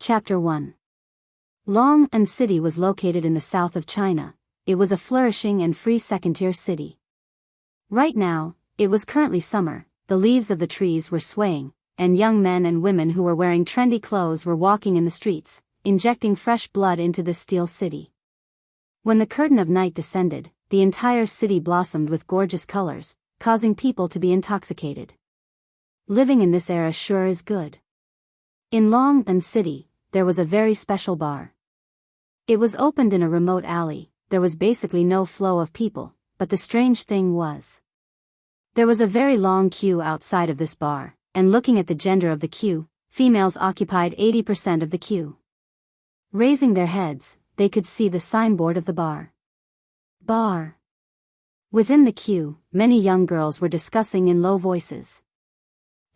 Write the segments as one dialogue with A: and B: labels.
A: Chapter 1. Long'an City was located in the south of China. It was a flourishing and free second-tier city. Right now, it was currently summer, the leaves of the trees were swaying, and young men and women who were wearing trendy clothes were walking in the streets, injecting fresh blood into this steel city. When the curtain of night descended, the entire city blossomed with gorgeous colors, causing people to be intoxicated. Living in this era sure is good. In Long'an City, there was a very special bar. It was opened in a remote alley. There was basically no flow of people, but the strange thing was, there was a very long queue outside of this bar, and looking at the gender of the queue, females occupied 80% of the queue. Raising their heads, they could see the signboard of the bar. Within the queue, many young girls were discussing in low voices.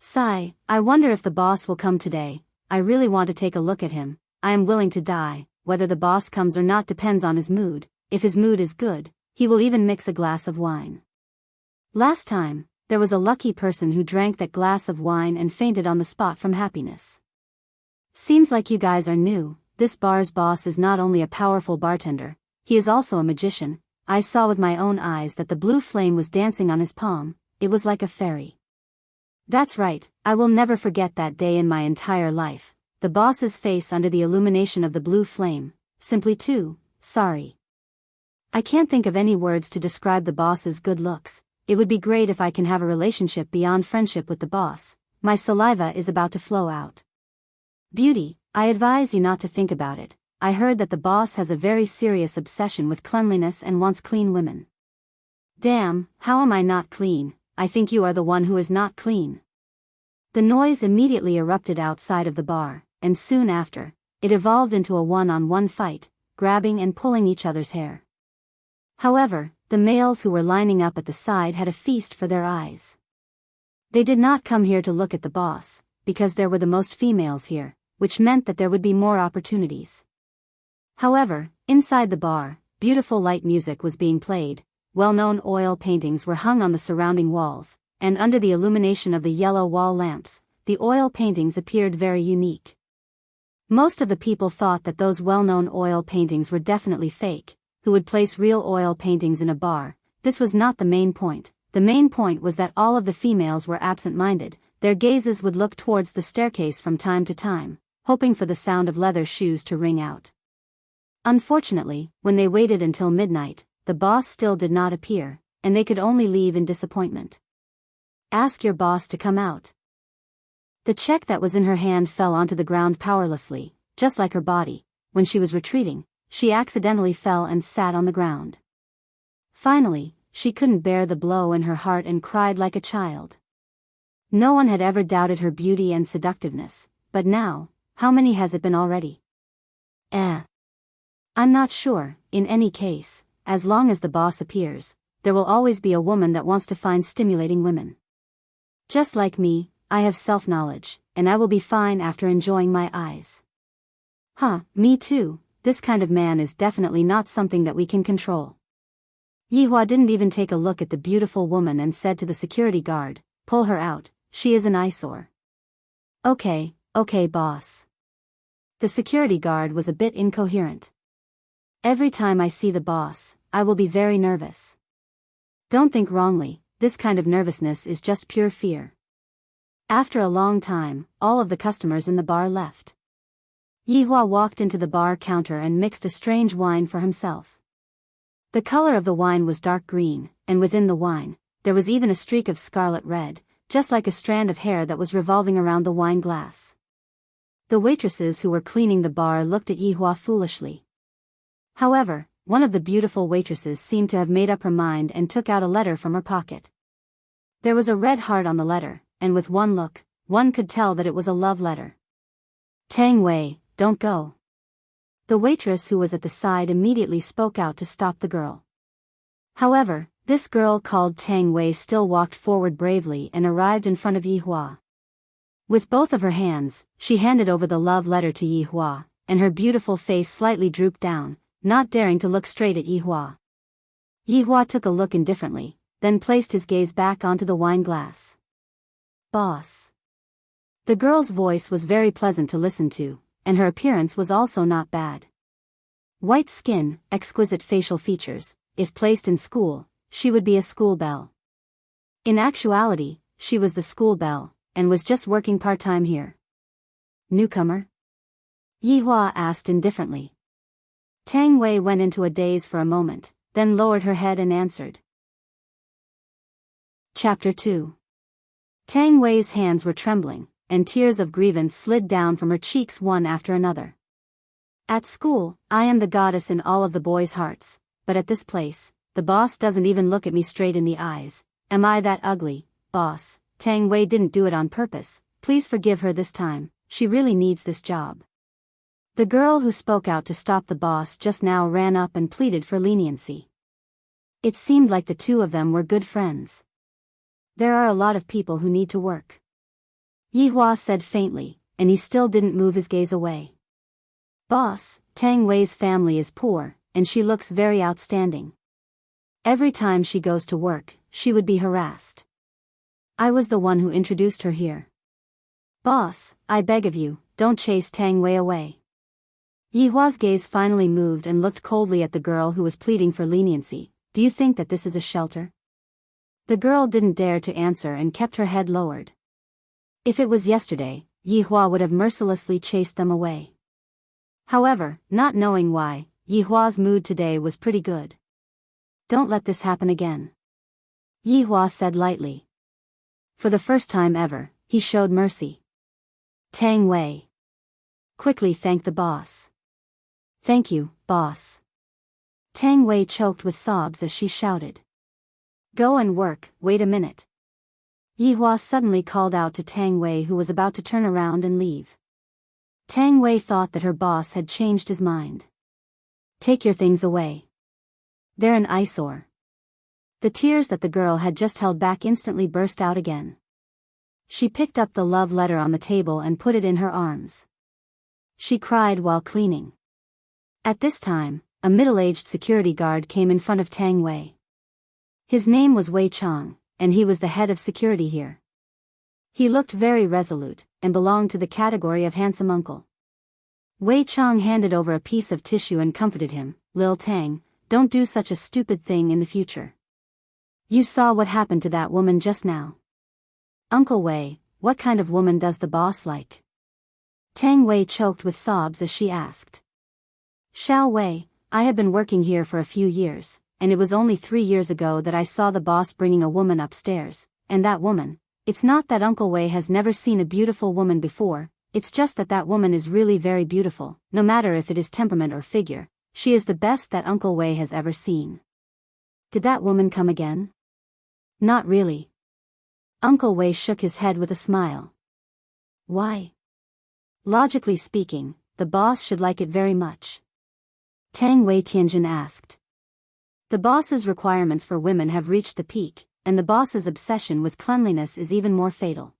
A: "Sigh, I wonder if the boss will come today. I really want to take a look at him. I am willing to die. Whether the boss comes or not depends on his mood. If his mood is good, he will even mix a glass of wine." Last time, there was a lucky person who drank that glass of wine and fainted on the spot from happiness. Seems like you guys are new. This bar's boss is not only a powerful bartender, he is also a magician. I saw with my own eyes that the blue flame was dancing on his palm. It was like a fairy. That's right, I will never forget that day in my entire life. The boss's face under the illumination of the blue flame, simply too sorry. I can't think of any words to describe the boss's good looks. It would be great if I can have a relationship beyond friendship with the boss. My saliva is about to flow out. Beauty, I advise you not to think about it. I heard that the boss has a very serious obsession with cleanliness and wants clean women. Damn, how am I not clean? I think you are the one who is not clean. The noise immediately erupted outside of the bar, and soon after, it evolved into a one-on-one fight, grabbing and pulling each other's hair. However, the males who were lining up at the side had a feast for their eyes. They did not come here to look at the boss, because there were the most females here, which meant that there would be more opportunities. However, inside the bar, beautiful light music was being played. Well-known oil paintings were hung on the surrounding walls, and under the illumination of the yellow wall lamps, the oil paintings appeared very unique. Most of the people thought that those well-known oil paintings were definitely fake. Who would place real oil paintings in a bar? This was not the main point. The main point was that all of the females were absent-minded. Their gazes would look towards the staircase from time to time, hoping for the sound of leather shoes to ring out. Unfortunately, when they waited until midnight, the boss still did not appear, and they could only leave in disappointment. Ask your boss to come out. The check that was in her hand fell onto the ground powerlessly, just like her body. When she was retreating, she accidentally fell and sat on the ground. Finally, she couldn't bear the blow in her heart and cried like a child. No one had ever doubted her beauty and seductiveness, but now, how many has it been already? I'm not sure. In any case, as long as the boss appears, there will always be a woman that wants to find stimulating women. Just like me, I have self-knowledge, and I will be fine after enjoying my eyes. Me too. This kind of man is definitely not something that we can control. Yihua didn't even take a look at the beautiful woman and said to the security guard, "Pull her out, she is an eyesore." Okay, boss. The security guard was a bit incoherent. Every time I see the boss, I will be very nervous. Don't think wrongly, this kind of nervousness is just pure fear. After a long time, all of the customers in the bar left. Yihua walked into the bar counter and mixed a strange wine for himself. The color of the wine was dark green, and within the wine, there was even a streak of scarlet red, just like a strand of hair that was revolving around the wine glass. The waitresses who were cleaning the bar looked at Yihua foolishly. However, one of the beautiful waitresses seemed to have made up her mind and took out a letter from her pocket. There was a red heart on the letter, and with one look, one could tell that it was a love letter. "Tang Wei, don't go." The waitress who was at the side immediately spoke out to stop the girl. However, this girl called Tang Wei still walked forward bravely and arrived in front of Yihua. With both of her hands, she handed over the love letter to Yihua, and her beautiful face slightly drooped down, not daring to look straight at Yihua. Yihua took a look indifferently, then placed his gaze back onto the wine glass. "Boss." The girl's voice was very pleasant to listen to, and her appearance was also not bad. White skin, exquisite facial features. If placed in school, she would be a school belle. In actuality, she was the school belle, and was just working part-time here. Newcomer? Yihua asked indifferently. Tang Wei went into a daze for a moment, then lowered her head and answered. Chapter 2. Tang Wei's hands were trembling, and tears of grievance slid down from her cheeks one after another. At school, I am the goddess in all of the boys' hearts, but at this place, the boss doesn't even look at me straight in the eyes. Am I that ugly, boss? Tang Wei didn't do it on purpose, please forgive her this time, she really needs this job. The girl who spoke out to stop the boss just now ran up and pleaded for leniency. It seemed like the two of them were good friends. There are a lot of people who need to work. Yihua said faintly, and he still didn't move his gaze away. Boss, Tang Wei's family is poor, and she looks very outstanding. Every time she goes to work, she would be harassed. I was the one who introduced her here. Boss, I beg of you, don't chase Tang Wei away. Yihua's gaze finally moved and looked coldly at the girl who was pleading for leniency. Do you think that this is a shelter? The girl didn't dare to answer and kept her head lowered. If it was yesterday, Yihua would have mercilessly chased them away. However, not knowing why, Yihua's mood today was pretty good. Don't let this happen again. Yihua said lightly. For the first time ever, he showed mercy. Tang Wei quickly thanked the boss. Thank you, boss. Tang Wei choked with sobs as she shouted. Go and work, wait a minute. Yihua suddenly called out to Tang Wei, who was about to turn around and leave. Tang Wei thought that her boss had changed his mind. Take your things away. They're an eyesore. The tears that the girl had just held back instantly burst out again. She picked up the love letter on the table and put it in her arms. She cried while cleaning. At this time, a middle-aged security guard came in front of Tang Wei. His name was Wei Chang, and he was the head of security here. He looked very resolute, and belonged to the category of handsome uncle. Wei Chang handed over a piece of tissue and comforted him. Lil Tang, don't do such a stupid thing in the future. You saw what happened to that woman just now. Uncle Wei, what kind of woman does the boss like? Tang Wei choked with sobs as she asked. Xiao Wei, I have been working here for a few years, and it was only 3 years ago that I saw the boss bringing a woman upstairs, and that woman, it's not that Uncle Wei has never seen a beautiful woman before, it's just that that woman is really very beautiful, no matter if it is temperament or figure, she is the best that Uncle Wei has ever seen. Did that woman come again? Not really. Uncle Wei shook his head with a smile. Why? Logically speaking, the boss should like it very much. Tang Wei Tianjin asked. The boss's requirements for women have reached the peak, and the boss's obsession with cleanliness is even more fatal.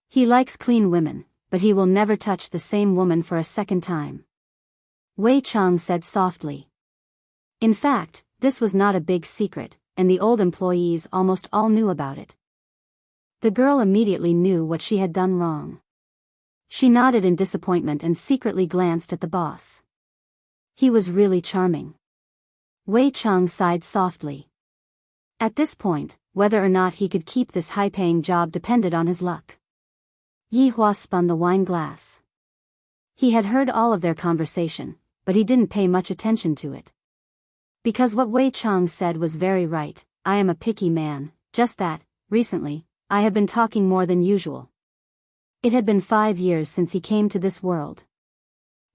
A: He likes clean women, but he will never touch the same woman for a second time. Wei Chang said softly. In fact, this was not a big secret, and the old employees almost all knew about it. The girl immediately knew what she had done wrong. She nodded in disappointment and secretly glanced at the boss. He was really charming. Wei Chang sighed softly. At this point, whether or not he could keep this high-paying job depended on his luck. Yihua spun the wine glass. He had heard all of their conversation, but he didn't pay much attention to it. Because what Wei Chang said was very right, I am a picky man, just that, recently, I have been talking more than usual. It had been 5 years since he came to this world.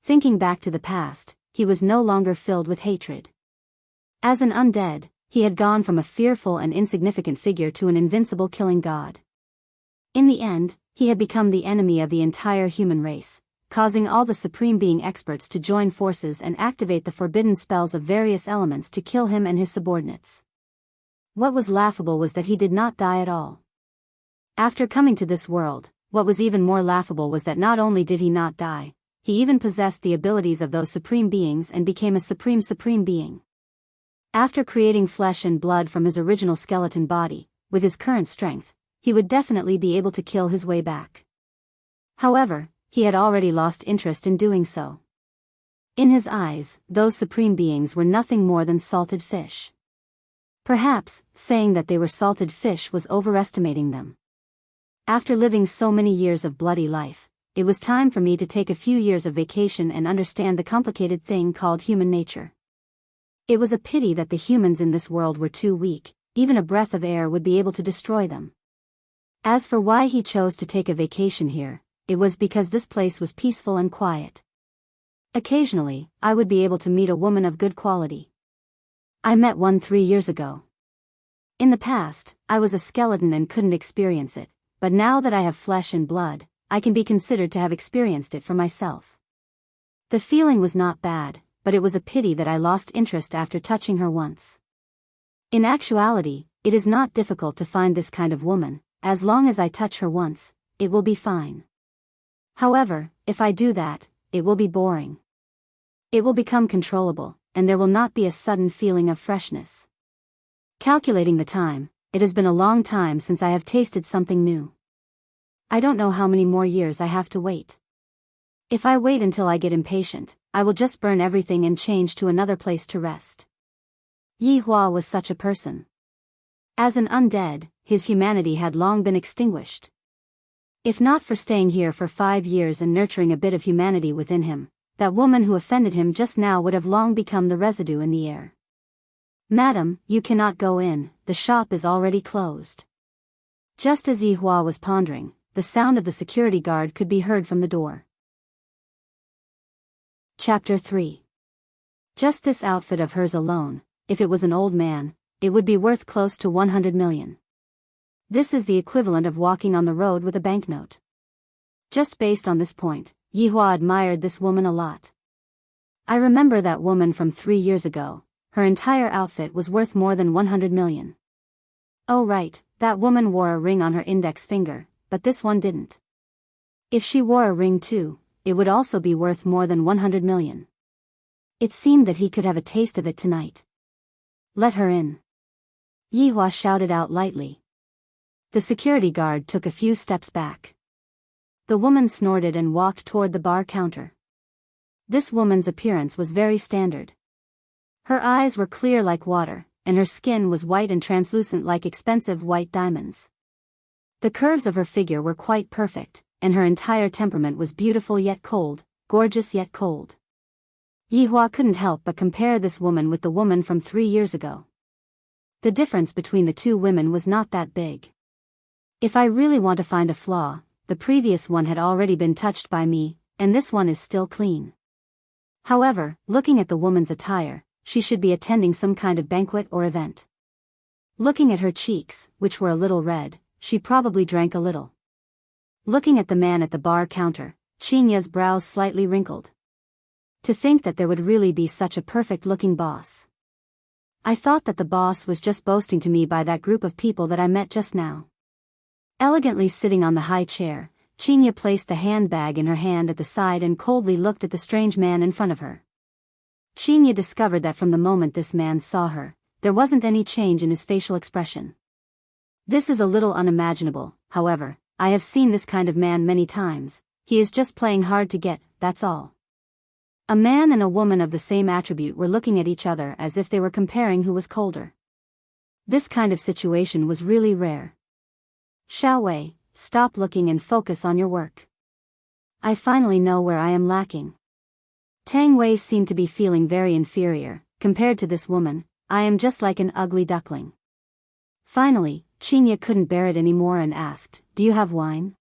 A: Thinking back to the past, he was no longer filled with hatred. As an undead, he had gone from a fearful and insignificant figure to an invincible killing god. In the end, he had become the enemy of the entire human race, causing all the Supreme Being experts to join forces and activate the forbidden spells of various elements to kill him and his subordinates. What was laughable was that he did not die at all. After coming to this world, what was even more laughable was that not only did he not die, he even possessed the abilities of those Supreme Beings and became a Supreme Being. After creating flesh and blood from his original skeleton body, with his current strength, he would definitely be able to kill his way back. However, he had already lost interest in doing so. In his eyes, those supreme beings were nothing more than salted fish. Perhaps, saying that they were salted fish was overestimating them. After living so many years of bloody life, it was time for me to take a few years of vacation and understand the complicated thing called human nature. It was a pity that the humans in this world were too weak, even a breath of air would be able to destroy them. As for why he chose to take a vacation here, it was because this place was peaceful and quiet. Occasionally, I would be able to meet a woman of good quality. I met one 3 years ago. In the past, I was a skeleton and couldn't experience it, but now that I have flesh and blood, I can be considered to have experienced it for myself. The feeling was not bad, but it was a pity that I lost interest after touching her once. In actuality, it is not difficult to find this kind of woman. As long as I touch her once, it will be fine. However, if I do that, it will be boring. It will become controllable, and there will not be a sudden feeling of freshness. Calculating the time, it has been a long time since I have tasted something new. I don't know how many more years I have to wait. If I wait until I get impatient, I will just burn everything and change to another place to rest. Yi Hua was such a person. As an undead, his humanity had long been extinguished. If not for staying here for 5 years and nurturing a bit of humanity within him, that woman who offended him just now would have long become the residue in the air. "Madam, you cannot go in, the shop is already closed." Just as Yi Hua was pondering, the sound of the security guard could be heard from the door. Chapter 3. Just this outfit of hers alone, if it was an old man, it would be worth close to 100 million. This is the equivalent of walking on the road with a banknote. Just based on this point, Yi Hua admired this woman a lot. I remember that woman from 3 years ago. Her entire outfit was worth more than 100 million. Oh right, that woman wore a ring on her index finger, but this one didn't. If she wore a ring too, it would also be worth more than 100 million. It seemed that he could have a taste of it tonight. "Let her in," Yi Hua shouted out lightly. The security guard took a few steps back. The woman snorted and walked toward the bar counter. This woman's appearance was very standard. Her eyes were clear like water, and her skin was white and translucent like expensive white diamonds. The curves of her figure were quite perfect, and her entire temperament was beautiful yet cold, gorgeous yet cold. Yi Hua couldn't help but compare this woman with the woman from 3 years ago. The difference between the two women was not that big. If I really want to find a flaw, the previous one had already been touched by me, and this one is still clean. However, looking at the woman's attire, she should be attending some kind of banquet or event. Looking at her cheeks, which were a little red, she probably drank a little. Looking at the man at the bar counter, Chinya's brows slightly wrinkled. To think that there would really be such a perfect-looking boss. I thought that the boss was just boasting to me by that group of people that I met just now. Elegantly sitting on the high chair, Chinya placed the handbag in her hand at the side and coldly looked at the strange man in front of her. Chinya discovered that from the moment this man saw her, there wasn't any change in his facial expression. This is a little unimaginable, however, I have seen this kind of man many times. He is just playing hard to get, that's all. A man and a woman of the same attribute were looking at each other as if they were comparing who was colder. This kind of situation was really rare. Xiao Wei, stop looking and focus on your work. I finally know where I am lacking. Tang Wei seemed to be feeling very inferior. Compared to this woman, I am just like an ugly duckling. Finally, Chinya couldn't bear it anymore and asked, "Do you have wine?"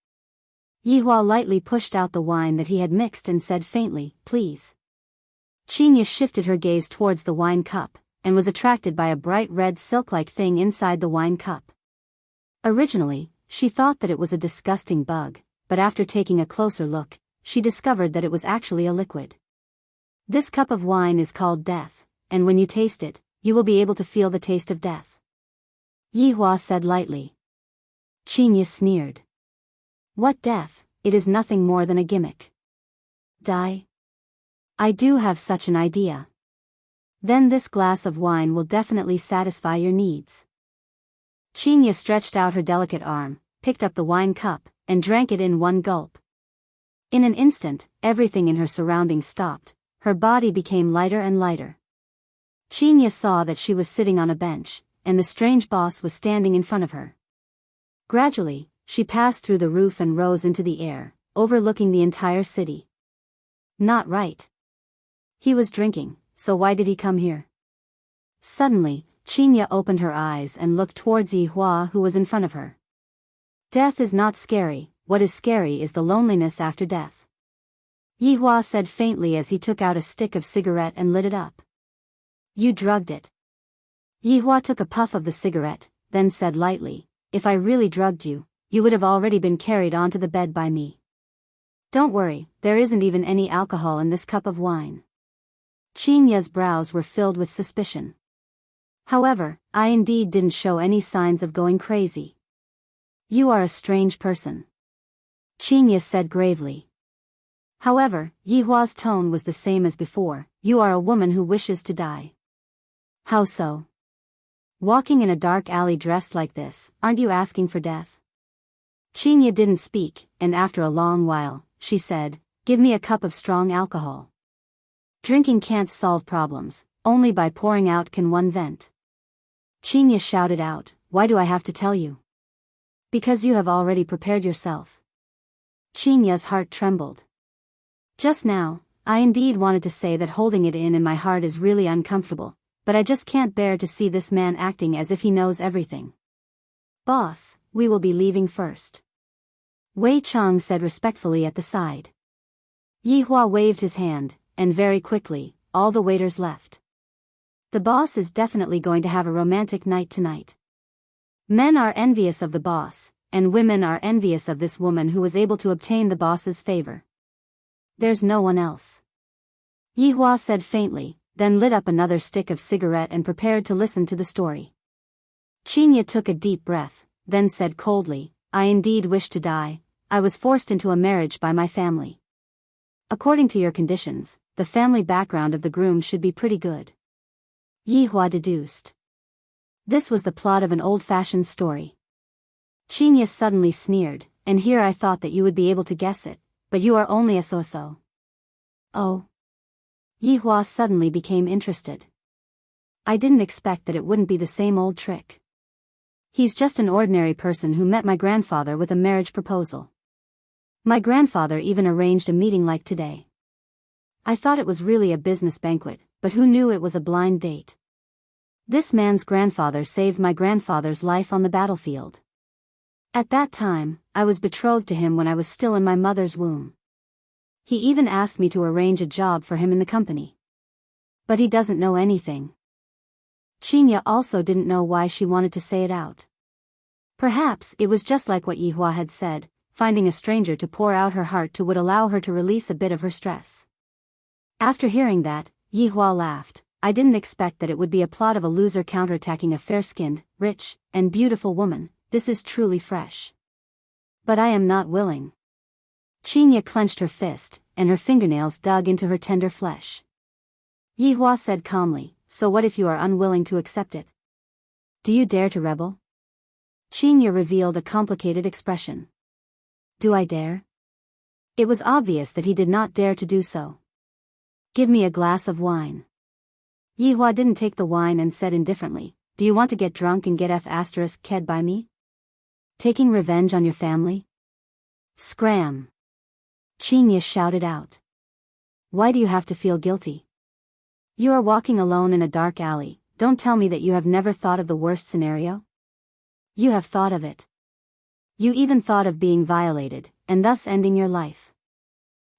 A: Yi Hua lightly pushed out the wine that he had mixed and said faintly, "Please." Chinya shifted her gaze towards the wine cup, and was attracted by a bright red silk-like thing inside the wine cup. Originally, she thought that it was a disgusting bug, but after taking a closer look, she discovered that it was actually a liquid. This cup of wine is called death, and when you taste it, you will be able to feel the taste of death. Yi Hua said lightly. Chinya sneered. What death? It is nothing more than a gimmick. Die? I do have such an idea. Then this glass of wine will definitely satisfy your needs. Chinya stretched out her delicate arm, picked up the wine cup, and drank it in one gulp. In an instant, everything in her surroundings stopped. Her body became lighter and lighter. Chinya saw that she was sitting on a bench, and the strange boss was standing in front of her. Gradually, she passed through the roof and rose into the air, overlooking the entire city. Not right. He was drinking, so why did he come here? Suddenly, Chinya opened her eyes and looked towards Yi Hua, who was in front of her. Death is not scary, what is scary is the loneliness after death. Yi Hua said faintly as he took out a stick of cigarette and lit it up. You drugged it. Yi Hua took a puff of the cigarette, then said lightly, if I really drugged you, you would have already been carried onto the bed by me. Don't worry, there isn't even any alcohol in this cup of wine. Chinya's brows were filled with suspicion. However, I indeed didn't show any signs of going crazy. You are a strange person. Chinya said gravely. However, Yi Hua's tone was the same as before, you are a woman who wishes to die. How so? Walking in a dark alley dressed like this, aren't you asking for death? Chinya didn't speak, and after a long while, she said, give me a cup of strong alcohol. Drinking can't solve problems, only by pouring out can one vent. Chinya shouted out, why do I have to tell you? Because you have already prepared yourself. Chinya's heart trembled. Just now, I indeed wanted to say that holding it in my heart is really uncomfortable, but I just can't bear to see this man acting as if he knows everything. Boss, we will be leaving first. Wei Chang said respectfully at the side. Yi Hua waved his hand, and very quickly, all the waiters left. The boss is definitely going to have a romantic night tonight. Men are envious of the boss, and women are envious of this woman who was able to obtain the boss's favor. There's no one else. Yi Hua said faintly, then lit up another stick of cigarette and prepared to listen to the story. Chinya took a deep breath, then said coldly, I indeed wish to die. I was forced into a marriage by my family. According to your conditions, the family background of the groom should be pretty good. Yi Hua deduced. This was the plot of an old-fashioned story. Chinya suddenly sneered, and here I thought that you would be able to guess it, but you are only a so-so. Oh. Yi Hua suddenly became interested. I didn't expect that it wouldn't be the same old trick. He's just an ordinary person who met my grandfather with a marriage proposal. My grandfather even arranged a meeting like today. I thought it was really a business banquet, but who knew it was a blind date? This man's grandfather saved my grandfather's life on the battlefield. At that time, I was betrothed to him when I was still in my mother's womb. He even asked me to arrange a job for him in the company. But he doesn't know anything. Chinya also didn't know why she wanted to say it out. Perhaps it was just like what Yi Hua had said, finding a stranger to pour out her heart to would allow her to release a bit of her stress. After hearing that, Yi Hua laughed. I didn't expect that it would be a plot of a loser counterattacking a fair-skinned, rich, and beautiful woman. This is truly fresh. But I am not willing. Chinya clenched her fist, and her fingernails dug into her tender flesh. Yi Hua said calmly, so what if you are unwilling to accept it? Do you dare to rebel? Chinya revealed a complicated expression. Do I dare? It was obvious that he did not dare to do so. Give me a glass of wine. Yi Hua didn't take the wine and said indifferently, do you want to get drunk and get F***ked by me? Taking revenge on your family? Scram! Chinya shouted out. Why do you have to feel guilty? You are walking alone in a dark alley, don't tell me that you have never thought of the worst scenario? You have thought of it. You even thought of being violated, and thus ending your life.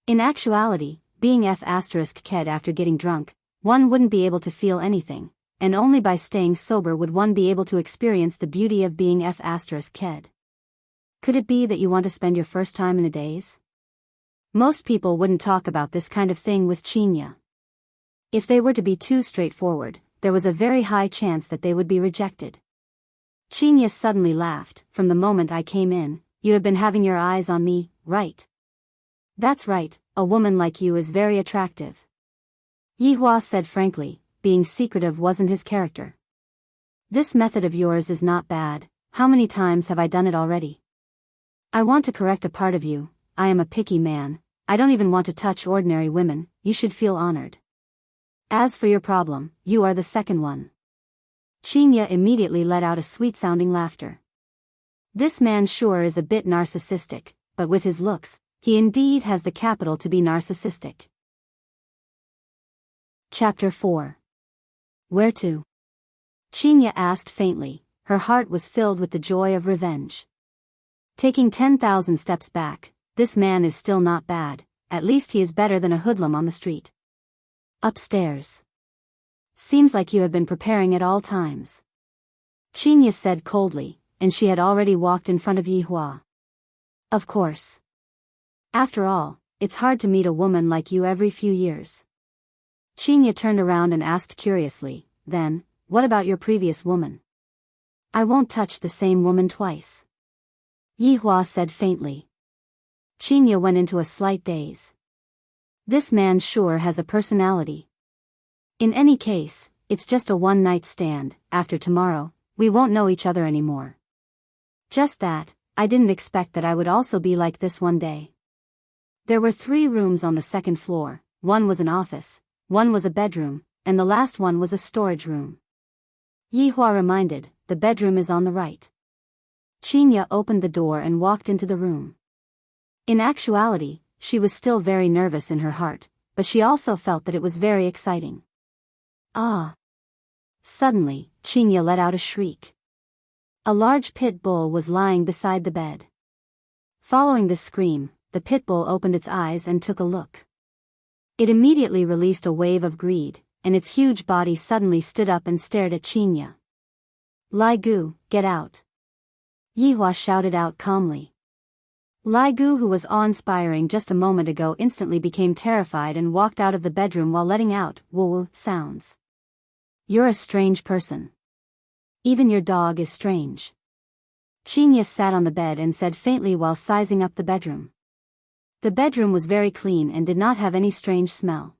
A: In actuality, being F***ked after getting drunk, one wouldn't be able to feel anything, and only by staying sober would one be able to experience the beauty of being F***ked. Could it be that you want to spend your first time in a daze? Most people wouldn't talk about this kind of thing with Chinya. If they were to be too straightforward, there was a very high chance that they would be rejected. Chinya suddenly laughed. From the moment I came in, you have been having your eyes on me, right? That's right, a woman like you is very attractive. Yi Hua said frankly, being secretive wasn't his character. This method of yours is not bad. How many times have I done it already? I want to correct a part of you. I am a picky man. I don't even want to touch ordinary women, you should feel honored. As for your problem, you are the second one. Chinya immediately let out a sweet-sounding laughter. This man sure is a bit narcissistic, but with his looks, he indeed has the capital to be narcissistic. Chapter 4. Where to? Chinya asked faintly. Her heart was filled with the joy of revenge. Taking 10,000 steps back, this man is still not bad, at least he is better than a hoodlum on the street. Upstairs. Seems like you have been preparing at all times. Chinya said coldly, and she had already walked in front of Yihua. Of course. After all, it's hard to meet a woman like you every few years. Chinya turned around and asked curiously, then, what about your previous woman? I won't touch the same woman twice. Yihua said faintly. Chinya went into a slight daze. This man sure has a personality. In any case, it's just a one-night stand. After tomorrow, we won't know each other anymore. Just that, I didn't expect that I would also be like this one day. There were 3 rooms on the second floor, one was an office, one was a bedroom, and the last one was a storage room. Yihua reminded, the bedroom is on the right. Chinya opened the door and walked into the room. In actuality, she was still very nervous in her heart, but she also felt that it was very exciting. Ah! Suddenly, Chinya let out a shriek. A large pit bull was lying beside the bed. Following this scream, the pit bull opened its eyes and took a look. It immediately released a wave of greed, and its huge body suddenly stood up and stared at Chinya. Lai Gu, get out! Yihua shouted out calmly. Lai Gu, who was awe-inspiring just a moment ago, instantly became terrified and walked out of the bedroom while letting out woo-woo sounds. You're a strange person. Even your dog is strange. Chinya sat on the bed and said faintly while sizing up the bedroom. The bedroom was very clean and did not have any strange smell.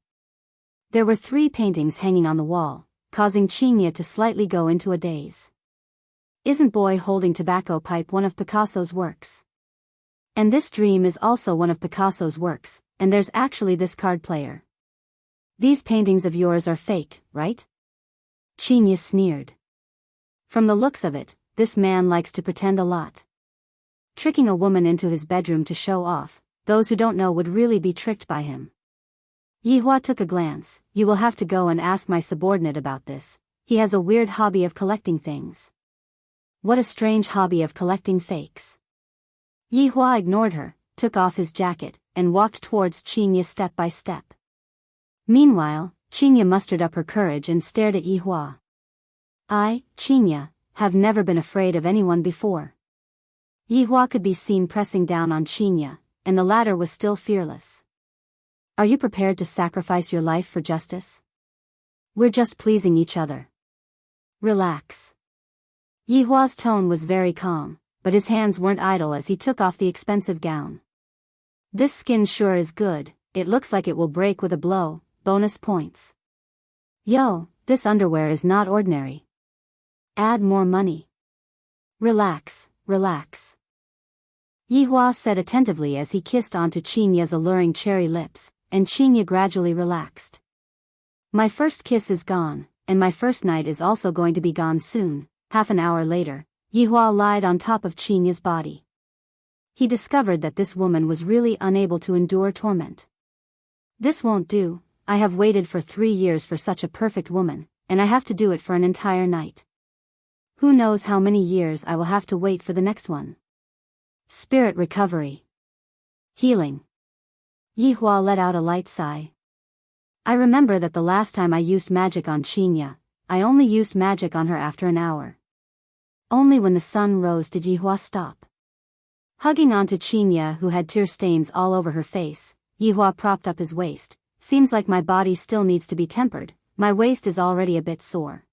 A: There were 3 paintings hanging on the wall, causing Chinya to slightly go into a daze. Isn't boy holding tobacco pipe one of Picasso's works? And this dream is also one of Picasso's works, and there's actually this card player. These paintings of yours are fake, right? Chinya sneered. From the looks of it, this man likes to pretend a lot. Tricking a woman into his bedroom to show off, those who don't know would really be tricked by him. Yihua took a glance. You will have to go and ask my subordinate about this. He has a weird hobby of collecting things. What a strange hobby of collecting fakes. Yihua ignored her, took off his jacket, and walked towards Chinya step by step. Meanwhile, Chinya mustered up her courage and stared at Yihua. I, Chinya, have never been afraid of anyone before. Yihua could be seen pressing down on Chinya, and the latter was still fearless. Are you prepared to sacrifice your life for justice? We're just pleasing each other. Relax. Yihua's tone was very calm, but his hands weren't idle as he took off the expensive gown. This skin sure is good, it looks like it will break with a blow, bonus points. Yo, this underwear is not ordinary. Add more money. Relax, relax. Yihua said attentively as he kissed onto Chinya's alluring cherry lips, and Chinya gradually relaxed. My first kiss is gone, and my first night is also going to be gone soon. Half an hour later, Yihua lied on top of Chinya's body. He discovered that this woman was really unable to endure torment. This won't do, I have waited for 3 years for such a perfect woman, and I have to do it for an entire night. Who knows how many years I will have to wait for the next one. Spirit recovery. Healing. Yihua let out a light sigh. I remember that the last time I used magic on Chinya, I only used magic on her after an hour. Only when the sun rose did Yihua stop. Hugging onto Chinya, who had tear stains all over her face, Yihua propped up his waist. Seems like my body still needs to be tempered, my waist is already a bit sore.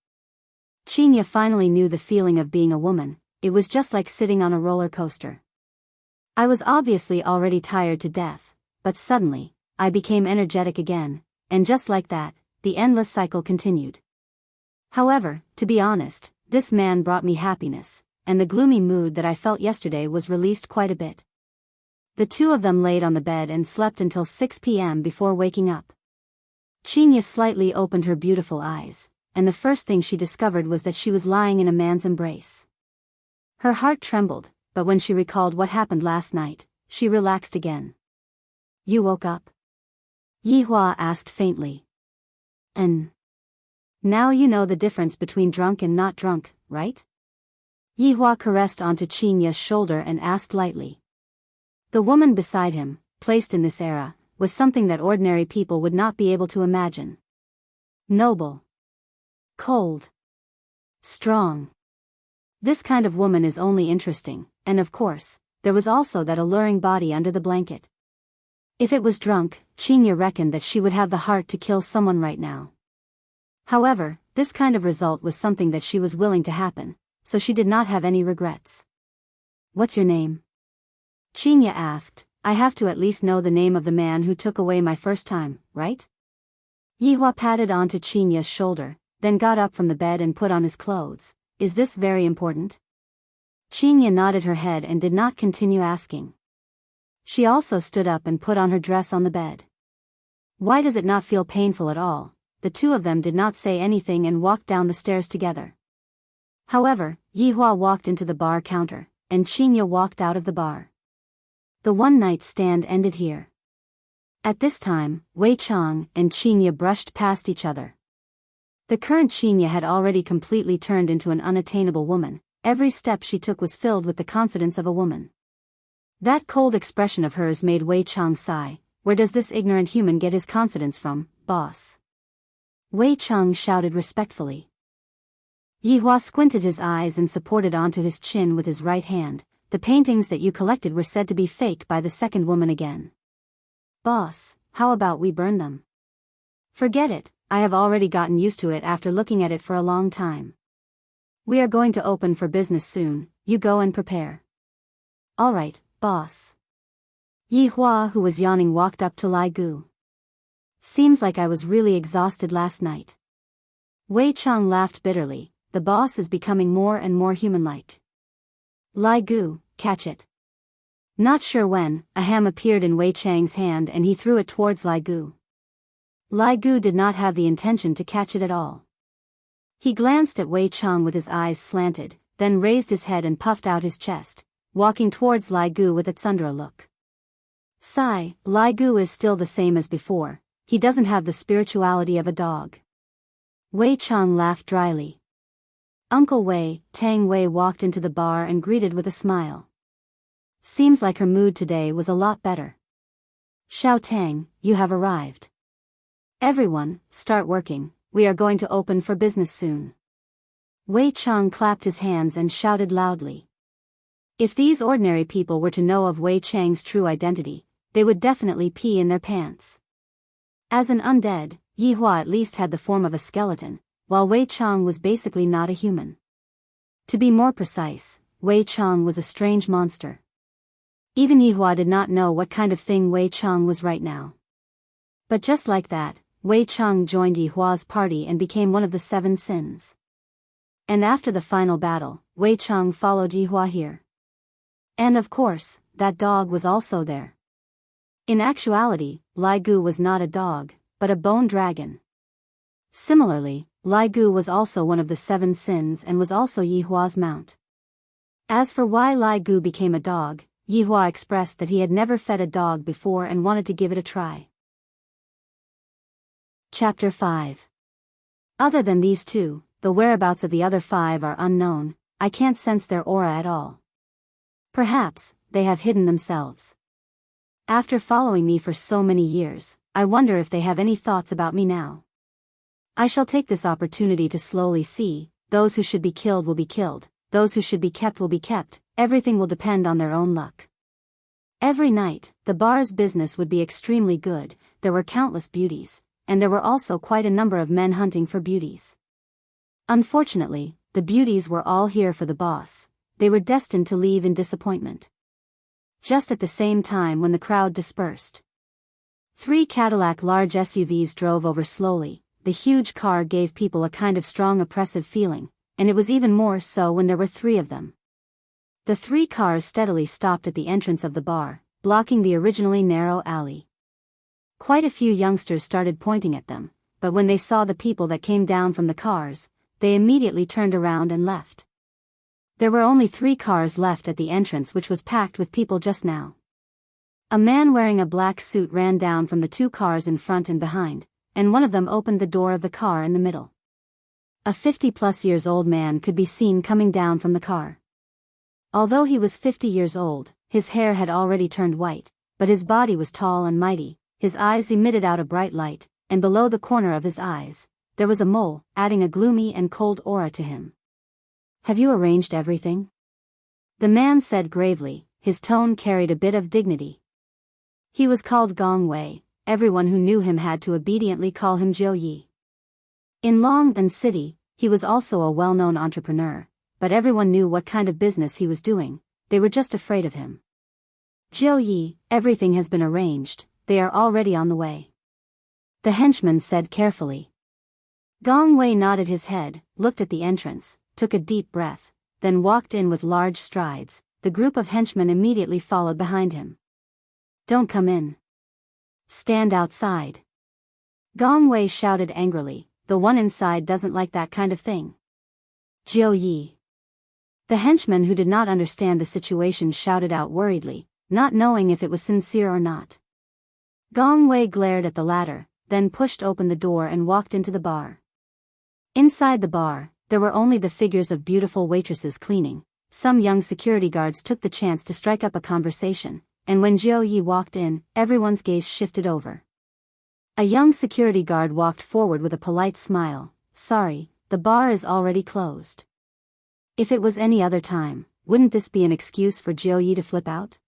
A: Chinya finally knew the feeling of being a woman, it was just like sitting on a roller coaster. I was obviously already tired to death, but suddenly, I became energetic again, and just like that, the endless cycle continued. However, to be honest, this man brought me happiness, and the gloomy mood that I felt yesterday was released quite a bit. The two of them laid on the bed and slept until 6 p.m. before waking up. Chinya slightly opened her beautiful eyes, and the first thing she discovered was that she was lying in a man's embrace. Her heart trembled, but when she recalled what happened last night, she relaxed again. "You woke up?" Yihua asked faintly. "And now you know the difference between drunk and not drunk, right?" Yihua caressed onto Chinya's shoulder and asked lightly. The woman beside him, placed in this era, was something that ordinary people would not be able to imagine. Noble. Cold. Strong. This kind of woman is only interesting, and of course, there was also that alluring body under the blanket. If it was drunk, Chinya reckoned that she would have the heart to kill someone right now. However, this kind of result was something that she was willing to happen, so she did not have any regrets. "What's your name?" Chinya asked. "I have to at least know the name of the man who took away my first time, right?" Yihua patted onto Chinya's shoulder, then got up from the bed and put on his clothes. "Is this very important?" Chinya nodded her head and did not continue asking. She also stood up and put on her dress on the bed. "Why does it not feel painful at all?" The two of them did not say anything and walked down the stairs together. However, Yihua walked into the bar counter, and Chinya walked out of the bar. The one-night stand ended here. At this time, Wei Chang and Chinya brushed past each other. The current Chinya had already completely turned into an unattainable woman. Every step she took was filled with the confidence of a woman. That cold expression of hers made Wei Chang sigh. "Where does this ignorant human get his confidence from, boss?" Wei Chang shouted respectfully. Yihua squinted his eyes and supported onto his chin with his right hand. "The paintings that you collected were said to be fake by the second woman again." "Boss, how about we burn them?" "Forget it, I have already gotten used to it after looking at it for a long time. We are going to open for business soon, you go and prepare." "All right, boss." Yihua, who was yawning, walked up to Lai Gu. "Seems like I was really exhausted last night." Wei Chang laughed bitterly. "The boss is becoming more and more human-like." "Lai Gu, catch it." Not sure when, a ham appeared in Wei Chang's hand and he threw it towards Lai Gu. Lai Gu did not have the intention to catch it at all. He glanced at Wei Chang with his eyes slanted, then raised his head and puffed out his chest, walking towards Lai Gu with a tsundere look. Sigh, Lai Gu is still the same as before, he doesn't have the spirituality of a dog. Wei Chang laughed dryly. Uncle Wei, Tang Wei walked into the bar and greeted with a smile. Seems like her mood today was a lot better. "Xiao Tang, you have arrived. Everyone, start working, we are going to open for business soon." Wei Chang clapped his hands and shouted loudly. If these ordinary people were to know of Wei Chang's true identity, they would definitely pee in their pants. As an undead, Yihua at least had the form of a skeleton, while Wei Chang was basically not a human. To be more precise, Wei Chang was a strange monster. Even Yihua did not know what kind of thing Wei Chang was right now. But just like that, Wei Chang joined Yihua's party and became one of the 7 sins. And after the final battle, Wei Chang followed Yihua here. And of course, that dog was also there. In actuality, Lai Gu was not a dog, but a bone dragon. Similarly, Lai Gu was also one of the 7 sins and was also Yihua's mount. As for why Lai Gu became a dog, Yihua expressed that he had never fed a dog before and wanted to give it a try. Chapter 5. Other than these two, the whereabouts of the other 5 are unknown. I can't sense their aura at all. Perhaps, they have hidden themselves. After following me for so many years, I wonder if they have any thoughts about me now. I shall take this opportunity to slowly see. Those who should be killed will be killed, those who should be kept will be kept, everything will depend on their own luck. Every night, the bar's business would be extremely good, there were countless beauties, and there were also quite a number of men hunting for beauties. Unfortunately, the beauties were all here for the boss, they were destined to leave in disappointment. Just at the same time when the crowd dispersed, 3 Cadillac large SUVs drove over slowly. The huge car gave people a kind of strong oppressive feeling, and it was even more so when there were 3 of them. The 3 cars steadily stopped at the entrance of the bar, blocking the originally narrow alley. Quite a few youngsters started pointing at them, but when they saw the people that came down from the cars, they immediately turned around and left. There were only 3 cars left at the entrance, which was packed with people just now. A man wearing a black suit ran down from the 2 cars in front and behind, and one of them opened the door of the car in the middle. A 50-plus years old man could be seen coming down from the car. Although he was 50 years old, his hair had already turned white, but his body was tall and mighty, his eyes emitted out a bright light, and below the corner of his eyes, there was a mole, adding a gloomy and cold aura to him. "Have you arranged everything?" the man said gravely, his tone carried a bit of dignity. He was called Gong Wei, everyone who knew him had to obediently call him Jiu Yi. In Longban City, he was also a well-known entrepreneur, but everyone knew what kind of business he was doing, they were just afraid of him. "Jiu Yi, everything has been arranged, they are already on the way," the henchman said carefully. Gong Wei nodded his head, looked at the entrance, took a deep breath, then walked in with large strides. The group of henchmen immediately followed behind him. "Don't come in. Stand outside," Gong Wei shouted angrily. "The one inside doesn't like that kind of thing." "Jiu Yi," the henchman who did not understand the situation shouted out worriedly, not knowing if it was sincere or not. Gong Wei glared at the latter, then pushed open the door and walked into the bar. Inside the bar, there were only the figures of beautiful waitresses cleaning. Some young security guards took the chance to strike up a conversation, and when Jiu Yi walked in, everyone's gaze shifted over. A young security guard walked forward with a polite smile. "Sorry, the bar is already closed." If it was any other time, wouldn't this be an excuse for Jiu Yi to flip out?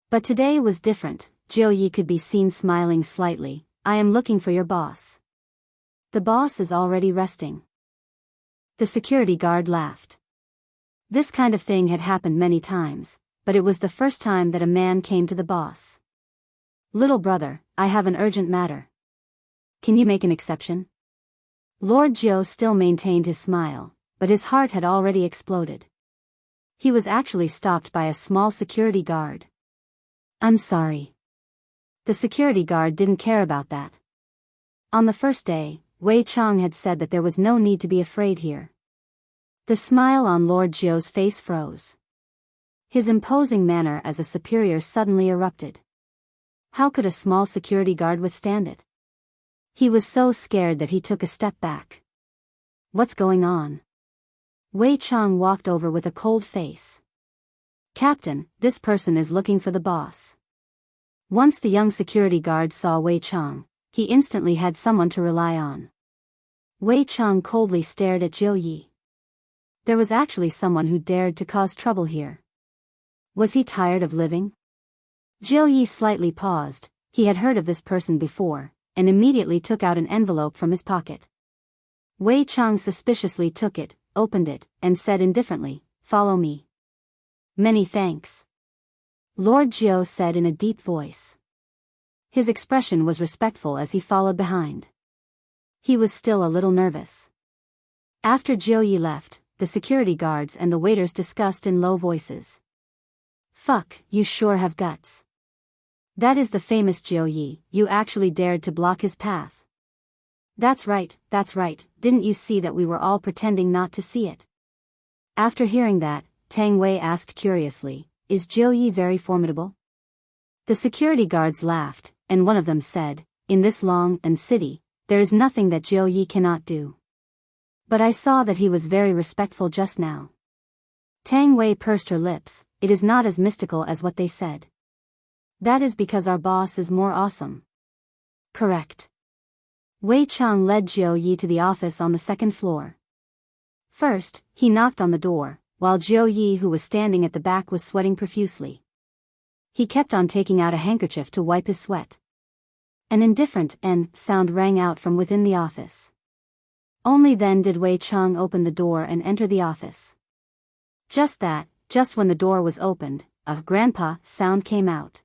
A: But today was different. Jiu Yi could be seen smiling slightly. "I am looking for your boss." "The boss is already resting." The security guard laughed. This kind of thing had happened many times, but it was the first time that a man came to the boss. "Little brother, I have an urgent matter. Can you make an exception?" Lord Jiu still maintained his smile, but his heart had already exploded. He was actually stopped by a small security guard. "I'm sorry." The security guard didn't care about that. On the first day, Wei Chang had said that there was no need to be afraid here. The smile on Lord Jiu's face froze. His imposing manner as a superior suddenly erupted. How could a small security guard withstand it? He was so scared that he took a step back. "What's going on?" Wei Chang walked over with a cold face. "Captain, this person is looking for the boss." Once the young security guard saw Wei Chang, he instantly had someone to rely on. Wei Chang coldly stared at Jiu Yi. There was actually someone who dared to cause trouble here. Was he tired of living? Jiu Yi slightly paused. He had heard of this person before, and immediately took out an envelope from his pocket. Wei Chang suspiciously took it, opened it, and said indifferently, "Follow me." "Many thanks," Lord Jiu said in a deep voice. His expression was respectful as he followed behind. He was still a little nervous. After Jiu Yi left, the security guards and the waiters discussed in low voices. "Fuck, you sure have guts. That is the famous Jiu Yi, you actually dared to block his path." That's right, didn't you see that we were all pretending not to see it?" After hearing that, Tang Wei asked curiously, "Is Jiu Yi very formidable?" The security guards laughed, and one of them said, "In this Longban City, there is nothing that Jiu Yi cannot do. But I saw that he was very respectful just now." Tang Wei pursed her lips. "It is not as mystical as what they said." "That is because our boss is more awesome." "Correct." Wei Chang led Jiu Yi to the office on the second floor. First, he knocked on the door, while Jiu Yi, who was standing at the back, was sweating profusely. He kept on taking out a handkerchief to wipe his sweat. An indifferent sound rang out from within the office. Only then did Wei Chang open the door and enter the office. Just when the door was opened, a "grandpa" sound came out.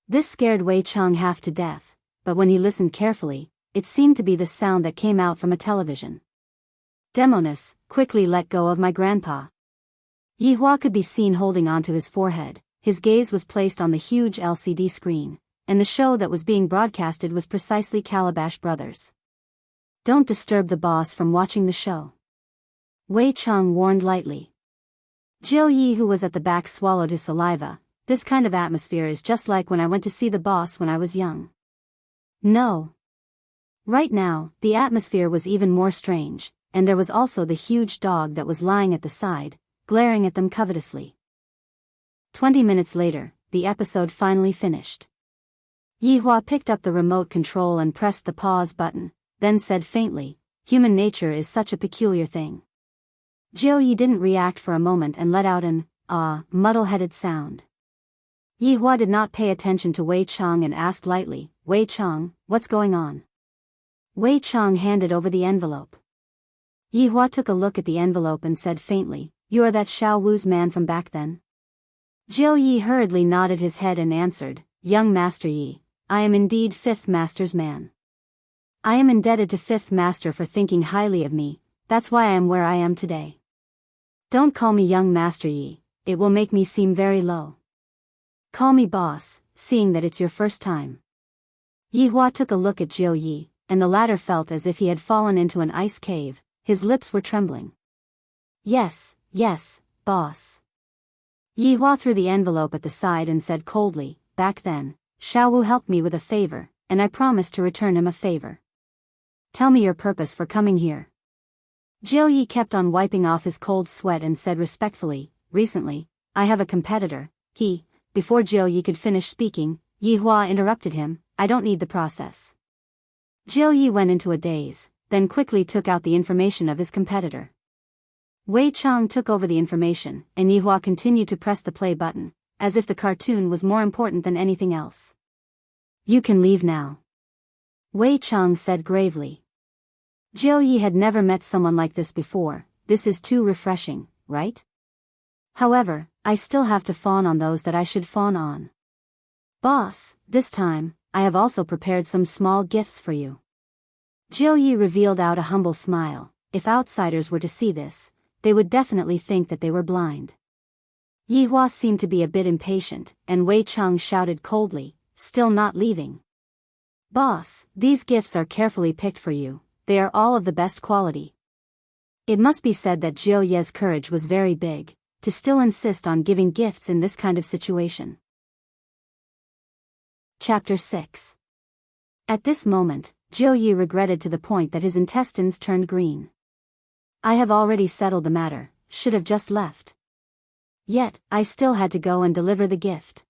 A: This scared Wei Chang half to death, but when he listened carefully, it seemed to be the sound that came out from a television. "Demoness, quickly let go of my grandpa." Yi Hua could be seen holding onto his forehead, his gaze was placed on the huge LCD screen, and the show that was being broadcasted was precisely Calabash Brothers. Don't disturb the boss from watching the show, Wei Chang warned lightly. Jiu Yi, who was at the back, swallowed his saliva. This kind of atmosphere is just like when I went to see the boss when I was young. No. Right now, the atmosphere was even more strange, and there was also the huge dog that was lying at the side, glaring at them covetously. 20 minutes later, the episode finally finished. Yi Hua picked up the remote control and pressed the pause button, then said faintly, "Human nature is such a peculiar thing." Jiu Yi didn't react for a moment and let out an, muddle-headed sound. Yi Hua did not pay attention to Wei Chang and asked lightly, "Wei Chang, what's going on?" Wei Chang handed over the envelope. Yi Hua took a look at the envelope and said faintly, "You are that Xiao Wu's man from back then?" Jiu Yi hurriedly nodded his head and answered, "Young Master Yi, I am indeed Fifth Master's man. I am indebted to Fifth Master for thinking highly of me, that's why I am where I am today. Don't call me Young Master Yi, it will make me seem very low. Call me boss, seeing that it's your first time." Yi Hua took a look at Jiu Yi, and the latter felt as if he had fallen into an ice cave, his lips were trembling. Yes, boss." Yi Hua threw the envelope at the side and said coldly, "Back then, Xiao Wu helped me with a favor, and I promised to return him a favor. Tell me your purpose for coming here." Jiu Yi kept on wiping off his cold sweat and said respectfully, "Recently, I have a competitor." Before Jiu Yi could finish speaking, Yi Hua interrupted him, "I don't need the process." Jiu Yi went into a daze, then quickly took out the information of his competitor. Wei Chang took over the information, and Yi Hua continued to press the play button, as if the cartoon was more important than anything else. "You can leave now," Wei Chang said gravely. Jiu Yi had never met someone like this before. This is too refreshing, right? However, I still have to fawn on those that I should fawn on. Boss, this time, I have also prepared some small gifts for you. Jiu Yi revealed out a humble smile. If outsiders were to see this, they would definitely think that they were blind. Yi Hua seemed to be a bit impatient, and Wei Chang shouted coldly, still not leaving. "Boss, these gifts are carefully picked for you. They are all of the best quality." It must be said that Jiu Ye's courage was very big, to still insist on giving gifts in this kind of situation. Chapter 6. At this moment, Jiu Yi regretted to the point that his intestines turned green. "I have already settled the matter, should have just left. Yet, I still had to go and deliver the gift.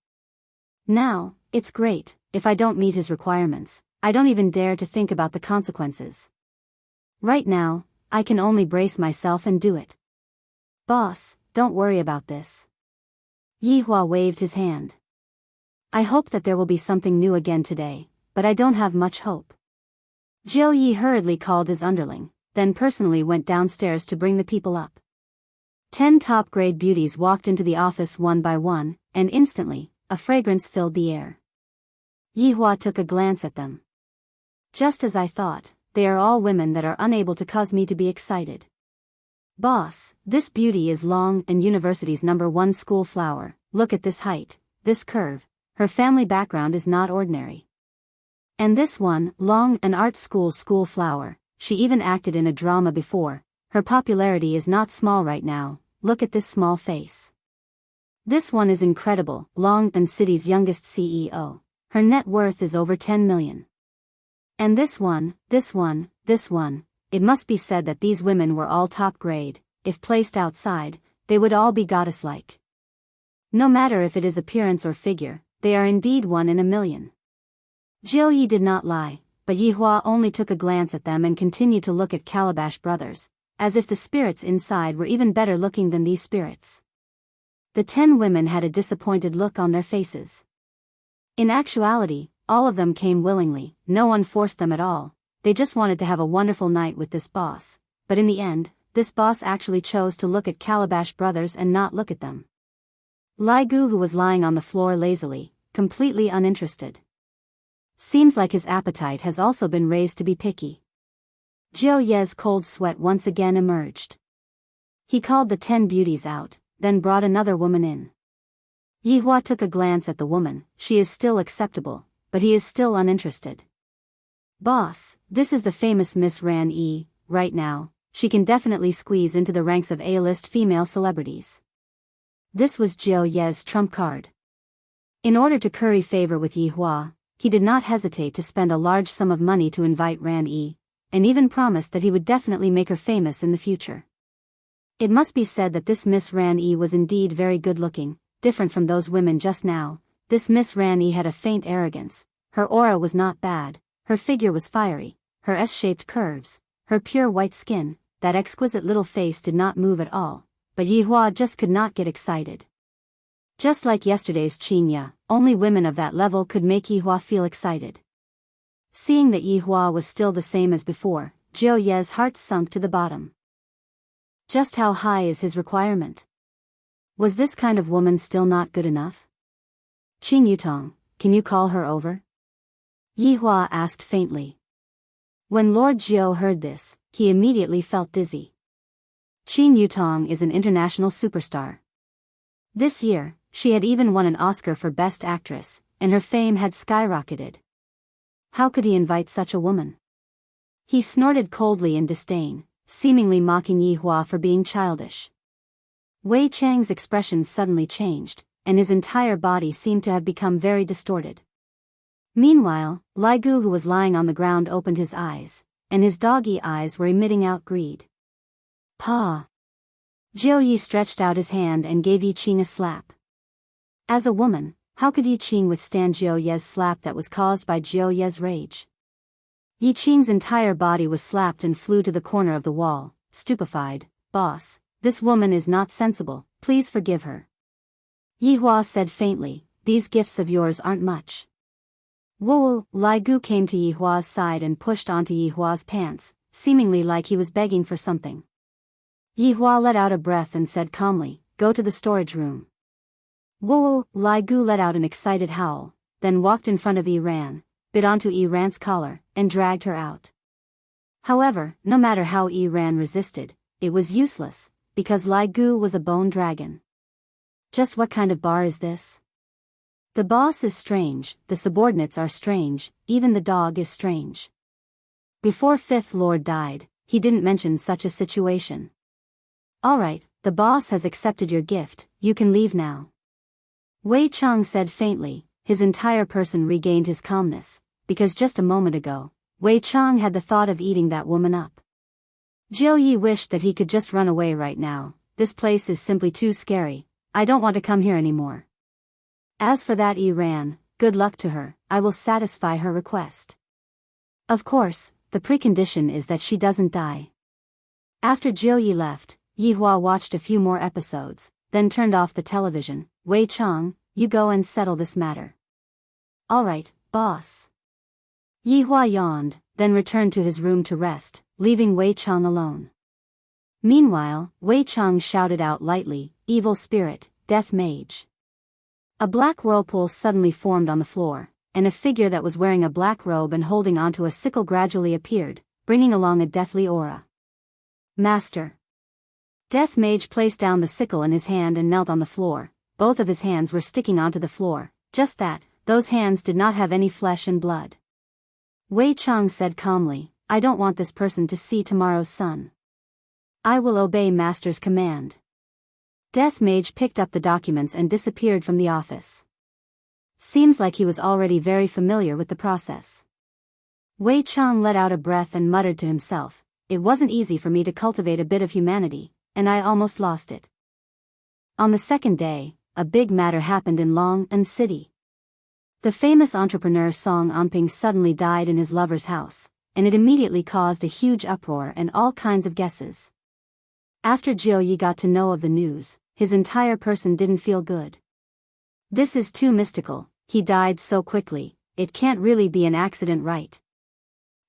A: Now, it's great, if I don't meet his requirements, I don't even dare to think about the consequences. Right now, I can only brace myself and do it. Boss, don't worry about this." Yi Hua waved his hand. "I hope that there will be something new again today, but I don't have much hope." Jiu Yi hurriedly called his underling, then personally went downstairs to bring the people up. 10 top-grade beauties walked into the office one by one, and instantly, a fragrance filled the air. Yi Hua took a glance at them. "Just as I thought, they are all women that are unable to cause me to be excited. Boss, this beauty is Long and University's #1 school flower. Look at this height, this curve. Her family background is not ordinary. And this one, Long and Art School flower, she even acted in a drama before. Her popularity is not small right now. Look at this small face. This one is incredible, Long and City's youngest CEO. Her net worth is over 10 million. And this one, it must be said that these women were all top grade. If placed outside, they would all be goddess-like. No matter if it is appearance or figure, they are indeed 1 in a million." Jiu Yi did not lie, but Yi Hua only took a glance at them and continued to look at Calabash Brothers, as if the spirits inside were even better looking than these spirits. The 10 women had a disappointed look on their faces. In actuality, all of them came willingly, no one forced them at all. They just wanted to have a wonderful night with this boss, but in the end, this boss actually chose to look at Calabash Brothers and not look at them. Lai Gu, who was lying on the floor lazily, completely uninterested. Seems like his appetite has also been raised to be picky. Jiu Ye's cold sweat once again emerged. He called the 10 beauties out, then brought another woman in. Yi Hua took a glance at the woman. She is still acceptable, but he is still uninterested. Boss, this is the famous Miss Ran Yi, right now. She can definitely squeeze into the ranks of A-list female celebrities. This was Jiu Ye's trump card. In order to curry favor with Yi Hua, he did not hesitate to spend a large sum of money to invite Ran Yi, and even promised that he would definitely make her famous in the future. It must be said that this Miss Ran Yi was indeed very good-looking, different from those women just now. This Miss Ran Yi had a faint arrogance. Her aura was not bad, her figure was fiery, her S-shaped curves, her pure white skin, that exquisite little face did not move at all, but Yi Hua just could not get excited. Just like yesterday's Qinya, only women of that level could make Yi Hua feel excited. Seeing that Yi Hua was still the same as before, Jiu Ye's heart sunk to the bottom. Just how high is his requirement? Was this kind of woman still not good enough? Qin Yutong, can you call her over? Yi Hua asked faintly. When Lord Jiu heard this, he immediately felt dizzy. Qin Yutong is an international superstar. This year, she had even won an Oscar for Best Actress, and her fame had skyrocketed. How could he invite such a woman? He snorted coldly in disdain, seemingly mocking Yi Hua for being childish. Wei Chang's expression suddenly changed, and his entire body seemed to have become very distorted. Meanwhile, Lai Gu, who was lying on the ground, opened his eyes, and his doggy eyes were emitting out greed. Pa! Jiu Yi stretched out his hand and gave Yi Qing a slap. As a woman, how could Yi Qing withstand Jiu Ye's slap that was caused by Jiu Ye's rage? Yi Qing's entire body was slapped and flew to the corner of the wall, stupefied. Boss, this woman is not sensible, please forgive her. Yi Hua said faintly, these gifts of yours aren't much. Whoa! Lai Gu came to Yi Hua's side and pushed onto Yi Hua's pants, seemingly like he was begging for something. Yi Hua let out a breath and said calmly, go to the storage room. Whoa! Lai Gu let out an excited howl, then walked in front of Yi Ran, bit onto Yi Ran's collar, and dragged her out. However, no matter how Yi Ran resisted, it was useless, because Lai Gu was a bone dragon. Just what kind of bar is this? The boss is strange, the subordinates are strange, even the dog is strange. Before Fifth Lord died, he didn't mention such a situation. Alright, the boss has accepted your gift, you can leave now. Wei Chang said faintly, his entire person regained his calmness, because just a moment ago, Wei Chang had the thought of eating that woman up. Jiu Yi wished that he could just run away right now. This place is simply too scary, I don't want to come here anymore. As for that Yi Ran, good luck to her, I will satisfy her request. Of course, the precondition is that she doesn't die. After Jiu Yi left, Yi Hua watched a few more episodes, then turned off the television. Wei Chang, you go and settle this matter. Alright, boss. Yi Hua yawned, then returned to his room to rest, leaving Wei Chang alone. Meanwhile, Wei Chang shouted out lightly, evil spirit, death mage. A black whirlpool suddenly formed on the floor, and a figure that was wearing a black robe and holding onto a sickle gradually appeared, bringing along a deathly aura. Master. Death Mage placed down the sickle in his hand and knelt on the floor. Both of his hands were sticking onto the floor, just that, those hands did not have any flesh and blood. Wei Chang said calmly, I don't want this person to see tomorrow's sun. I will obey Master's command. Death Mage picked up the documents and disappeared from the office. Seems like he was already very familiar with the process. Wei Chang let out a breath and muttered to himself, it wasn't easy for me to cultivate a bit of humanity, and I almost lost it. On the second day, a big matter happened in Long-An City. The famous entrepreneur Song Anping suddenly died in his lover's house, and it immediately caused a huge uproar and all kinds of guesses. After Jiu Yi got to know of the news, his entire person didn't feel good. This is too mystical, he died so quickly, it can't really be an accident, right?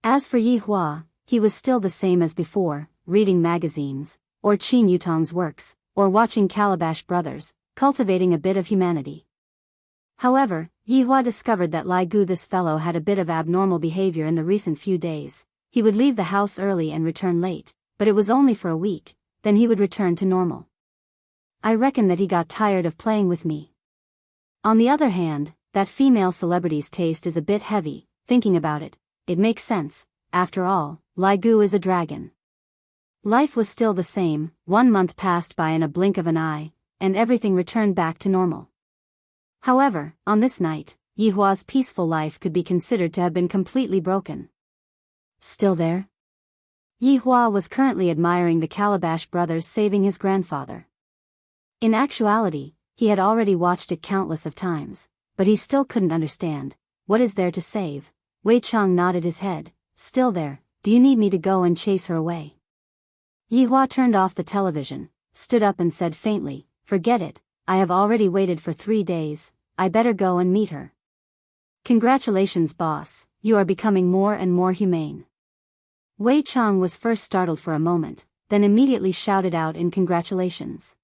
A: As for Yi Hua, he was still the same as before, reading magazines, or Qin Yutong's works, or watching Calabash Brothers, cultivating a bit of humanity. However, Yi Hua discovered that Lai Gu, this fellow, had a bit of abnormal behavior in the recent few days. He would leave the house early and return late, but it was only for a week, then he would return to normal. I reckon that he got tired of playing with me. On the other hand, that female celebrity's taste is a bit heavy. Thinking about it, it makes sense. After all, Li Gu is a dragon. Life was still the same. 1 month passed by in a blink of an eye, and everything returned back to normal. However, on this night, Yihua's peaceful life could be considered to have been completely broken. Still there? Yihua was currently admiring the Calabash brothers saving his grandfather. In actuality, he had already watched it countless of times, but he still couldn't understand. What is there to save? Wei Chang nodded his head. Still there. Do you need me to go and chase her away? Yihua turned off the television, stood up and said faintly, forget it, I have already waited for 3 days, I better go and meet her. Congratulations, boss, you are becoming more and more humane. Wei Chang was first startled for a moment, then immediately shouted out in congratulations.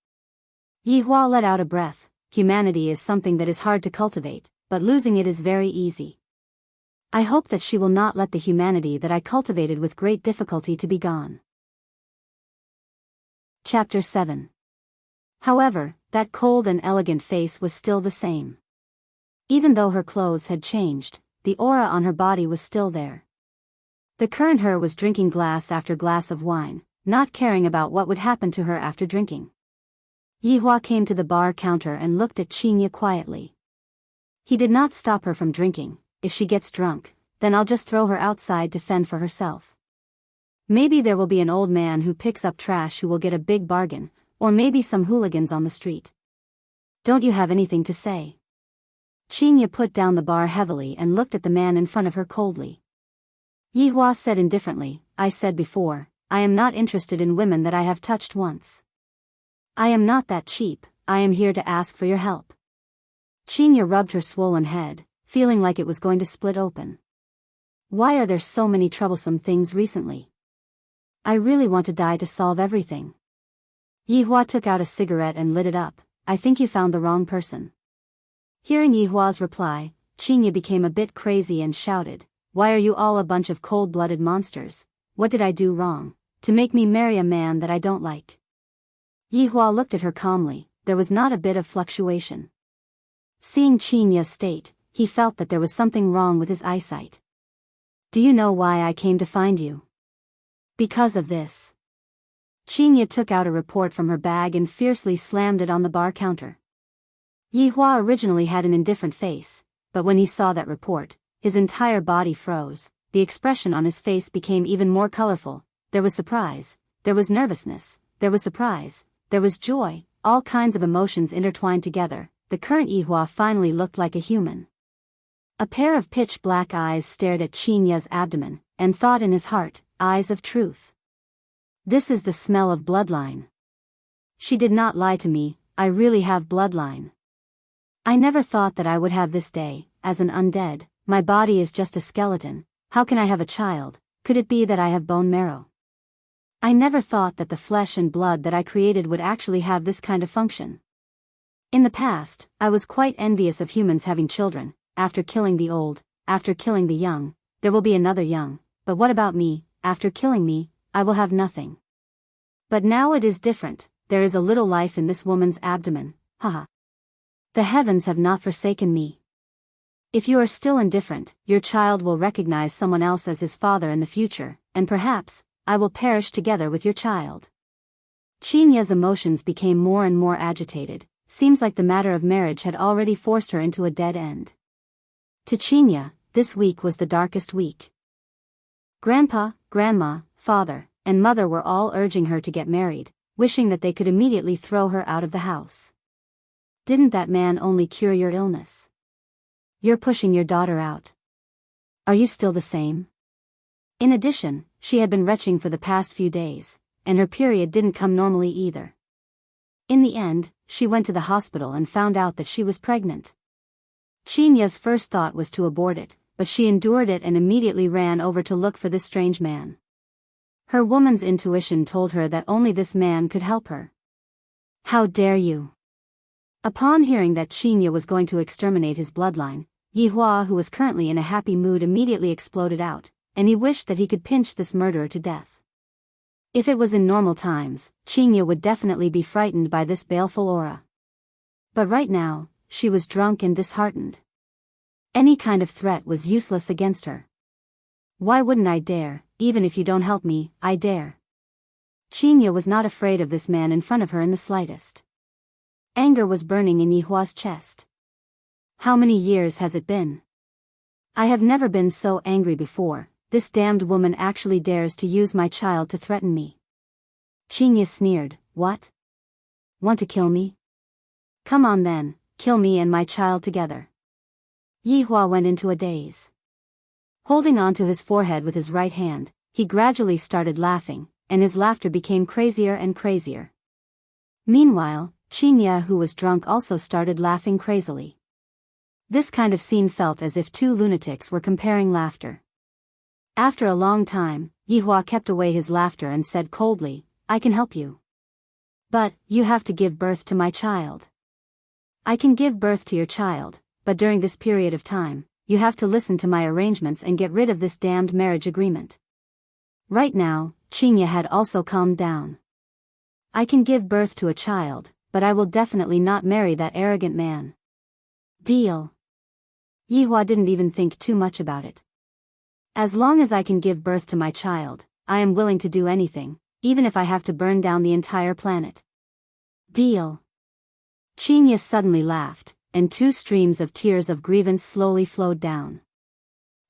A: Yihua let out a breath. Humanity is something that is hard to cultivate, but losing it is very easy. I hope that she will not let the humanity that I cultivated with great difficulty to be gone. Chapter 7. However, that cold and elegant face was still the same. Even though her clothes had changed, the aura on her body was still there. The current her was drinking glass after glass of wine, not caring about what would happen to her after drinking. Yihua came to the bar counter and looked at Qinya quietly. He did not stop her from drinking. If she gets drunk, then I'll just throw her outside to fend for herself. Maybe there will be an old man who picks up trash who will get a big bargain, or maybe some hooligans on the street. Don't you have anything to say? Qinya put down the bar heavily and looked at the man in front of her coldly. Yihua said indifferently, I said before, I am not interested in women that I have touched once. I am not that cheap, I am here to ask for your help. Qinya rubbed her swollen head, feeling like it was going to split open. Why are there so many troublesome things recently? I really want to die to solve everything. Yihua took out a cigarette and lit it up. I think you found the wrong person. Hearing Yihua's reply, Qinya became a bit crazy and shouted, why are you all a bunch of cold-blooded monsters? What did I do wrong, to make me marry a man that I don't like? Yihua looked at her calmly. There was not a bit of fluctuation. Seeing Qinya's state, he felt that there was something wrong with his eyesight. Do you know why I came to find you? Because of this. Qinya took out a report from her bag and fiercely slammed it on the bar counter. Yihua originally had an indifferent face, but when he saw that report, his entire body froze. The expression on his face became even more colorful. There was surprise, there was nervousness, there was surprise, there was joy, all kinds of emotions intertwined together. The current Yihua finally looked like a human. A pair of pitch-black eyes stared at Qinya's abdomen, and thought in his heart, eyes of truth. This is the smell of bloodline. She did not lie to me, I really have bloodline. I never thought that I would have this day, as an undead, my body is just a skeleton, how can I have a child, could it be that I have bone marrow? I never thought that the flesh and blood that I created would actually have this kind of function. In the past, I was quite envious of humans having children. After killing the old, after killing the young, there will be another young, but what about me? After killing me, I will have nothing. But now it is different, there is a little life in this woman's abdomen, haha. The heavens have not forsaken me. If you are still indifferent, your child will recognize someone else as his father in the future, and perhaps, I will perish together with your child. Qinya's emotions became more and more agitated. Seems like the matter of marriage had already forced her into a dead end. To Qinya, this week was the darkest week. Grandpa, Grandma, Father, and Mother were all urging her to get married, wishing that they could immediately throw her out of the house. Didn't that man only cure your illness? You're pushing your daughter out. Are you still the same? In addition, she had been retching for the past few days, and her period didn't come normally either. In the end, she went to the hospital and found out that she was pregnant. Qinya's first thought was to abort it, but she endured it and immediately ran over to look for this strange man. Her woman's intuition told her that only this man could help her. How dare you? Upon hearing that Qinya was going to exterminate his bloodline, Yihua, who was currently in a happy mood, immediately exploded out, and he wished that he could pinch this murderer to death. If it was in normal times, Qinya would definitely be frightened by this baleful aura. But right now, she was drunk and disheartened. Any kind of threat was useless against her. Why wouldn't I dare? Even if you don't help me, I dare. Qinya was not afraid of this man in front of her in the slightest. Anger was burning in Yihua's chest. How many years has it been? I have never been so angry before. This damned woman actually dares to use my child to threaten me. Qinya sneered. What? Want to kill me? Come on then, kill me and my child together. Yihua went into a daze. Holding on to his forehead with his right hand, he gradually started laughing, and his laughter became crazier and crazier. Meanwhile, Qinya, who was drunk, also started laughing crazily. This kind of scene felt as if two lunatics were comparing laughter. After a long time, Yihua kept away his laughter and said coldly, I can help you. But, you have to give birth to my child. I can give birth to your child, but during this period of time, you have to listen to my arrangements and get rid of this damned marriage agreement. Right now, Qinya had also calmed down. I can give birth to a child, but I will definitely not marry that arrogant man. Deal. Yihua didn't even think too much about it. As long as I can give birth to my child, I am willing to do anything, even if I have to burn down the entire planet. Deal. Qinya suddenly laughed, and two streams of tears of grievance slowly flowed down.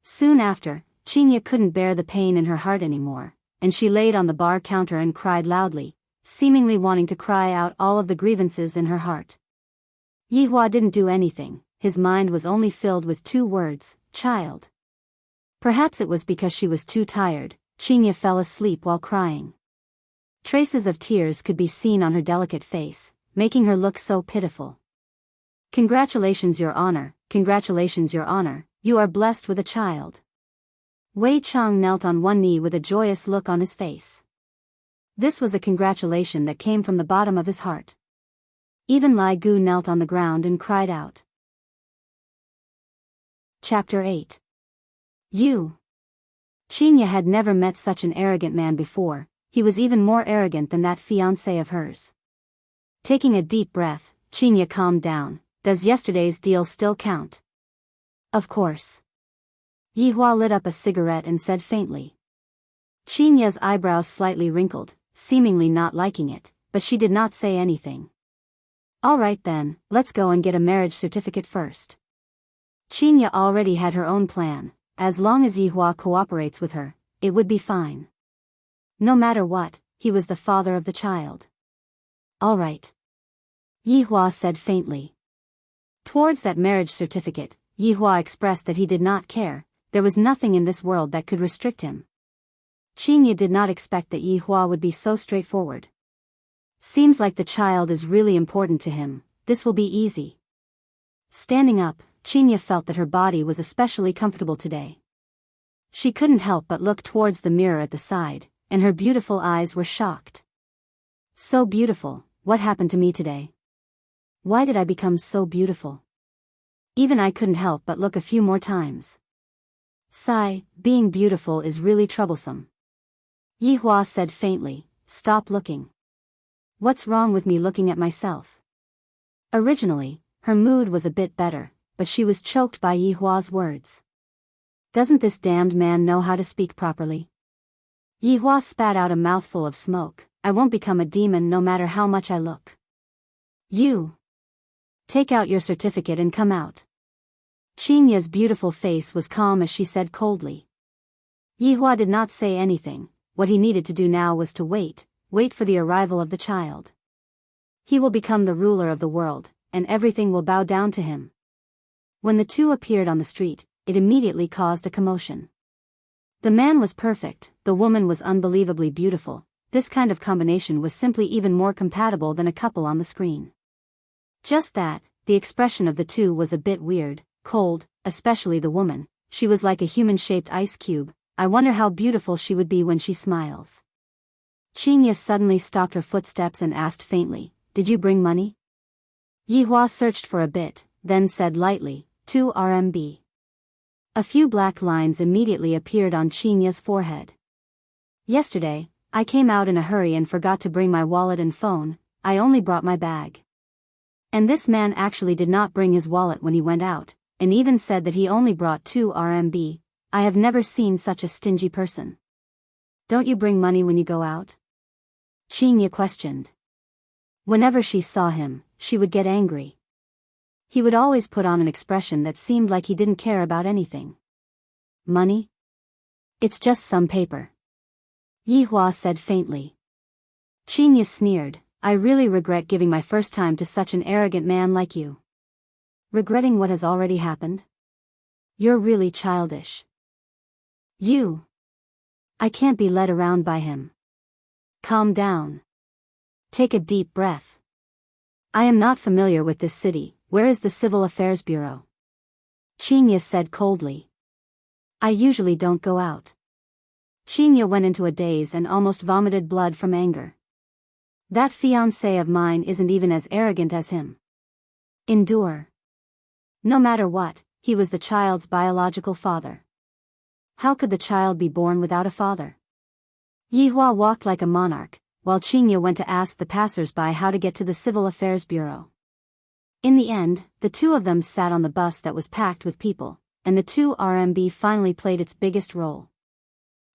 A: Soon after, Qinya couldn't bear the pain in her heart anymore, and she laid on the bar counter and cried loudly, seemingly wanting to cry out all of the grievances in her heart. Yihua didn't do anything, his mind was only filled with two words, child. Perhaps it was because she was too tired, Qinya fell asleep while crying. Traces of tears could be seen on her delicate face, making her look so pitiful. Congratulations, Your Honor, congratulations, Your Honor, you are blessed with a child. Wei Chang knelt on one knee with a joyous look on his face. This was a congratulation that came from the bottom of his heart. Even Lai Gu knelt on the ground and cried out. Chapter 8. You. Qinya had never met such an arrogant man before, he was even more arrogant than that fiancé of hers. Taking a deep breath, Qinya calmed down. Does yesterday's deal still count? Of course. Yihua lit up a cigarette and said faintly. Qinya's eyebrows slightly wrinkled, seemingly not liking it, but she did not say anything. All right then, let's go and get a marriage certificate first. Qinya already had her own plan. As long as Yihua cooperates with her, it would be fine. No matter what, he was the father of the child. All right. Yihua said faintly. Towards that marriage certificate, Yihua expressed that he did not care, there was nothing in this world that could restrict him. Qinya did not expect that Yihua would be so straightforward. Seems like the child is really important to him, this will be easy. Standing up, Qinya felt that her body was especially comfortable today. She couldn't help but look towards the mirror at the side, and her beautiful eyes were shocked. So beautiful, what happened to me today? Why did I become so beautiful? Even I couldn't help but look a few more times. Sigh, being beautiful is really troublesome. Yihua said faintly, stop looking. What's wrong with me looking at myself? Originally, her mood was a bit better, but she was choked by Yihua's words. Doesn't this damned man know how to speak properly? Yihua spat out a mouthful of smoke. I won't become a demon no matter how much I look. You. Take out your certificate and come out. Qinya's beautiful face was calm as she said coldly. Yihua did not say anything, what he needed to do now was to wait for the arrival of the child. He will become the ruler of the world, and everything will bow down to him. When the two appeared on the street, it immediately caused a commotion. The man was perfect, the woman was unbelievably beautiful, this kind of combination was simply even more compatible than a couple on the screen. Just that, the expression of the two was a bit weird, cold, especially the woman, she was like a human-shaped ice cube, I wonder how beautiful she would be when she smiles. Qinya suddenly stopped her footsteps and asked faintly, did you bring money? Yihua searched for a bit, then said lightly, 2 RMB. A few black lines immediately appeared on Qinya's forehead. Yesterday, I came out in a hurry and forgot to bring my wallet and phone, I only brought my bag. And this man actually did not bring his wallet when he went out, and even said that he only brought 2 RMB. I have never seen such a stingy person. Don't you bring money when you go out? Qinya questioned. Whenever she saw him, she would get angry. He would always put on an expression that seemed like he didn't care about anything. Money? It's just some paper. Yihua said faintly. Qinya sneered. I really regret giving my first time to such an arrogant man like you. Regretting what has already happened? You're really childish. I can't be led around by him. Calm down. Take a deep breath. I am not familiar with this city. Where is the Civil Affairs Bureau? Qinya said coldly. I usually don't go out. Qinya went into a daze and almost vomited blood from anger. That fiancé of mine isn't even as arrogant as him. Endure. No matter what, he was the child's biological father. How could the child be born without a father? Yihua walked like a monarch, while Qinya went to ask the passers-by how to get to the Civil Affairs Bureau. In the end, the two of them sat on the bus that was packed with people, and the 2 RMB finally played its biggest role.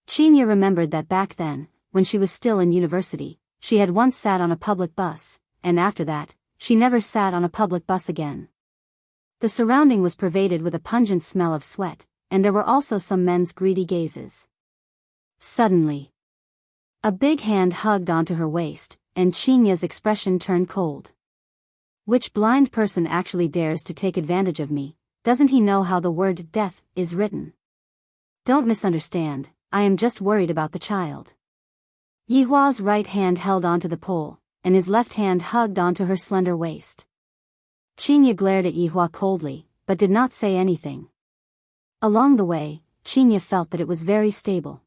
A: Qinya remembered that back then, when she was still in university, she had once sat on a public bus, and after that, she never sat on a public bus again. The surrounding was pervaded with a pungent smell of sweat, and there were also some men's greedy gazes. Suddenly, a big hand hugged onto her waist, and Chinya's expression turned cold. Which blind person actually dares to take advantage of me? Doesn't he know how the word death is written? Don't misunderstand, I am just worried about the child. Yihua's right hand held onto the pole, and his left hand hugged onto her slender waist. Qinya glared at Yihua coldly, but did not say anything. Along the way, Qinya felt that it was very stable.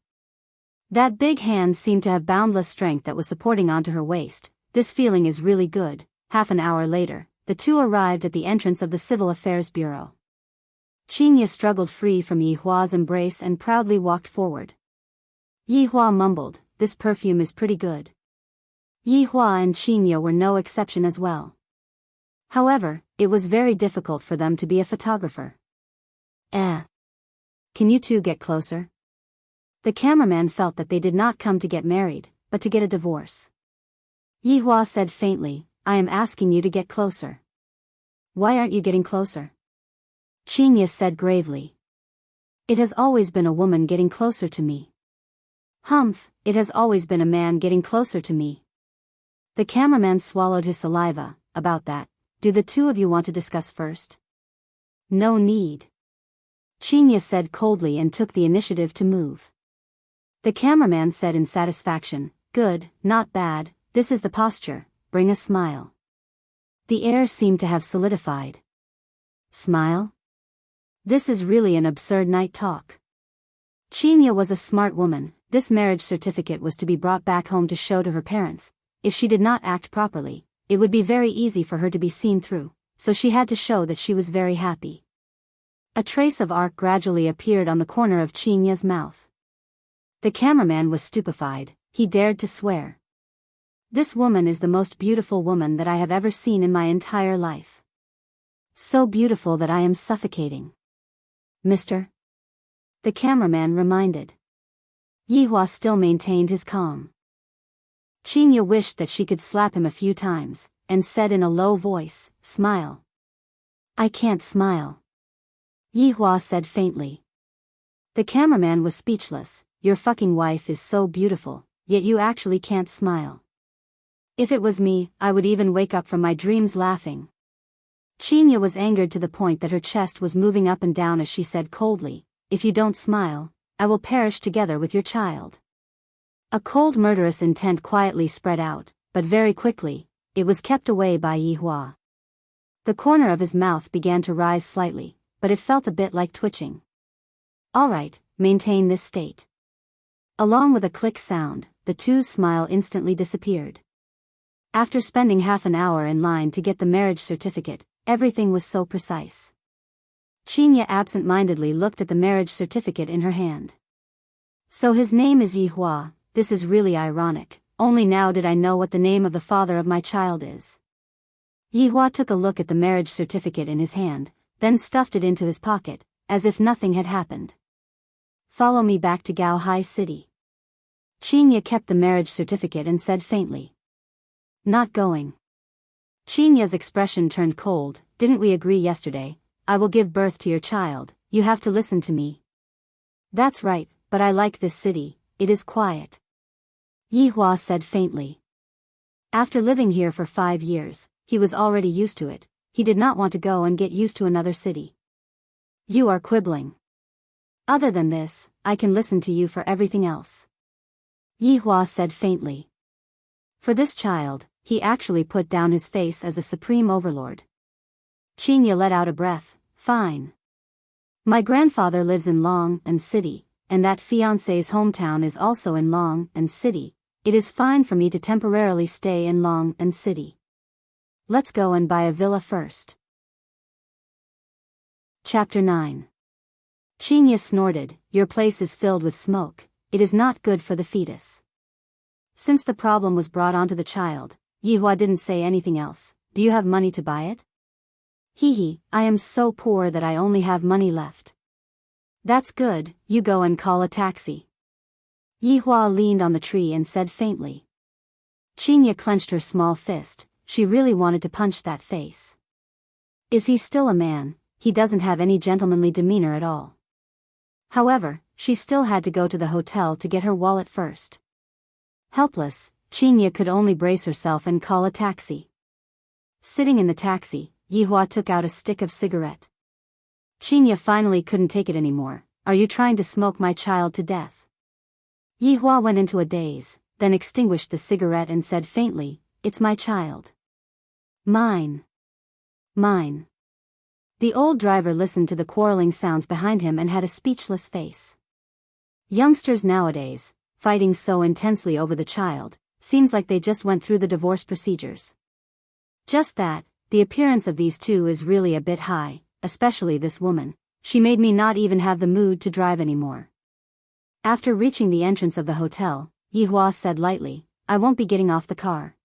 A: That big hand seemed to have boundless strength that was supporting onto her waist. This feeling is really good. Half an hour later, the two arrived at the entrance of the Civil Affairs Bureau. Qinya struggled free from Yihua's embrace and proudly walked forward. Yihua mumbled, "This perfume is pretty good." Yihua and Qinya were no exception as well. However, it was very difficult for them to be a photographer. Can you two get closer? The cameraman felt that they did not come to get married, but to get a divorce. Yihua said faintly, I am asking you to get closer. Why aren't you getting closer? Qinya said gravely. It has always been a woman getting closer to me. Humph, it has always been a man getting closer to me. The cameraman swallowed his saliva. About that, do the two of you want to discuss first? No need. Qinya said coldly and took the initiative to move. The cameraman said in satisfaction, good, not bad, this is the posture, bring a smile. The air seemed to have solidified. Smile? This is really an absurd night talk. Qinya was a smart woman. This marriage certificate was to be brought back home to show to her parents. If she did not act properly, it would be very easy for her to be seen through, so she had to show that she was very happy. A trace of arc gradually appeared on the corner of Chinya's mouth. The cameraman was stupefied. He dared to swear. This woman is the most beautiful woman that I have ever seen in my entire life. So beautiful that I am suffocating. Mister? The cameraman reminded. Yihua still maintained his calm. Qinya wished that she could slap him a few times, and said in a low voice, smile. I can't smile. Yihua said faintly. The cameraman was speechless. Your fucking wife is so beautiful, yet you actually can't smile. If it was me, I would even wake up from my dreams laughing. Qinya was angered to the point that her chest was moving up and down as she said coldly, if you don't smile, I will perish together with your child. A cold murderous intent quietly spread out, but very quickly, it was kept away by Yihua. The corner of his mouth began to rise slightly, but it felt a bit like twitching. All right, maintain this state. Along with a click sound, the two's smile instantly disappeared. After spending half an hour in line to get the marriage certificate, everything was so precise. Qinya absent-mindedly looked at the marriage certificate in her hand. So his name is Yihua. This is really ironic. Only now did I know what the name of the father of my child is. Yihua took a look at the marriage certificate in his hand, then stuffed it into his pocket, as if nothing had happened. Follow me back to Gao Hai City. Qinya kept the marriage certificate and said faintly. Not going. Qinya's expression turned cold. Didn't we agree yesterday? I will give birth to your child, you have to listen to me. That's right, but I like this city, it is quiet. Yihua said faintly. After living here for 5 years, he was already used to it. He did not want to go and get used to another city. You are quibbling. Other than this, I can listen to you for everything else. Yihua said faintly. For this child, he actually put down his face as a supreme overlord. Qinya let out a breath. Fine. My grandfather lives in Long and City, and that fiancé's hometown is also in Long and City. It is fine for me to temporarily stay in Long and City. Let's go and buy a villa first. Chapter 9. Qinya snorted. Your place is filled with smoke. It is not good for the fetus. Since the problem was brought onto the child, Yihua didn't say anything else. Do you have money to buy it? Hee, I am so poor that I only have money left. That's good, you go and call a taxi. Yihua leaned on the tree and said faintly. Qinya clenched her small fist. She really wanted to punch that face. Is he still a man? He doesn't have any gentlemanly demeanor at all. However, she still had to go to the hotel to get her wallet first. Helpless, Qinya could only brace herself and call a taxi. Sitting in the taxi, Yihua took out a stick of cigarette. Qinya finally couldn't take it anymore. Are you trying to smoke my child to death? Yihua went into a daze, then extinguished the cigarette and said faintly, It's my child. Mine. Mine. The old driver listened to the quarreling sounds behind him and had a speechless face. Youngsters nowadays, fighting so intensely over the child, seems like they just went through the divorce procedures. Just that, the appearance of these two is really a bit high, especially this woman. She made me not even have the mood to drive anymore. After reaching the entrance of the hotel, Yihua said lightly, I won't be getting off the car.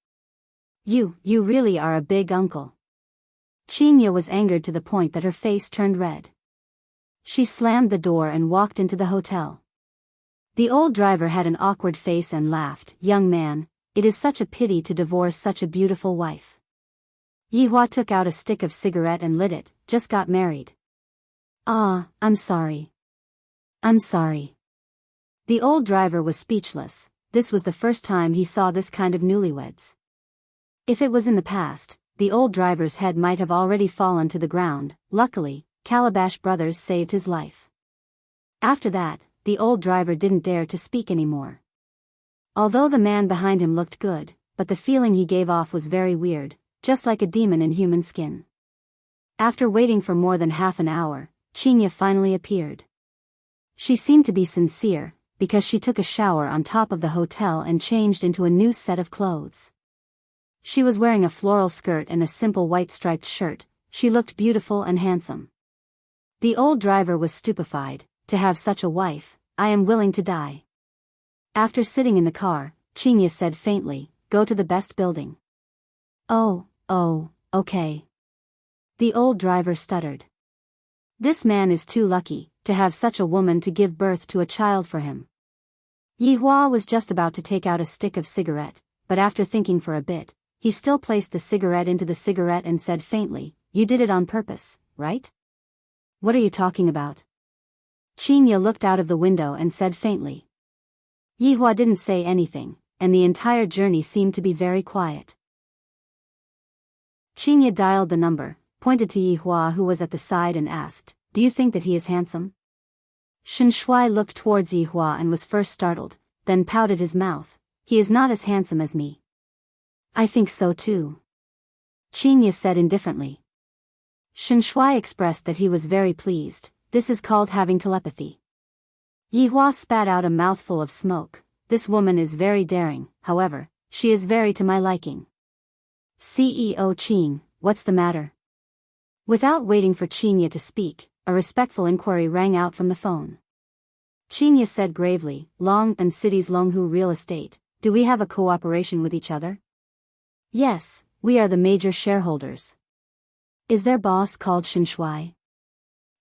A: You really are a big uncle. Qinya was angered to the point that her face turned red. She slammed the door and walked into the hotel. The old driver had an awkward face and laughed. Young man, it is such a pity to divorce such a beautiful wife. Yihua took out a stick of cigarette and lit it. Just got married. Ah, I'm sorry. I'm sorry. The old driver was speechless. This was the first time he saw this kind of newlyweds. If it was in the past, the old driver's head might have already fallen to the ground. Luckily, Calabash Brothers saved his life. After that, the old driver didn't dare to speak anymore. Although the man behind him looked good, but the feeling he gave off was very weird, just like a demon in human skin. After waiting for more than half an hour, Qinya finally appeared. She seemed to be sincere, because she took a shower on top of the hotel and changed into a new set of clothes. She was wearing a floral skirt and a simple white striped shirt. She looked beautiful and handsome. The old driver was stupefied. To have such a wife, I am willing to die. After sitting in the car, Qinya said faintly, Go to the best building. Oh, okay. The old driver stuttered. This man is too lucky, to have such a woman to give birth to a child for him. Yihua was just about to take out a stick of cigarette, but after thinking for a bit, he still placed the cigarette into the cigarette and said faintly, You did it on purpose, right? What are you talking about? Qinya looked out of the window and said faintly. Yihua didn't say anything, and the entire journey seemed to be very quiet. Qinya dialed the number, pointed to Yihua who was at the side and asked, Do you think that he is handsome? Shen Shui looked towards Yihua and was first startled, then pouted his mouth. He is not as handsome as me. I think so too. Qinya said indifferently. Shen Shui expressed that he was very pleased. This is called having telepathy. Yihua spat out a mouthful of smoke. This woman is very daring, however, she is very to my liking. CEO Qing, what's the matter? Without waiting for Qinya to speak, a respectful inquiry rang out from the phone. Qinya said gravely, Long and City's Longhu Real Estate, do we have a cooperation with each other? Yes, We are the major shareholders. Is their boss called Shen Shui?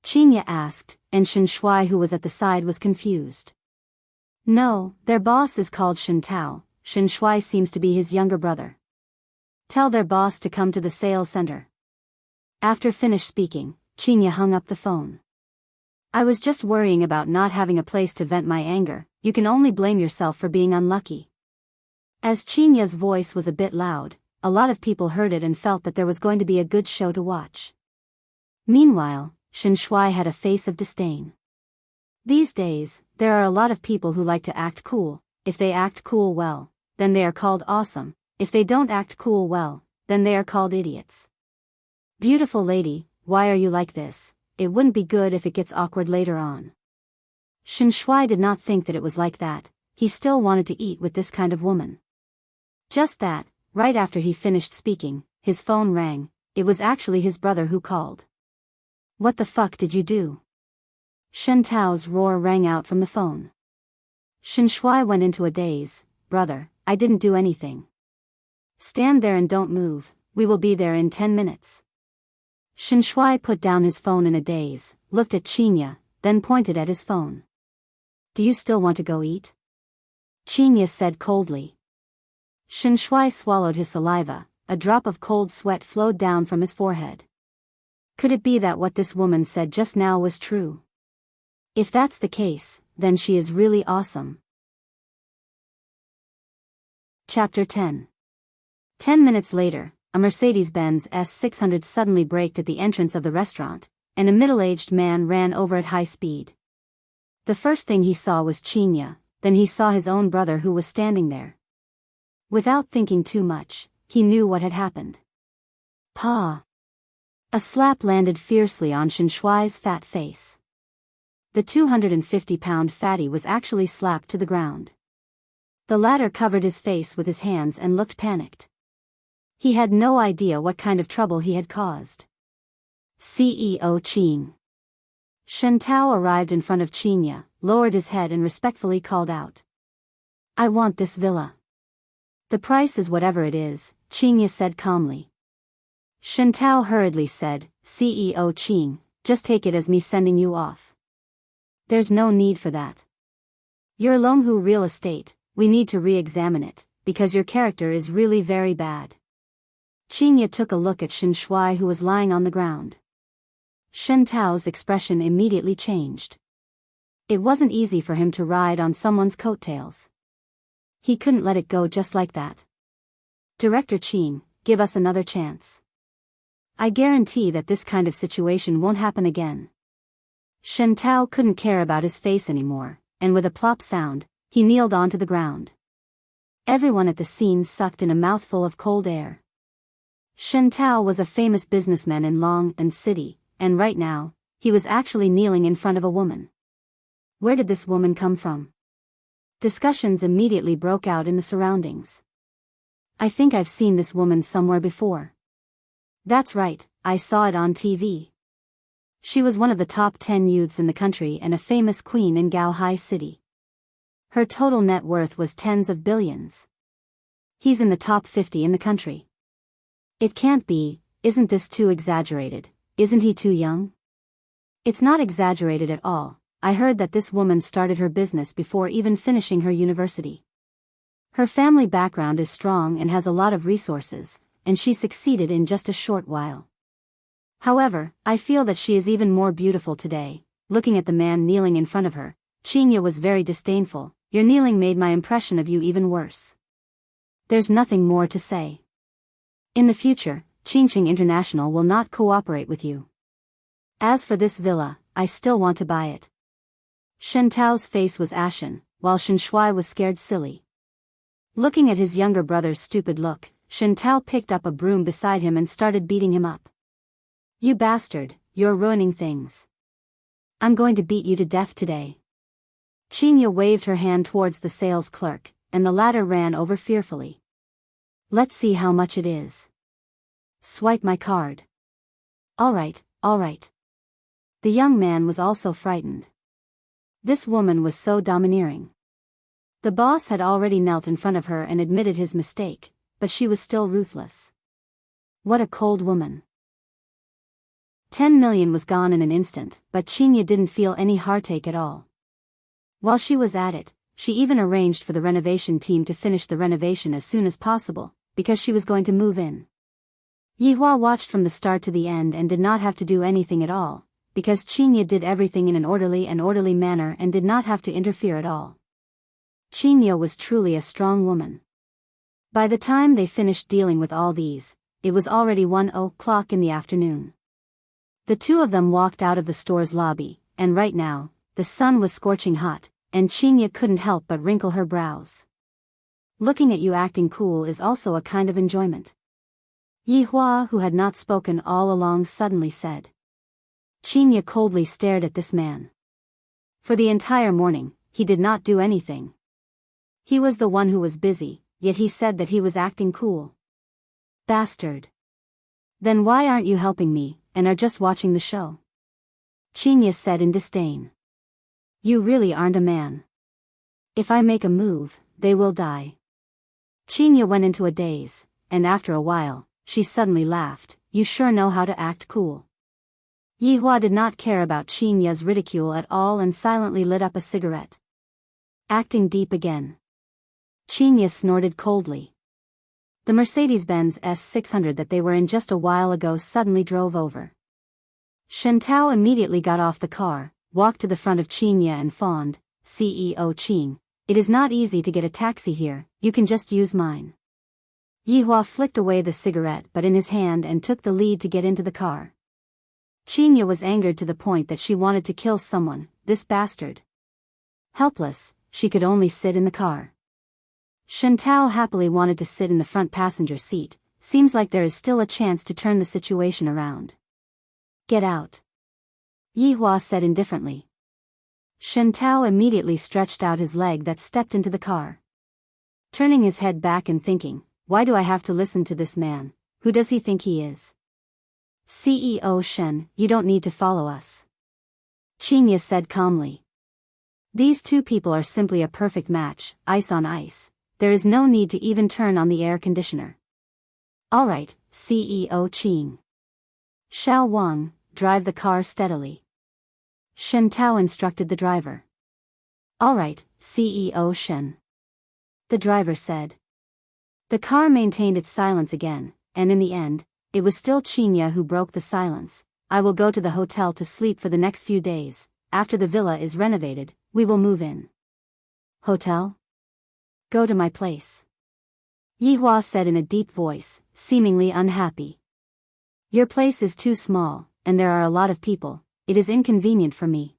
A: Qinya asked, and Shen Shui, who was at the side, was confused. No, their boss is called Shen Tao. Shen Shui seems to be his younger brother. Tell their boss to come to the sales center. After finished speaking, Qinya hung up the phone. I was just worrying about not having a place to vent my anger. You can only blame yourself for being unlucky. As Qinya's voice was a bit loud, a lot of people heard it and felt that there was going to be a good show to watch. Meanwhile, Shen Shui had a face of disdain. These days, there are a lot of people who like to act cool. If they act cool well, then they are called awesome. If they don't act cool well, then they are called idiots. Beautiful lady, why are you like this? It wouldn't be good if it gets awkward later on. Shen Shui did not think that it was like that. He still wanted to eat with this kind of woman. Just that, right after he finished speaking, his phone rang. It was actually his brother who called. What the fuck did you do? Shen Tao's roar rang out from the phone. Shen Shui went into a daze. Brother, I didn't do anything. Stand there and don't move, we will be there in 10 minutes. Shen Shui put down his phone in a daze, looked at Qinya, then pointed at his phone. Do you still want to go eat? Qinya said coldly. Shen Shui swallowed his saliva, a drop of cold sweat flowed down from his forehead. Could it be that what this woman said just now was true? If that's the case, then she is really awesome. Chapter 10. 10 minutes later, a Mercedes-Benz S600 suddenly braked at the entrance of the restaurant, and a middle-aged man ran over at high speed. The first thing he saw was Qinya, then he saw his own brother who was standing there. Without thinking too much, he knew what had happened. Pa! A slap landed fiercely on Shen Shui's fat face. The 250-pound fatty was actually slapped to the ground. The latter covered his face with his hands and looked panicked. He had no idea what kind of trouble he had caused. CEO Qin. Shen Tao arrived in front of Qinya, lowered his head and respectfully called out. I want this villa. The price is whatever it is, Qinya said calmly. Shen Tao hurriedly said, CEO Qin, just take it as me sending you off. There's no need for that. Your Longhu real estate, we need to re-examine it, because your character is really very bad. Qinya took a look at Shen Shui who was lying on the ground. Shen Tao's expression immediately changed. It wasn't easy for him to ride on someone's coattails. He couldn't let it go just like that. Director Qin, give us another chance. I guarantee that this kind of situation won't happen again. Shen Tao couldn't care about his face anymore, and with a plop sound, he kneeled onto the ground. Everyone at the scene sucked in a mouthful of cold air. Shen Tao was a famous businessman in Long and City, and right now, he was actually kneeling in front of a woman. Where did this woman come from? Discussions immediately broke out in the surroundings. I think I've seen this woman somewhere before. That's right, I saw it on TV. She was one of the top 10 youths in the country and a famous queen in Gaohai City. Her total net worth was tens of billions. He's in the top 50 in the country. It can't be, isn't this too exaggerated? Isn't he too young? It's not exaggerated at all. I heard that this woman started her business before even finishing her university. Her family background is strong and has a lot of resources, and she succeeded in just a short while. However, I feel that she is even more beautiful today. Looking at the man kneeling in front of her, Qinya was very disdainful. Your kneeling made my impression of you even worse. There's nothing more to say. In the future, Qingqing International will not cooperate with you. As for this villa, I still want to buy it. Shen Tao's face was ashen, while Shen Shui was scared silly. Looking at his younger brother's stupid look, Shen Tao picked up a broom beside him and started beating him up. You bastard, you're ruining things. I'm going to beat you to death today. Qinya waved her hand towards the sales clerk, and the latter ran over fearfully. Let's see how much it is. Swipe my card. All right. The young man was also frightened. This woman was so domineering. The boss had already knelt in front of her and admitted his mistake, but she was still ruthless. What a cold woman. 10 million was gone in an instant, but Chinya didn't feel any heartache at all. While she was at it, she even arranged for the renovation team to finish the renovation as soon as possible, because she was going to move in. Yihua watched from the start to the end and did not have to do anything at all, because Chinya did everything in an orderly manner and did not have to interfere at all. Chinya was truly a strong woman. By the time they finished dealing with all these, it was already 1:00 in the afternoon. The two of them walked out of the store's lobby, and right now, the sun was scorching hot, and Chinya couldn't help but wrinkle her brows. Looking at you acting cool is also a kind of enjoyment. Yihua, who had not spoken all along, suddenly said. Chinya coldly stared at this man. For the entire morning, he did not do anything. He was the one who was busy, yet he said that he was acting cool. Bastard. Then why aren't you helping me, and are just watching the show? Chinya said in disdain. You really aren't a man. If I make a move, they will die. Chinya went into a daze, and after a while, she suddenly laughed. You sure know how to act cool. Yihua did not care about Chinya's ridicule at all and silently lit up a cigarette. Acting deep again. Chinya snorted coldly. The Mercedes-Benz S600 that they were in just a while ago suddenly drove over. Shentao immediately got off the car, walked to the front of Chinya and fawned, CEO Qing, it is not easy to get a taxi here, you can just use mine. Yihua flicked away the cigarette but in his hand and took the lead to get into the car. Chinya was angered to the point that she wanted to kill someone, this bastard. Helpless, she could only sit in the car. Shentao happily wanted to sit in the front passenger seat, seems like there is still a chance to turn the situation around. Get out. Yihua said indifferently. Shentao immediately stretched out his leg that stepped into the car. Turning his head back and thinking, why do I have to listen to this man, who does he think he is? CEO Shen, you don't need to follow us. Chinya said calmly. These two people are simply a perfect match, ice on ice. There is no need to even turn on the air conditioner. Alright, CEO Qing. Xiao Wang, drive the car steadily. Shen Tao instructed the driver. Alright, CEO Shen. The driver said. The car maintained its silence again, and in the end, it was still Chinya who broke the silence. I will go to the hotel to sleep for the next few days. After the villa is renovated, we will move in. Hotel? Go to my place. Yihua said in a deep voice, seemingly unhappy. Your place is too small, and there are a lot of people, it is inconvenient for me.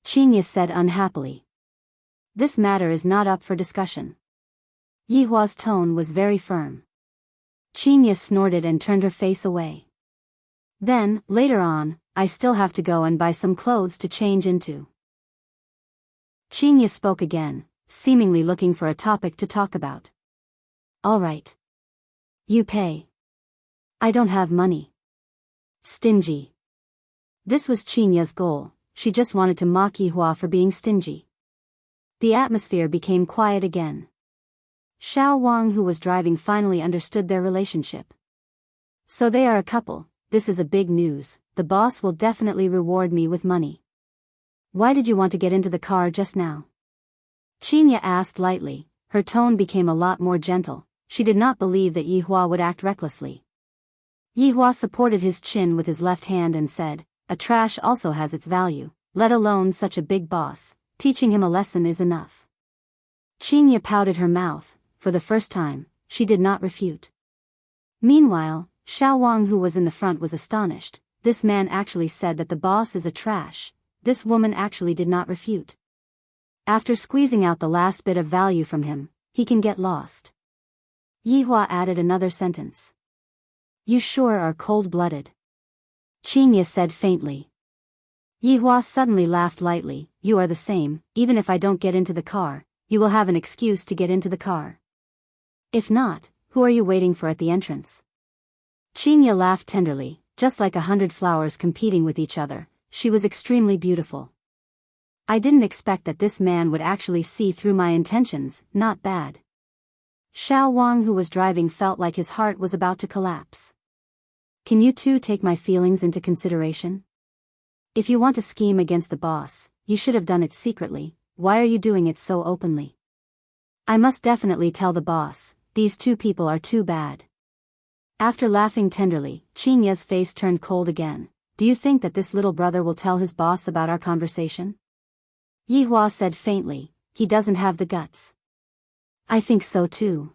A: Chinya said unhappily. This matter is not up for discussion. Yihua's tone was very firm. Chinya snorted and turned her face away. Then, later on, I still have to go and buy some clothes to change into. Chinya spoke again, seemingly looking for a topic to talk about. All right. You pay. I don't have money. Stingy. This was Chinya's goal, she just wanted to mock Yihua for being stingy. The atmosphere became quiet again. Xiao Wang, who was driving, finally understood their relationship. So they are a couple, this is a big news, the boss will definitely reward me with money. Why did you want to get into the car just now? Chinya asked lightly, her tone became a lot more gentle, she did not believe that Yihua would act recklessly. Yihua supported his chin with his left hand and said, a trash also has its value, let alone such a big boss, teaching him a lesson is enough. Chinya pouted her mouth, for the first time, she did not refute. Meanwhile, Xiao Wang, who was in the front, was astonished, this man actually said that the boss is a trash, this woman actually did not refute. After squeezing out the last bit of value from him, he can get lost. Yihua added another sentence. You sure are cold-blooded. Chinya said faintly. Yihua suddenly laughed lightly, you are the same, even if I don't get into the car, you will have an excuse to get into the car. If not, who are you waiting for at the entrance? Chinya laughed tenderly, just like 100 flowers competing with each other, she was extremely beautiful. I didn't expect that this man would actually see through my intentions, not bad. Xiao Wang, who was driving, felt like his heart was about to collapse. Can you two take my feelings into consideration? If you want to scheme against the boss, you should have done it secretly. Why are you doing it so openly? I must definitely tell the boss, these two people are too bad. After laughing tenderly, Chinya's face turned cold again. Do you think that this little brother will tell his boss about our conversation? Yihua said faintly, he doesn't have the guts. I think so too.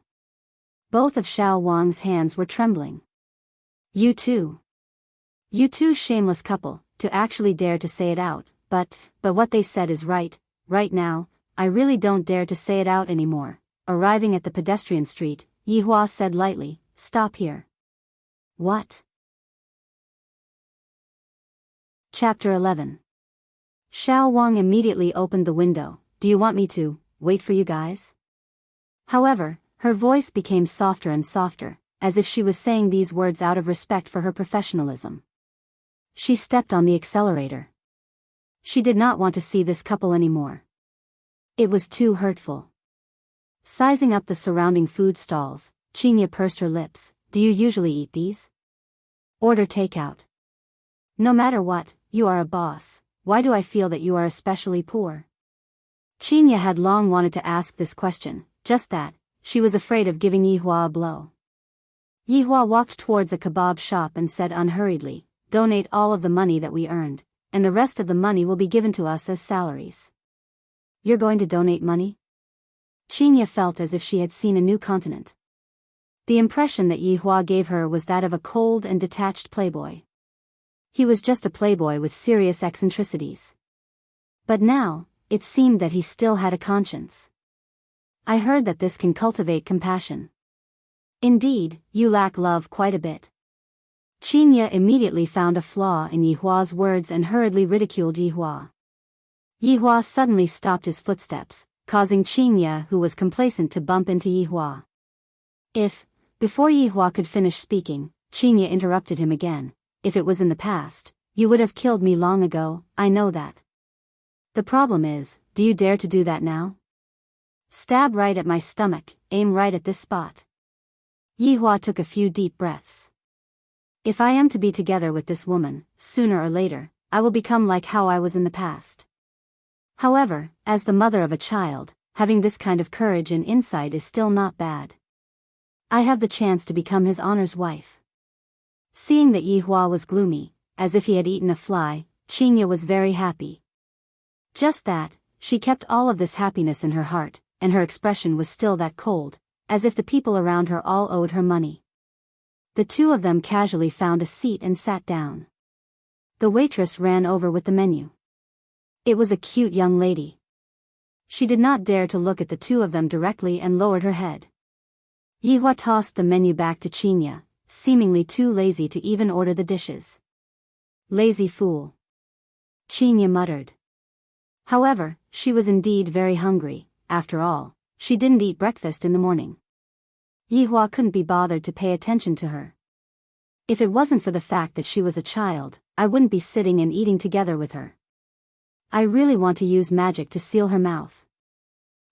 A: Both of Xiao Wang's hands were trembling. You two, shameless couple, to actually dare to say it out, but what they said is right now, I really don't dare to say it out anymore. Arriving at the pedestrian street, Yihua said lightly, stop here. What? Chapter 11. Xiao Wang immediately opened the window. Do you want me to wait for you guys? However, her voice became softer and softer, as if she was saying these words out of respect for her professionalism. She stepped on the accelerator. She did not want to see this couple anymore. It was too hurtful. Sizing up the surrounding food stalls, Chinya pursed her lips. Do you usually eat these? Order takeout. No matter what, you are a boss. Why do I feel that you are especially poor? Chinya had long wanted to ask this question, just that, she was afraid of giving Yihua a blow. Yihua walked towards a kebab shop and said unhurriedly, donate all of the money that we earned, and the rest of the money will be given to us as salaries. You're going to donate money? Chinya felt as if she had seen a new continent. The impression that Yihua gave her was that of a cold and detached playboy. He was just a playboy with serious eccentricities. But now, it seemed that he still had a conscience. I heard that this can cultivate compassion. Indeed, you lack love quite a bit. Chinya immediately found a flaw in Yihua's words and hurriedly ridiculed Yihua. Yihua suddenly stopped his footsteps, causing Chinya, who was complacent, to bump into Yihua. Before Yihua could finish speaking, Chinya interrupted him again. If it was in the past, you would have killed me long ago, I know that. The problem is, do you dare to do that now? Stab right at my stomach, aim right at this spot. Yihua took a few deep breaths. If I am to be together with this woman, sooner or later, I will become like how I was in the past. However, as the mother of a child, having this kind of courage and insight is still not bad. I have the chance to become his honor's wife. Seeing that Yihua was gloomy, as if he had eaten a fly, Chinya was very happy. Just that, she kept all of this happiness in her heart, and her expression was still that cold, as if the people around her all owed her money. The two of them casually found a seat and sat down. The waitress ran over with the menu. It was a cute young lady. She did not dare to look at the two of them directly and lowered her head. Yihua tossed the menu back to Chinya, seemingly too lazy to even order the dishes. Lazy fool. Chinya muttered. However, she was indeed very hungry. After all, she didn't eat breakfast in the morning. Yihua couldn't be bothered to pay attention to her. If it wasn't for the fact that she was a child, I wouldn't be sitting and eating together with her. I really want to use magic to seal her mouth.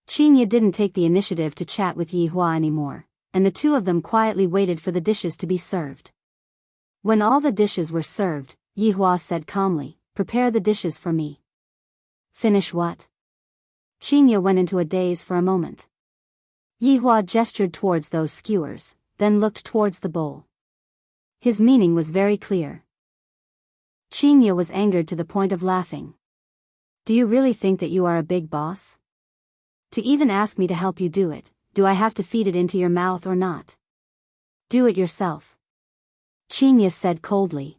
A: Chinya didn't take the initiative to chat with Yihua anymore, and the two of them quietly waited for the dishes to be served. When all the dishes were served, Yihua said calmly, prepare the dishes for me. Finish what? Chinya went into a daze for a moment. Yihua gestured towards those skewers, then looked towards the bowl. His meaning was very clear. Chinya was angered to the point of laughing. Do you really think that you are a big boss? To even ask me to help you do it, do I have to feed it into your mouth or not? Do it yourself. Chinya said coldly.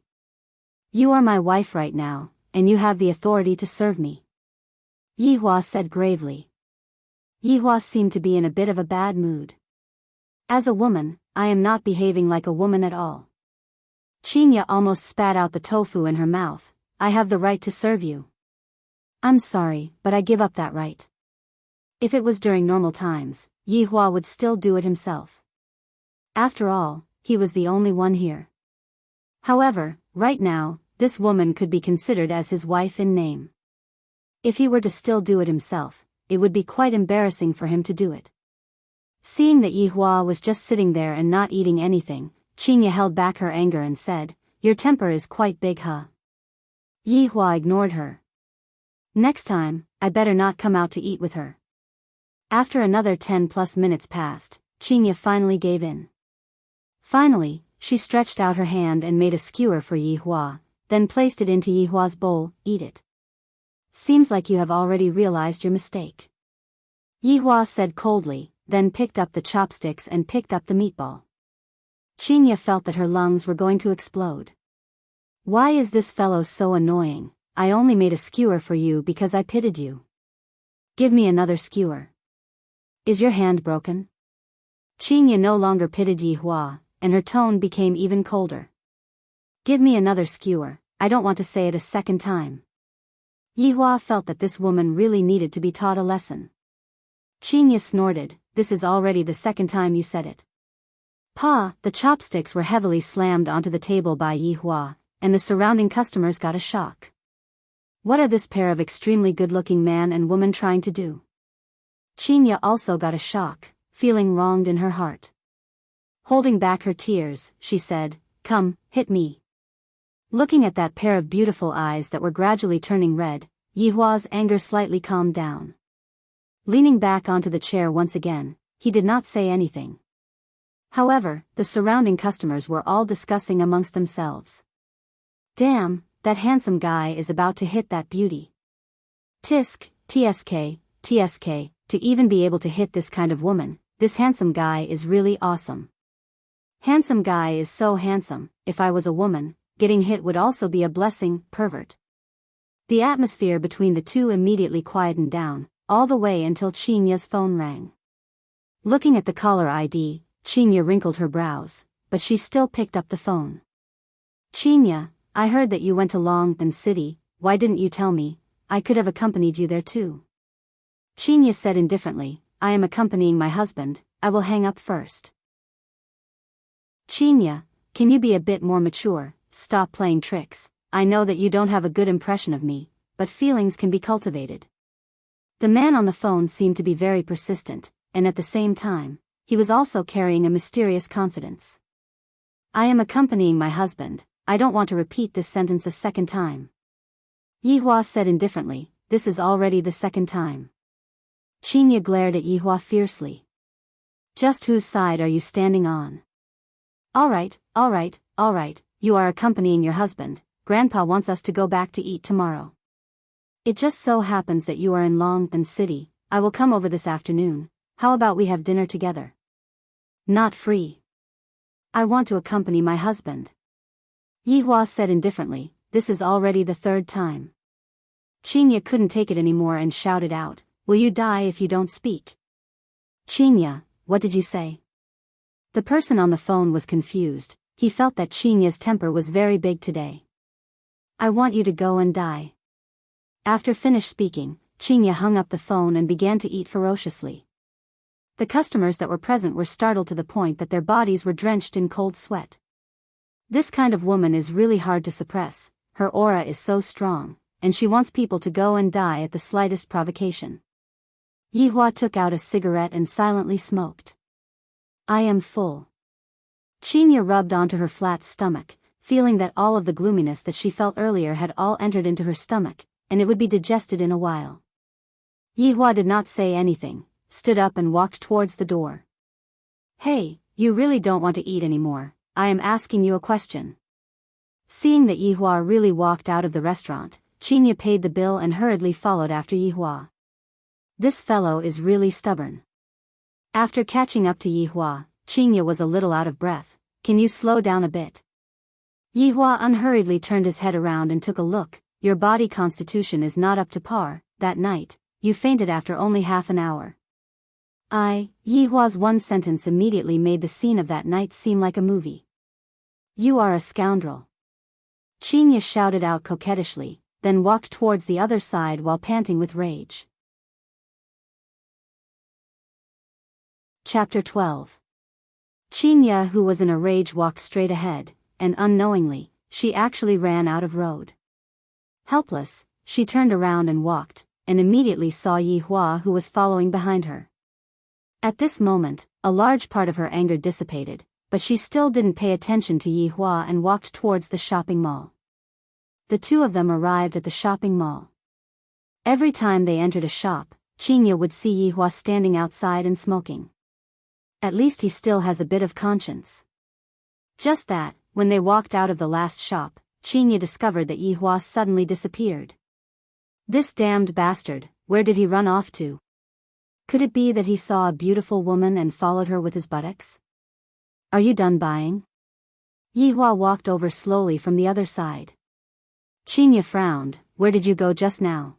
A: You are my wife right now, and you have the authority to serve me. Yihua said gravely. Yihua seemed to be in a bit of a bad mood. As a woman, I am not behaving like a woman at all. Chinya almost spat out the tofu in her mouth. I have the right to serve you. I'm sorry, but I give up that right. If it was during normal times, Yihua would still do it himself. After all, he was the only one here. However, right now, this woman could be considered as his wife in name. If he were to still do it himself, it would be quite embarrassing for him to do it. Seeing that Yihua was just sitting there and not eating anything, Qingya held back her anger and said, "Your temper is quite big, huh?" Yi Hua ignored her. "Next time, I better not come out to eat with her." After another 10+ minutes passed, Qingya finally gave in. Finally, she stretched out her hand and made a skewer for Yi Hua, then placed it into Yi Hua's bowl. "Eat it. Seems like you have already realized your mistake," Yi Hua said coldly, then picked up the chopsticks and picked up the meatball. Qingya felt that her lungs were going to explode. "Why is this fellow so annoying? I only made a skewer for you because I pitied you. Give me another skewer. Is your hand broken?" Qingya no longer pitied Yi Hua, and her tone became even colder. "Give me another skewer, I don't want to say it a second time." Yi Hua felt that this woman really needed to be taught a lesson. Qingya snorted, "This is already the second time you said it." Pa! The chopsticks were heavily slammed onto the table by Yi Hua, and the surrounding customers got a shock. What are this pair of extremely good-looking man and woman trying to do? Qingya also got a shock, feeling wronged in her heart. Holding back her tears, she said, "Come, hit me." Looking at that pair of beautiful eyes that were gradually turning red, Yi Hua's anger slightly calmed down. Leaning back onto the chair once again, he did not say anything. However, the surrounding customers were all discussing amongst themselves. "Damn, that handsome guy is about to hit that beauty. Tisk, tsk, tsk, to even be able to hit this kind of woman, this handsome guy is really awesome. Handsome guy is so handsome, if I was a woman, getting hit would also be a blessing, pervert." The atmosphere between the two immediately quietened down, all the way until Qingya's phone rang. Looking at the caller ID, Qingya wrinkled her brows, but she still picked up the phone. "Qingya, I heard that you went to Longbin City, why didn't you tell me? I could have accompanied you there too." Qingya said indifferently, "I am accompanying my husband, I will hang up first." "Qingya, can you be a bit more mature, stop playing tricks, I know that you don't have a good impression of me, but feelings can be cultivated." The man on the phone seemed to be very persistent, and at the same time, he was also carrying a mysterious confidence. "I am accompanying my husband, I don't want to repeat this sentence a second time." Yi Hua said indifferently, "This is already the second time." Qingya glared at Yi Hua fiercely. "Just whose side are you standing on?" All right, you are accompanying your husband, Grandpa wants us to go back to eat tomorrow. It just so happens that you are in Longbin City, I will come over this afternoon, how about we have dinner together?" "Not free. I want to accompany my husband." Yi Hua said indifferently, "This is already the third time." Qingya couldn't take it anymore and shouted out, "Will you die if you don't speak?" "Qingya, what did you say?" The person on the phone was confused, he felt that Qingya's temper was very big today. "I want you to go and die." After finished speaking, Qingya hung up the phone and began to eat ferociously. The customers that were present were startled to the point that their bodies were drenched in cold sweat. This kind of woman is really hard to suppress, her aura is so strong, and she wants people to go and die at the slightest provocation. Yi Hua took out a cigarette and silently smoked. "I am full." Qingya rubbed onto her flat stomach, feeling that all of the gloominess that she felt earlier had all entered into her stomach, and it would be digested in a while. Yi Hua did not say anything, stood up and walked towards the door. "Hey, you really don't want to eat anymore, I am asking you a question." Seeing that Yi Hua really walked out of the restaurant, Qingya paid the bill and hurriedly followed after Yi Hua. This fellow is really stubborn. After catching up to Yi Hua, Qingya was a little out of breath. "Can you slow down a bit?" Yi Hua unhurriedly turned his head around and took a look. "Your body constitution is not up to par, that night, you fainted after only half an hour." Yi Hua's one sentence immediately made the scene of that night seem like a movie. "You are a scoundrel." Qingya shouted out coquettishly, then walked towards the other side while panting with rage. Chapter 12. Qingya, who was in a rage, walked straight ahead, and unknowingly, she actually ran out of road. Helpless, she turned around and walked, and immediately saw Yi Hua, who was following behind her. At this moment, a large part of her anger dissipated, but she still didn't pay attention to Yi Hua and walked towards the shopping mall. The two of them arrived at the shopping mall. Every time they entered a shop, Qinya would see Yi Hua standing outside and smoking. At least he still has a bit of conscience. Just that, when they walked out of the last shop, Qinya discovered that Yi Hua suddenly disappeared. This damned bastard, where did he run off to? Could it be that he saw a beautiful woman and followed her with his buttocks? Are you done buying? Yi Hua walked over slowly from the other side. Qinya frowned. Where did you go just now?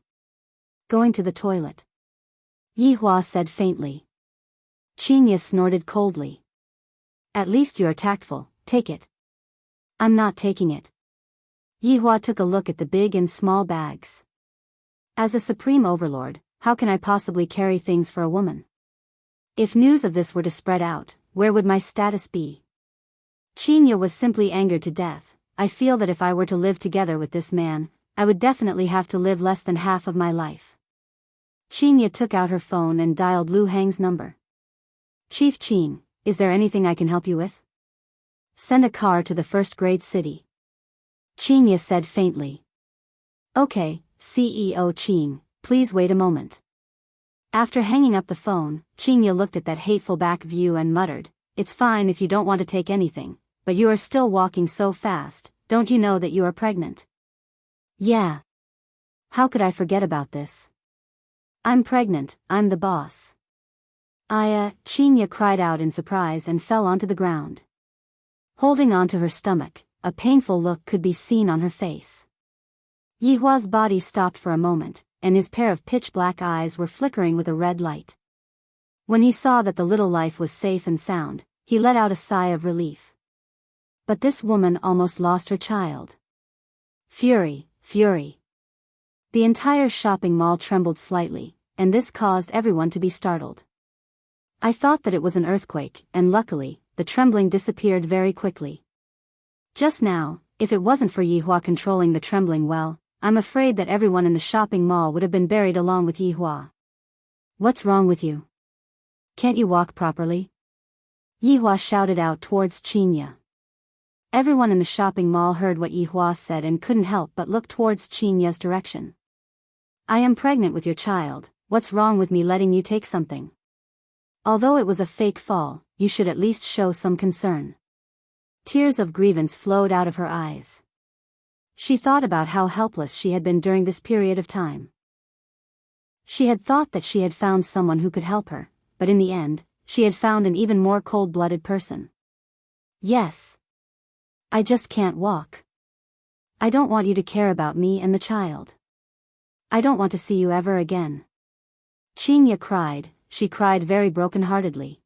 A: Going to the toilet. Yi Hua said faintly. Qinya snorted coldly. At least you are tactful, take it. I'm not taking it. Yi Hua took a look at the big and small bags. As a supreme overlord, how can I possibly carry things for a woman? If news of this were to spread out, where would my status be? Qinya was simply angered to death. I feel that if I were to live together with this man, I would definitely have to live less than half of my life. Qinya took out her phone and dialed Lu Hang's number. Chief Qin, is there anything I can help you with? Send a car to the first-grade city. Qinya said faintly. Okay, CEO Qin, please wait a moment. After hanging up the phone, Qinya looked at that hateful back view and muttered, It's fine if you don't want to take anything, but you are still walking so fast, don't you know that you are pregnant? Yeah. How could I forget about this? I'm pregnant, I'm the boss. Qinya cried out in surprise and fell onto the ground. Holding onto her stomach, a painful look could be seen on her face. Yi Hua's body stopped for a moment, and his pair of pitch-black eyes were flickering with a red light. When he saw that the little life was safe and sound, he let out a sigh of relief. But this woman almost lost her child. Fury, fury. The entire shopping mall trembled slightly, and this caused everyone to be startled. I thought that it was an earthquake, and luckily, the trembling disappeared very quickly. Just now, if it wasn't for Yi Hua controlling the trembling well, I'm afraid that everyone in the shopping mall would have been buried along with Yi Hua. What's wrong with you? Can't you walk properly? Yi Hua shouted out towards Qinya. Everyone in the shopping mall heard what Yi Hua said and couldn't help but look towards Qinya's direction. I am pregnant with your child, what's wrong with me letting you take something? Although it was a fake fall, you should at least show some concern. Tears of grievance flowed out of her eyes. She thought about how helpless she had been during this period of time. She had thought that she had found someone who could help her, but in the end, she had found an even more cold-blooded person. Yes. I just can't walk. I don't want you to care about me and the child. I don't want to see you ever again. Qinya cried, she cried very broken-heartedly.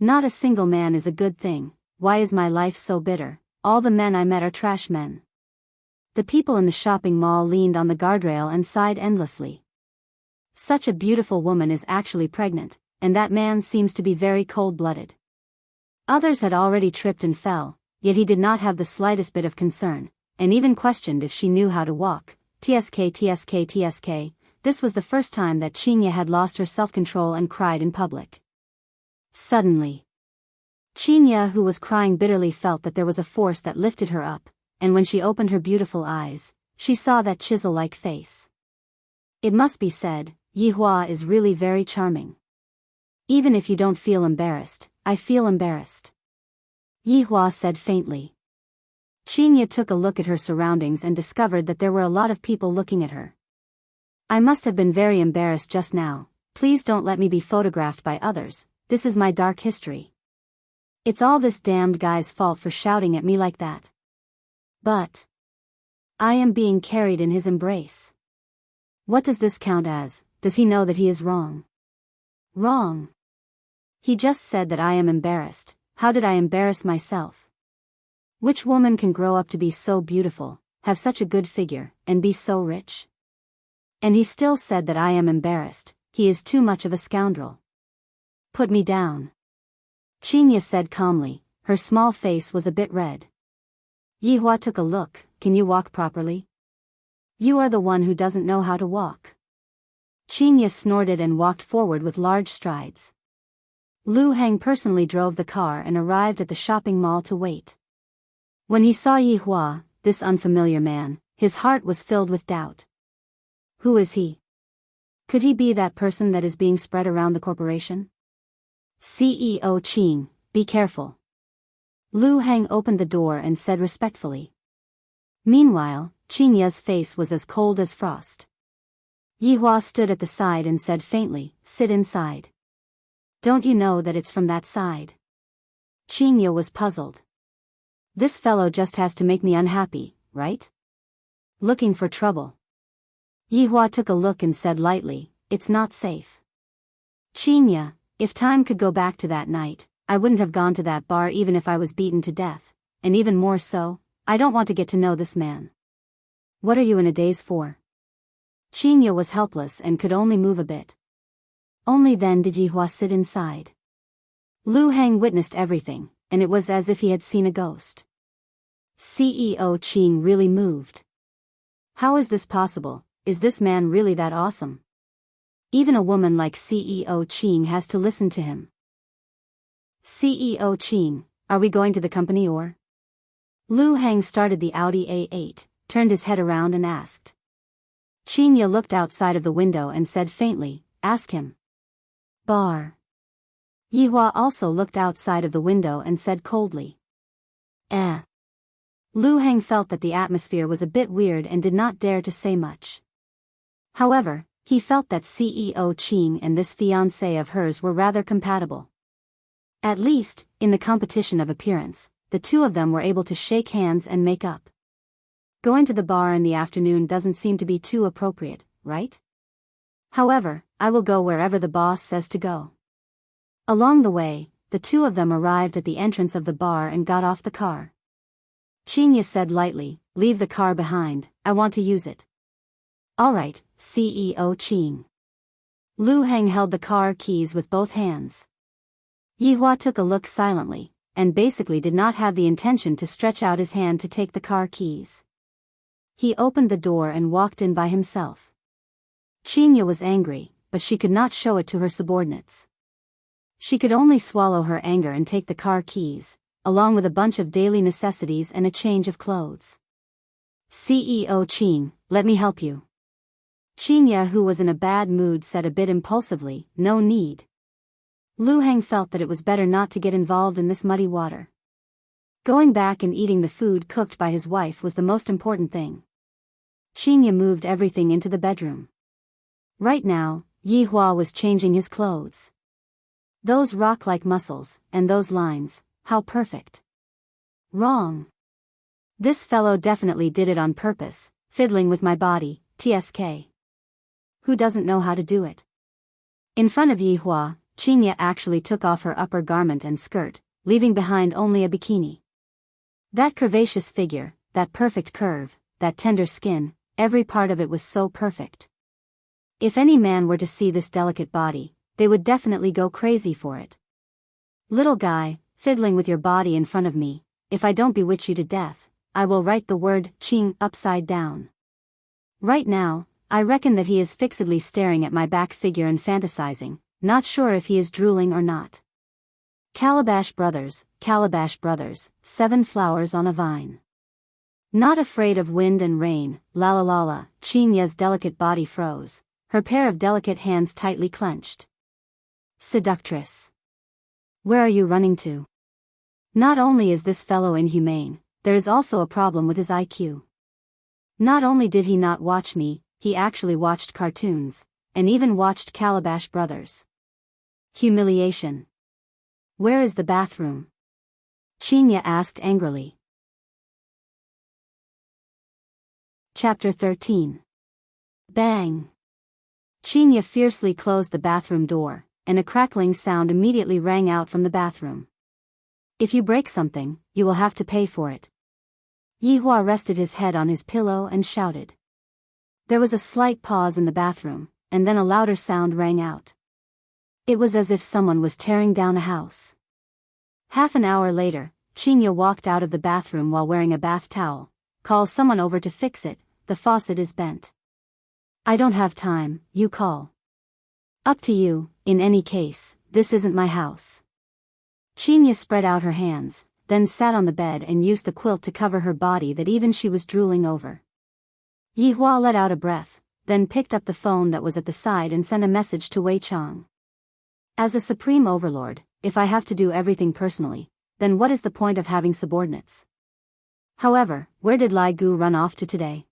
A: Not a single man is a good thing, why is my life so bitter, all the men I met are trash men. The people in the shopping mall leaned on the guardrail and sighed endlessly. Such a beautiful woman is actually pregnant, and that man seems to be very cold-blooded. Others had already tripped and fell, yet he did not have the slightest bit of concern, and even questioned if she knew how to walk. TSK. This was the first time that Qinya had lost her self-control and cried in public. Suddenly, Qinya, who was crying bitterly, felt that there was a force that lifted her up, and when she opened her beautiful eyes, she saw that chisel-like face. It must be said, Yi Hua is really very charming. Even if you don't feel embarrassed, I feel embarrassed. Yi Hua said faintly. Qinya took a look at her surroundings and discovered that there were a lot of people looking at her. I must have been very embarrassed just now, please don't let me be photographed by others, this is my dark history. It's all this damned guy's fault for shouting at me like that. But I am being carried in his embrace. What does this count as? Does he know that he is wrong? Wrong. He just said that I am embarrassed. How did I embarrass myself? Which woman can grow up to be so beautiful, have such a good figure, and be so rich? And he still said that I am embarrassed, he is too much of a scoundrel. Put me down. Qinya said calmly, her small face was a bit red. Yi Hua took a look, can you walk properly? You are the one who doesn't know how to walk. Qinya snorted and walked forward with large strides. Lu Heng personally drove the car and arrived at the shopping mall to wait. When he saw Yi Hua, this unfamiliar man, his heart was filled with doubt. Who is he? Could he be that person that is being spread around the corporation? CEO Qing, be careful. Lu Heng opened the door and said respectfully. Meanwhile, Qing Ye's face was as cold as frost. Yi Hua stood at the side and said faintly, sit inside. Don't you know that it's from that side? Qing Ye was puzzled. This fellow just has to make me unhappy, right? Looking for trouble. Yi Hua took a look and said lightly, it's not safe. Qing Ye, if time could go back to that night, I wouldn't have gone to that bar even if I was beaten to death, and even more so, I don't want to get to know this man. What are you in a daze for? Qing Ye was helpless and could only move a bit. Only then did Yi Hua sit inside. Lu Heng witnessed everything, and it was as if he had seen a ghost. CEO Qing really moved. How is this possible? Is this man really that awesome? Even a woman like CEO Qing has to listen to him. CEO Qing, are we going to the company or? Lu Heng started the Audi A8, turned his head around and asked. Qing Ye looked outside of the window and said faintly, ask him. Bar. Yi Hua also looked outside of the window and said coldly. Lu Heng felt that the atmosphere was a bit weird and did not dare to say much. However, he felt that CEO Qing and this fiancé of hers were rather compatible. At least, in the competition of appearance, the two of them were able to shake hands and make up. Going to the bar in the afternoon doesn't seem to be too appropriate, right? However, I will go wherever the boss says to go. Along the way, the two of them arrived at the entrance of the bar and got off the car. Qing Ye said lightly, leave the car behind, I want to use it. Alright, CEO Qing. Lu Heng held the car keys with both hands. Yi Hua took a look silently, and basically did not have the intention to stretch out his hand to take the car keys. He opened the door and walked in by himself. Qing Ye was angry, but she could not show it to her subordinates. She could only swallow her anger and take the car keys, along with a bunch of daily necessities and a change of clothes. CEO Qing, let me help you. Qing Ye, who was in a bad mood, said a bit impulsively, no need. Lu Heng felt that it was better not to get involved in this muddy water. Going back and eating the food cooked by his wife was the most important thing. Qing Ye moved everything into the bedroom. Right now, Yi Hua was changing his clothes. Those rock-like muscles, and those lines, how perfect. Wrong. This fellow definitely did it on purpose, fiddling with my body, TSK. Who doesn't know how to do it? In front of Yi Hua, Qing Ye actually took off her upper garment and skirt, leaving behind only a bikini. That curvaceous figure, that perfect curve, that tender skin, every part of it was so perfect. If any man were to see this delicate body, they would definitely go crazy for it. Little guy, fiddling with your body in front of me, if I don't bewitch you to death, I will write the word Qing upside down. Right now, I reckon that he is fixedly staring at my back figure and fantasizing, not sure if he is drooling or not. Calabash Brothers, 7 flowers on a vine. Not afraid of wind and rain, la la la la, Qing Ye's delicate body froze, her pair of delicate hands tightly clenched. Seductress. Where are you running to? Not only is this fellow inhumane, there is also a problem with his IQ. Not only did he not watch me, he actually watched cartoons, and even watched Calabash Brothers. Humiliation. Where is the bathroom? Qing Ye asked angrily. Chapter 13. Bang. Qing Ye fiercely closed the bathroom door, and a crackling sound immediately rang out from the bathroom. If you break something, you will have to pay for it. Yi Hua rested his head on his pillow and shouted. There was a slight pause in the bathroom, and then a louder sound rang out. It was as if someone was tearing down a house. Half an hour later, Qing Ye walked out of the bathroom while wearing a bath towel. Call someone over to fix it, the faucet is bent. I don't have time, you call. Up to you, in any case, this isn't my house. Chinya spread out her hands, then sat on the bed and used the quilt to cover her body that even she was drooling over. Yihua let out a breath, then picked up the phone that was at the side and sent a message to Wei Chang. As a supreme overlord, if I have to do everything personally, then what is the point of having subordinates? However, where did Lai Gu run off to today?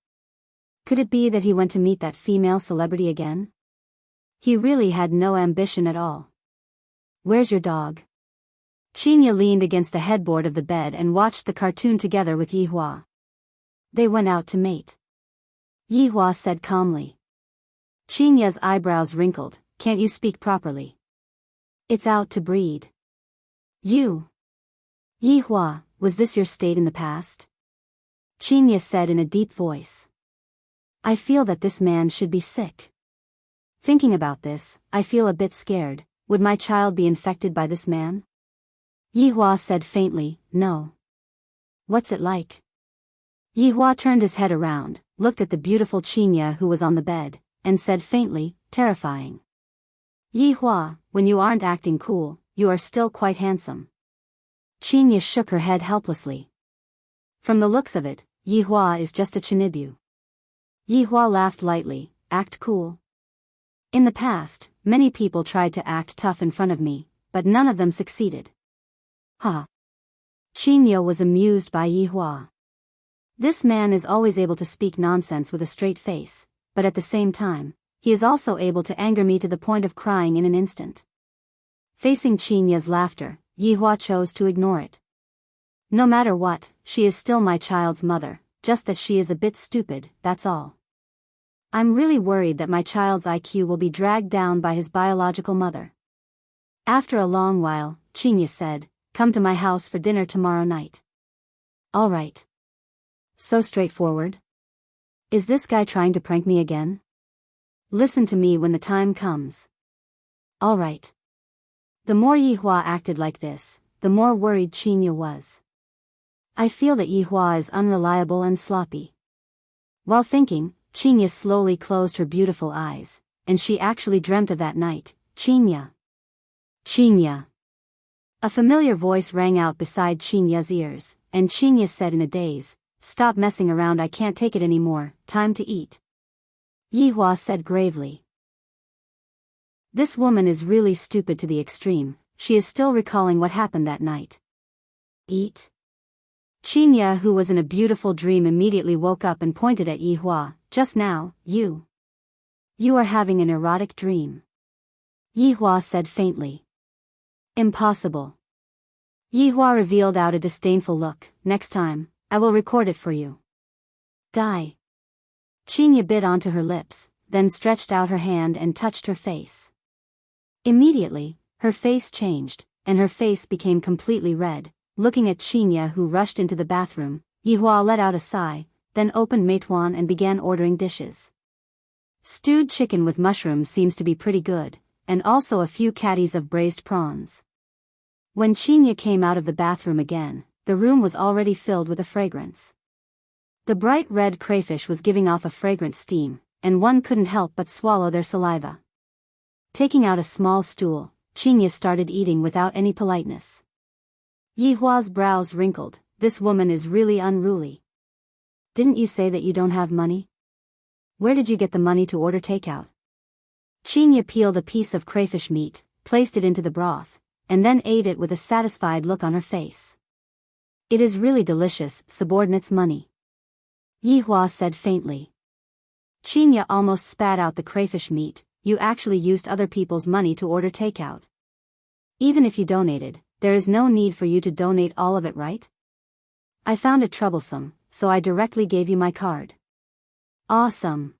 A: Could it be that he went to meet that female celebrity again? He really had no ambition at all. Where's your dog? Chinya leaned against the headboard of the bed and watched the cartoon together with Yihua. They went out to mate. Yihua said calmly. Chinya's eyebrows wrinkled, can't you speak properly? It's out to breed. You. Yihua, was this your state in the past? Chinya said in a deep voice. I feel that this man should be sick. Thinking about this, I feel a bit scared. Would my child be infected by this man? Yihua said faintly, no. What's it like? Yihua turned his head around, looked at the beautiful Chinya who was on the bed, and said faintly, terrifying. Yihua, when you aren't acting cool, you are still quite handsome. Chinya shook her head helplessly. From the looks of it, Yihua is just a chinibu. Yihua laughed lightly, act cool. In the past, many people tried to act tough in front of me, but none of them succeeded. Ha! Chinya was amused by Yihua. This man is always able to speak nonsense with a straight face, but at the same time, he is also able to anger me to the point of crying in an instant. Facing Chinya's laughter, Yihua chose to ignore it. No matter what, she is still my child's mother, just that she is a bit stupid, that's all. I'm really worried that my child's IQ will be dragged down by his biological mother. After a long while, Chinya said, come to my house for dinner tomorrow night. All right. So straightforward? Is this guy trying to prank me again? Listen to me when the time comes. All right. The more Yihua acted like this, the more worried Chinya was. I feel that Yihua is unreliable and sloppy. While thinking, Chinya slowly closed her beautiful eyes, and she actually dreamt of that night. Chinya. Chinya. A familiar voice rang out beside Chinya's ears, and Chinya said in a daze, stop messing around, I can't take it anymore, time to eat. Yihua said gravely. This woman is really stupid to the extreme, she is still recalling what happened that night. Eat? Chinya, who was in a beautiful dream, immediately woke up and pointed at Yihua, just now, you are having an erotic dream. Yihua said faintly. Impossible. Yihua revealed out a disdainful look, next time, I will record it for you. Die. Chinya bit onto her lips, then stretched out her hand and touched her face. Immediately, her face changed, and her face became completely red. Looking at Chinya, who rushed into the bathroom, Yihua let out a sigh, then opened Meituan and began ordering dishes. Stewed chicken with mushrooms seems to be pretty good, and also a few caddies of braised prawns. When Chinya came out of the bathroom again, the room was already filled with a fragrance. The bright red crayfish was giving off a fragrant steam, and one couldn't help but swallow their saliva. Taking out a small stool, Chinya started eating without any politeness. Yihua's brows wrinkled, this woman is really unruly. Didn't you say that you don't have money? Where did you get the money to order takeout? Chinya peeled a piece of crayfish meat, placed it into the broth, and then ate it with a satisfied look on her face. It is really delicious, subordinate's money. Yihua said faintly. Chinya almost spat out the crayfish meat, you actually used other people's money to order takeout. Even if you donated, there is no need for you to donate all of it, right? I found it troublesome, so I directly gave you my card. Awesome.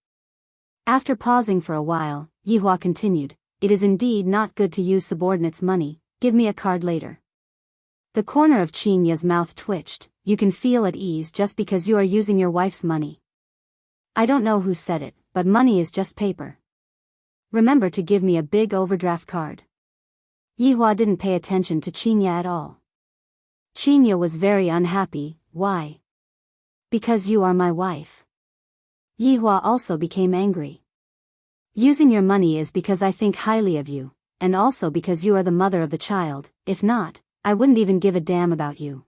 A: After pausing for a while, Yihua continued, it is indeed not good to use subordinates' money, give me a card later. The corner of Chinya's mouth twitched, you can feel at ease just because you are using your wife's money. I don't know who said it, but money is just paper. Remember to give me a big overdraft card. Yihua didn't pay attention to Chinya at all. Chinya was very unhappy, why? Because you are my wife. Yihua also became angry. Using your money is because I think highly of you, and also because you are the mother of the child. If not, I wouldn't even give a damn about you.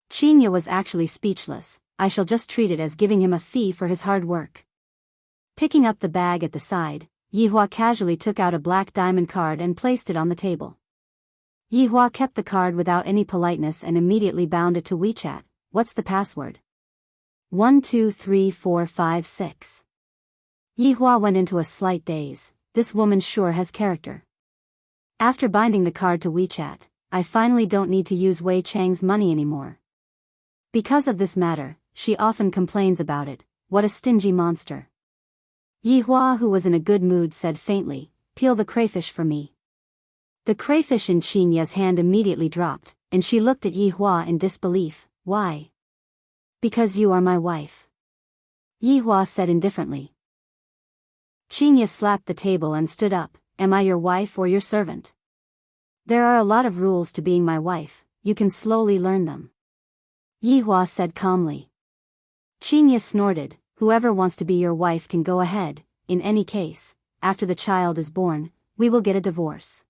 A: Qinya was actually speechless. I shall just treat it as giving him a fee for his hard work. Picking up the bag at the side, Yihua casually took out a black diamond card and placed it on the table. Yihua kept the card without any politeness and immediately bound it to WeChat. What's the password? 123456. Yihua went into a slight daze. This woman sure has character. After binding the card to WeChat, I finally don't need to use Wei Chang's money anymore. Because of this matter, she often complains about it. What a stingy monster. Yihua, who was in a good mood, said faintly, "Peel the crayfish for me." The crayfish in Qinya's hand immediately dropped, and she looked at Yihua in disbelief. Why? Because you are my wife. Yihua said indifferently. Qinya slapped the table and stood up. Am I your wife or your servant? There are a lot of rules to being my wife, you can slowly learn them. Yihua said calmly. Qinya snorted. Whoever wants to be your wife can go ahead. In any case, after the child is born, we will get a divorce.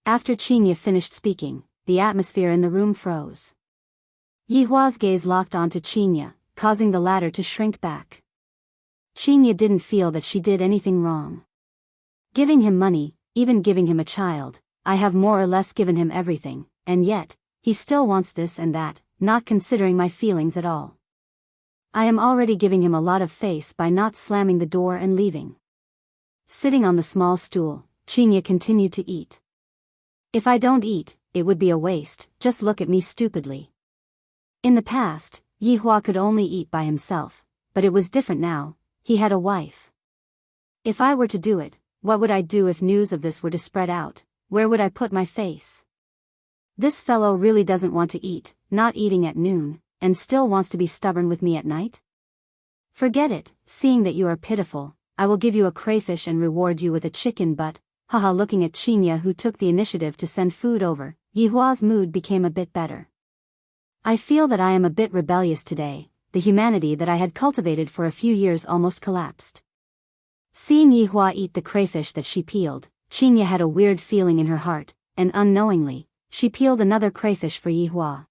A: After Qinya finished speaking, the atmosphere in the room froze. Yihua's gaze locked onto Qinya, causing the latter to shrink back. Qinya didn't feel that she did anything wrong. Giving him money, even giving him a child, I have more or less given him everything, and yet, he still wants this and that, not considering my feelings at all. I am already giving him a lot of face by not slamming the door and leaving. Sitting on the small stool, Qinya continued to eat. If I don't eat, it would be a waste, just look at me stupidly. In the past, Yihua could only eat by himself, but it was different now, he had a wife. If I were to do it, what would I do if news of this were to spread out? Where would I put my face? This fellow really doesn't want to eat, not eating at noon, and still wants to be stubborn with me at night? Forget it, seeing that you are pitiful, I will give you a crayfish and reward you with a chicken butt. Haha. Looking at Qinya, who took the initiative to send food over, Yihua's mood became a bit better. I feel that I am a bit rebellious today, the humanity that I had cultivated for a few years almost collapsed. Seeing Yihua eat the crayfish that she peeled, Qinya had a weird feeling in her heart, and unknowingly, she peeled another crayfish for Yihua.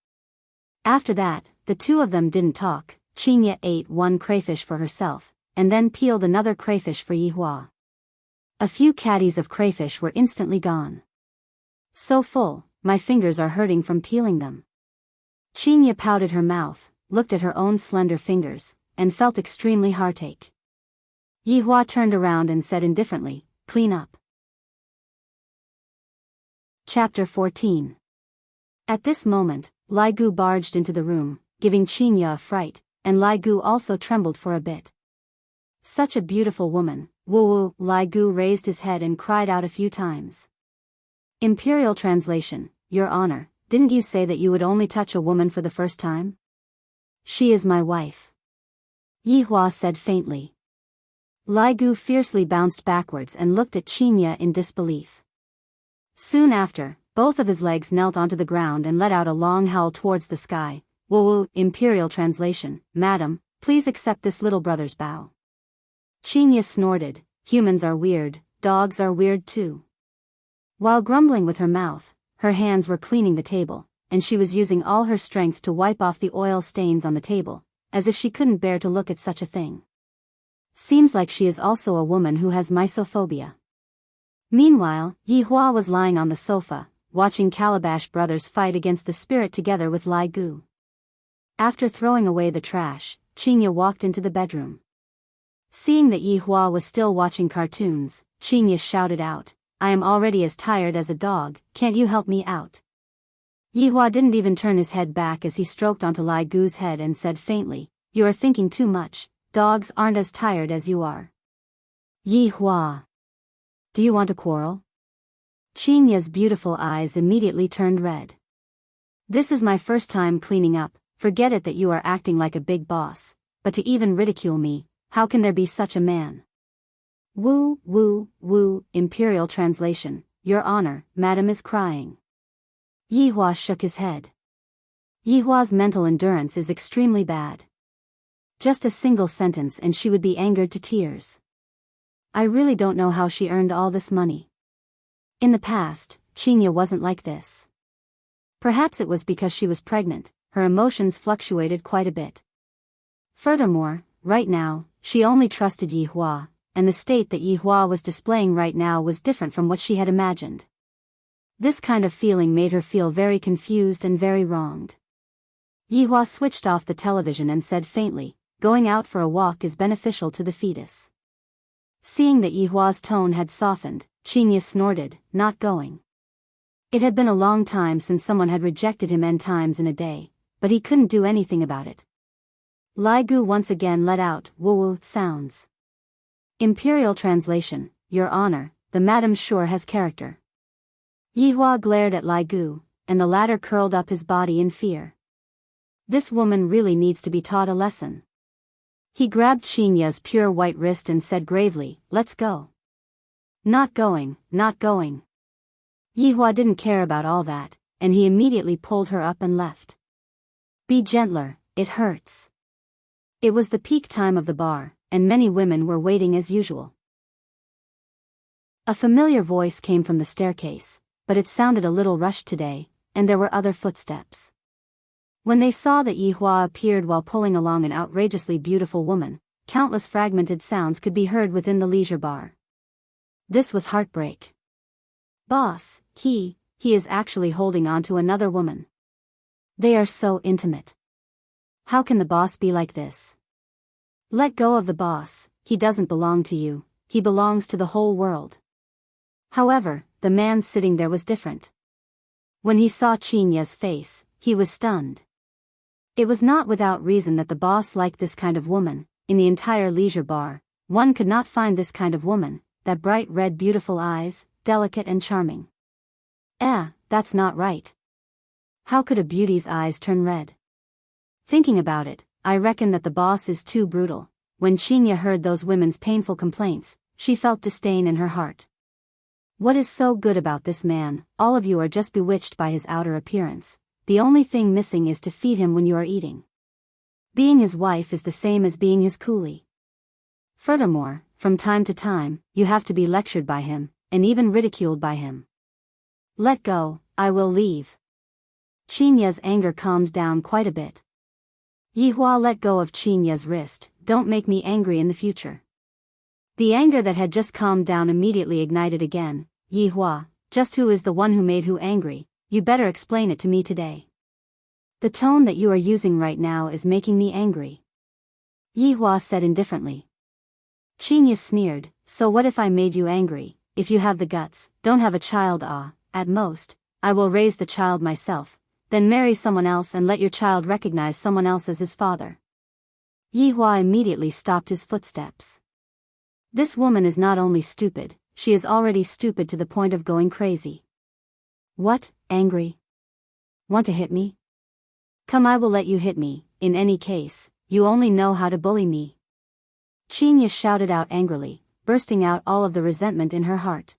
A: After that, the two of them didn't talk. Qinya ate one crayfish for herself, and then peeled another crayfish for Yihua. A few caddies of crayfish were instantly gone. So full, my fingers are hurting from peeling them. Qinya pouted her mouth, looked at her own slender fingers, and felt extremely heartache. Yihua turned around and said indifferently, "Clean up." Chapter 14. At this moment, Lai Gu barged into the room, giving Qinya a fright, and Lai Gu also trembled for a bit. Such a beautiful woman. Woo-woo. Lai Gu raised his head and cried out a few times. Imperial translation. Your Honor, didn't you say that you would only touch a woman for the first time? She is my wife. Yihua said faintly. Lai Gu fiercely bounced backwards and looked at Qinya in disbelief. Soon after, both of his legs knelt onto the ground and let out a long howl towards the sky. Woo-woo. Imperial translation. Madam, please accept this little brother's bow. Qinya snorted. Humans are weird, dogs are weird too. While grumbling with her mouth, her hands were cleaning the table, and she was using all her strength to wipe off the oil stains on the table, as if she couldn't bear to look at such a thing. Seems like she is also a woman who has mysophobia. Meanwhile, Yihua was lying on the sofa, watching Calabash brothers fight against the spirit together with Lai Gu. After throwing away the trash, Qinya walked into the bedroom. Seeing that Yihua was still watching cartoons, Qinya shouted out, "I am already as tired as a dog, can't you help me out?" Yihua didn't even turn his head back as he stroked onto Lai Gu's head and said faintly, "You are thinking too much, dogs aren't as tired as you are." Yihua. Do you want to quarrel? Qinya's beautiful eyes immediately turned red. This is my first time cleaning up, forget it that you are acting like a big boss, but to even ridicule me, how can there be such a man? Woo, woo, woo. Imperial translation. Your Honor, Madam is crying. Yihua shook his head. Yihua's mental endurance is extremely bad. Just a single sentence and she would be angered to tears. I really don't know how she earned all this money. In the past, Qinya wasn't like this. Perhaps it was because she was pregnant, her emotions fluctuated quite a bit. Furthermore, right now, she only trusted Yi Hua, and the state that Yi Hua was displaying right now was different from what she had imagined. This kind of feeling made her feel very confused and very wronged. Yi Hua switched off the television and said faintly, "Going out for a walk is beneficial to the fetus." Seeing that Yi Hua's tone had softened, Qinya snorted, "Not going." It had been a long time since someone had rejected him n times in a day, but he couldn't do anything about it. Lai Gu once again let out woo-woo sounds. Imperial translation, "Your Honor, the madam sure has character." Yi Hua glared at Lai Gu, and the latter curled up his body in fear. This woman really needs to be taught a lesson. He grabbed Qinya's pure white wrist and said gravely, "Let's go." "Not going, not going." Yi Hua didn't care about all that, and he immediately pulled her up and left. "Be gentler, it hurts." It was the peak time of the bar, and many women were waiting as usual. A familiar voice came from the staircase, but it sounded a little rushed today, and there were other footsteps. When they saw that Yi Hua appeared while pulling along an outrageously beautiful woman, countless fragmented sounds could be heard within the leisure bar. This was heartbreak. "Boss, he is actually holding on to another woman. They are so intimate. How can the boss be like this? Let go of the boss, he doesn't belong to you, he belongs to the whole world." However, the man sitting there was different. When he saw Qinya's face, he was stunned. It was not without reason that the boss liked this kind of woman. In the entire leisure bar, one could not find this kind of woman, that bright red beautiful eyes, delicate and charming. That's not right. How could a beauty's eyes turn red? Thinking about it, I reckon that the boss is too brutal. When Qinya heard those women's painful complaints, she felt disdain in her heart. What is so good about this man? All of you are just bewitched by his outer appearance. The only thing missing is to feed him when you are eating. Being his wife is the same as being his coolie. Furthermore, from time to time, you have to be lectured by him, and even ridiculed by him. Let go, I will leave. Qinya's anger calmed down quite a bit. Yi Hua let go of Qinya's wrist. "Don't make me angry in the future." The anger that had just calmed down immediately ignited again. "Yi Hua, just who is the one who made who angry? You better explain it to me today. The tone that you are using right now is making me angry." Yi Hua said indifferently. Qinya sneered, "So what if I made you angry? If you have the guts, don't have a child. At most, I will raise the child myself, then marry someone else and let your child recognize someone else as his father." Yi Hua immediately stopped his footsteps. This woman is not only stupid, she is already stupid to the point of going crazy. "What, angry? Want to hit me? Come, I will let you hit me. In any case, you only know how to bully me." Qinya shouted out angrily, bursting out all of the resentment in her heart.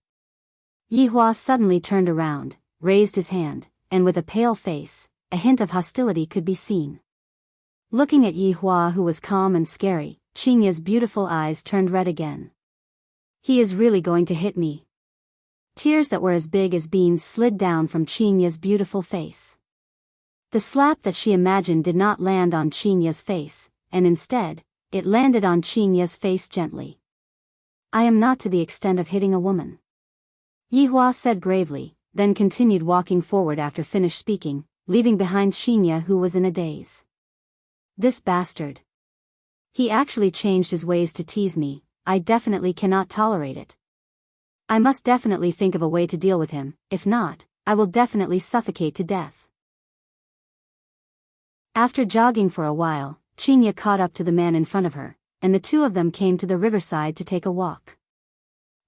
A: Yi Hua suddenly turned around, raised his hand, and with a pale face, a hint of hostility could be seen. Looking at Yi Hua, who was calm and scary, Qinya's beautiful eyes turned red again. He is really going to hit me. Tears that were as big as beans slid down from Qinya's beautiful face. The slap that she imagined did not land on Qinya's face, and instead, it landed on Qinya's face gently. "I am not to the extent of hitting a woman," Yi Hua said gravely, then continued walking forward after finished speaking, leaving behind Qinya, who was in a daze. "This bastard. He actually changed his ways to tease me. I definitely cannot tolerate it. I must definitely think of a way to deal with him, if not, I will definitely suffocate to death." After jogging for a while, Qinya caught up to the man in front of her, and the two of them came to the riverside to take a walk.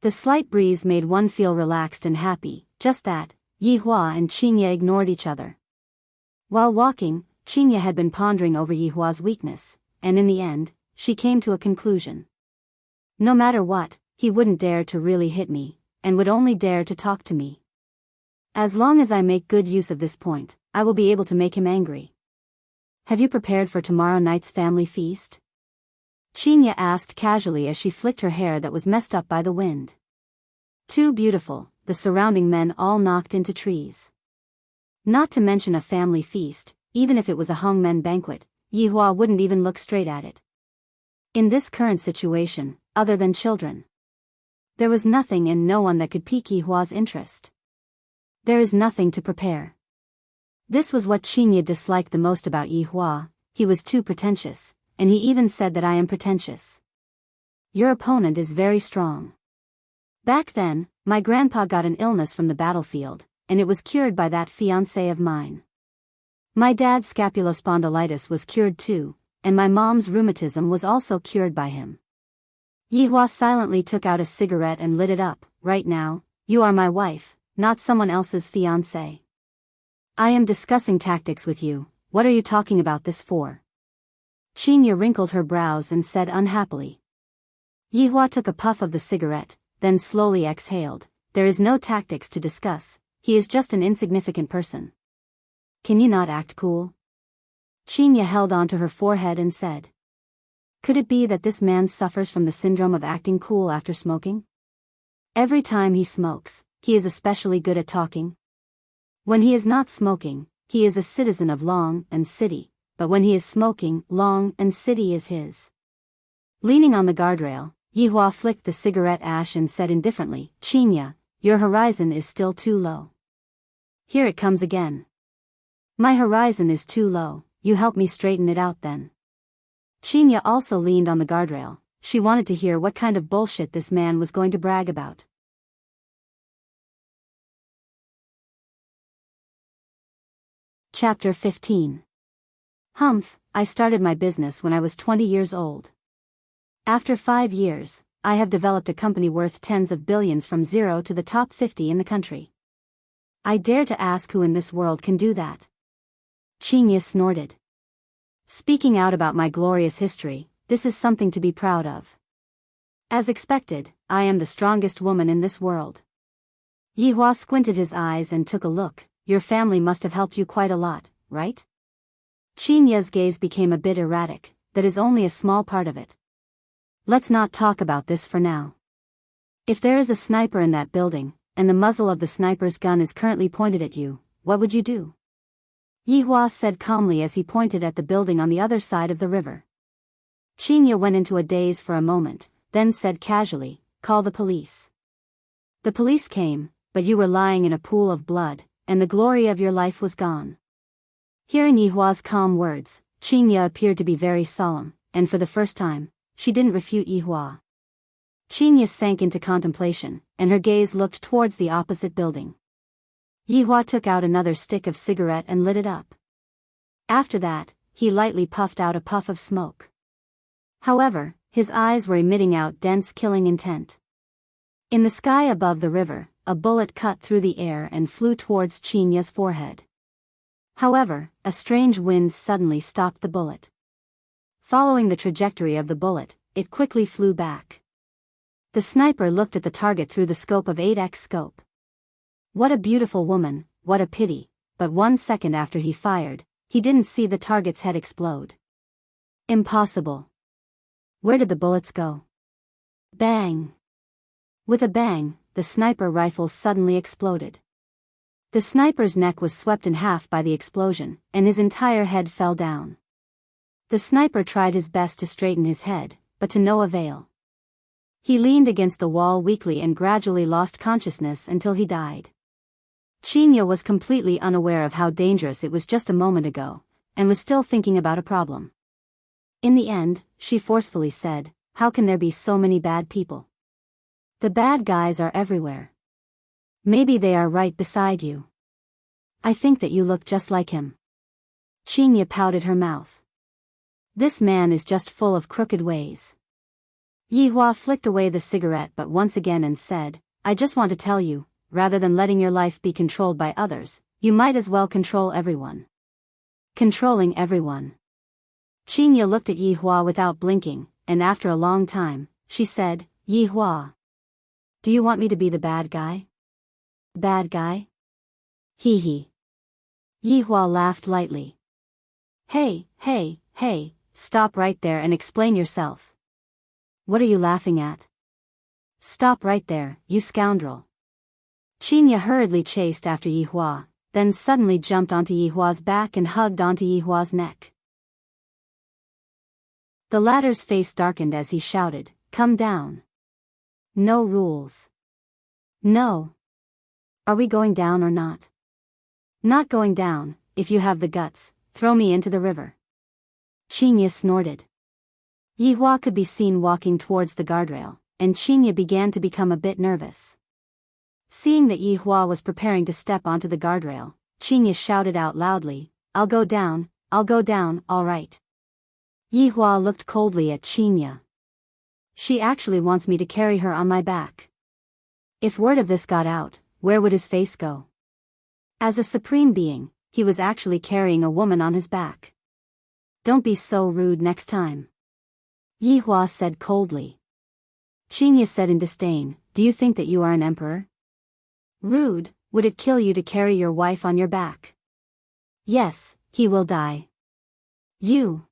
A: The slight breeze made one feel relaxed and happy. Just that, Yi Hua and Qinya ignored each other. While walking, Qinya had been pondering over Yi Hua's weakness, and in the end, she came to a conclusion. No matter what, he wouldn't dare to really hit me, and would only dare to talk to me. As long as I make good use of this point, I will be able to make him angry. "Have you prepared for tomorrow night's family feast?" Qinya asked casually as she flicked her hair that was messed up by the wind. "Too beautiful, the surrounding men all knocked into trees. Not to mention a family feast, even if it was a hangmen banquet, Yihua wouldn't even look straight at it. In this current situation, other than children, there was nothing and no one that could pique Yihua's interest. There is nothing to prepare. This was what Qinya disliked the most about Yihua. He was too pretentious, and he even said that I am pretentious. Your opponent is very strong. Back then, my grandpa got an illness from the battlefield, and it was cured by that fiancé of mine. My dad's scapulospondylitis was cured too, and my mom's rheumatism was also cured by him. Yihua silently took out a cigarette and lit it up. Right now, you are my wife, not someone else's fiancé. I am discussing tactics with you. What are you talking about this for? Qinya wrinkled her brows and said unhappily. Yihua took a puff of the cigarette, then slowly exhaled. There is no tactics to discuss, he is just an insignificant person. Can you not act cool? Qinya held onto her forehead and said. Could it be that this man suffers from the syndrome of acting cool after smoking? Every time he smokes, he is especially good at talking. When he is not smoking, he is a citizen of Long and City, but when he is smoking, Long and City is his. Leaning on the guardrail, Yihua flicked the cigarette ash and said indifferently, Qinya, your horizon is still too low. Here it comes again. My horizon is too low, you help me straighten it out then. Qinya also leaned on the guardrail. She wanted to hear what kind of bullshit this man was going to brag about. Chapter 15. Humph, I started my business when I was 20 years old. After 5 years, I have developed a company worth tens of billions from zero to the top 50 in the country. I dare to ask who in this world can do that. Qinya snorted. Speaking out about my glorious history, this is something to be proud of. As expected, I am the strongest woman in this world. Yihua squinted his eyes and took a look. Your family must have helped you quite a lot, right? Qinya's gaze became a bit erratic. That is only a small part of it. Let's not talk about this for now. If there is a sniper in that building, and the muzzle of the sniper's gun is currently pointed at you, what would you do? Yihua said calmly as he pointed at the building on the other side of the river. Qinya went into a daze for a moment, then said casually, call the police. The police came, but you were lying in a pool of blood, and the glory of your life was gone. Hearing Yihua's calm words, Qinya appeared to be very solemn, and for the first time, she didn't refute Yihua. Qinya sank into contemplation, and her gaze looked towards the opposite building. Yihua took out another stick of cigarette and lit it up. After that, he lightly puffed out a puff of smoke. However, his eyes were emitting out dense killing intent. In the sky above the river, a bullet cut through the air and flew towards Qinya's forehead. However, a strange wind suddenly stopped the bullet. Following the trajectory of the bullet, it quickly flew back. The sniper looked at the target through the scope of 8x scope. What a beautiful woman, what a pity, but 1 second after he fired, he didn't see the target's head explode. Impossible. Where did the bullets go? Bang! With a bang, the sniper rifle suddenly exploded. The sniper's neck was swept in half by the explosion, and his entire head fell down. The sniper tried his best to straighten his head, but to no avail. He leaned against the wall weakly and gradually lost consciousness until he died. Qinya was completely unaware of how dangerous it was just a moment ago, and was still thinking about a problem. In the end, she forcefully said, how can there be so many bad people? The bad guys are everywhere. Maybe they are right beside you. I think that you look just like him. Qinya pouted her mouth. This man is just full of crooked ways. Yihua flicked away the cigarette but once again and said, I just want to tell you, rather than letting your life be controlled by others, you might as well control everyone. Controlling everyone. Qinya looked at Yihua without blinking, and after a long time, she said, Yihua. Do you want me to be the bad guy? Bad guy? Hee hee. Yihua laughed lightly. Hey, stop right there and explain yourself. What are you laughing at? Stop right there, you scoundrel. Qinya hurriedly chased after Yihua, then suddenly jumped onto Yihua's back and hugged onto Yihua's neck. The latter's face darkened as he shouted, "Come down. No rules." "No. Are we going down or not?" "Not going down. If you have the guts, throw me into the river." Qinya snorted. Yihua could be seen walking towards the guardrail, and Qinya began to become a bit nervous. Seeing that Yihua was preparing to step onto the guardrail, Qinya shouted out loudly, I'll go down, all right." Yihua looked coldly at Qinya. "She actually wants me to carry her on my back. If word of this got out, where would his face go?" As a supreme being, he was actually carrying a woman on his back. "Don't be so rude next time," Yihua said coldly. Qinya said in disdain, "Do you think that you are an emperor? Rude, would it kill you to carry your wife on your back?" "Yes, he will die." "You."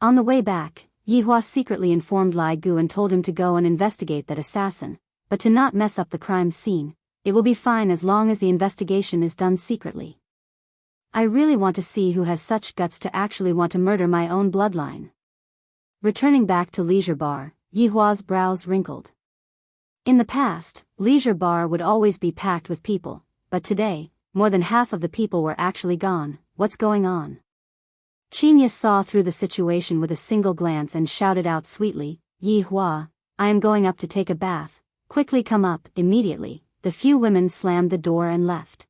A: On the way back, Yihua secretly informed Lai Gu and told him to go and investigate that assassin, but to not mess up the crime scene. It will be fine as long as the investigation is done secretly. I really want to see who has such guts to actually want to murder my own bloodline. Returning back to Leisure Bar, Yihua's brows wrinkled. In the past, Leisure Bar would always be packed with people, but today, more than half of the people were actually gone. What's going on? Qinya saw through the situation with a single glance and shouted out sweetly, "Yihua, I am going up to take a bath. Quickly come up." Immediately, the few women slammed the door and left.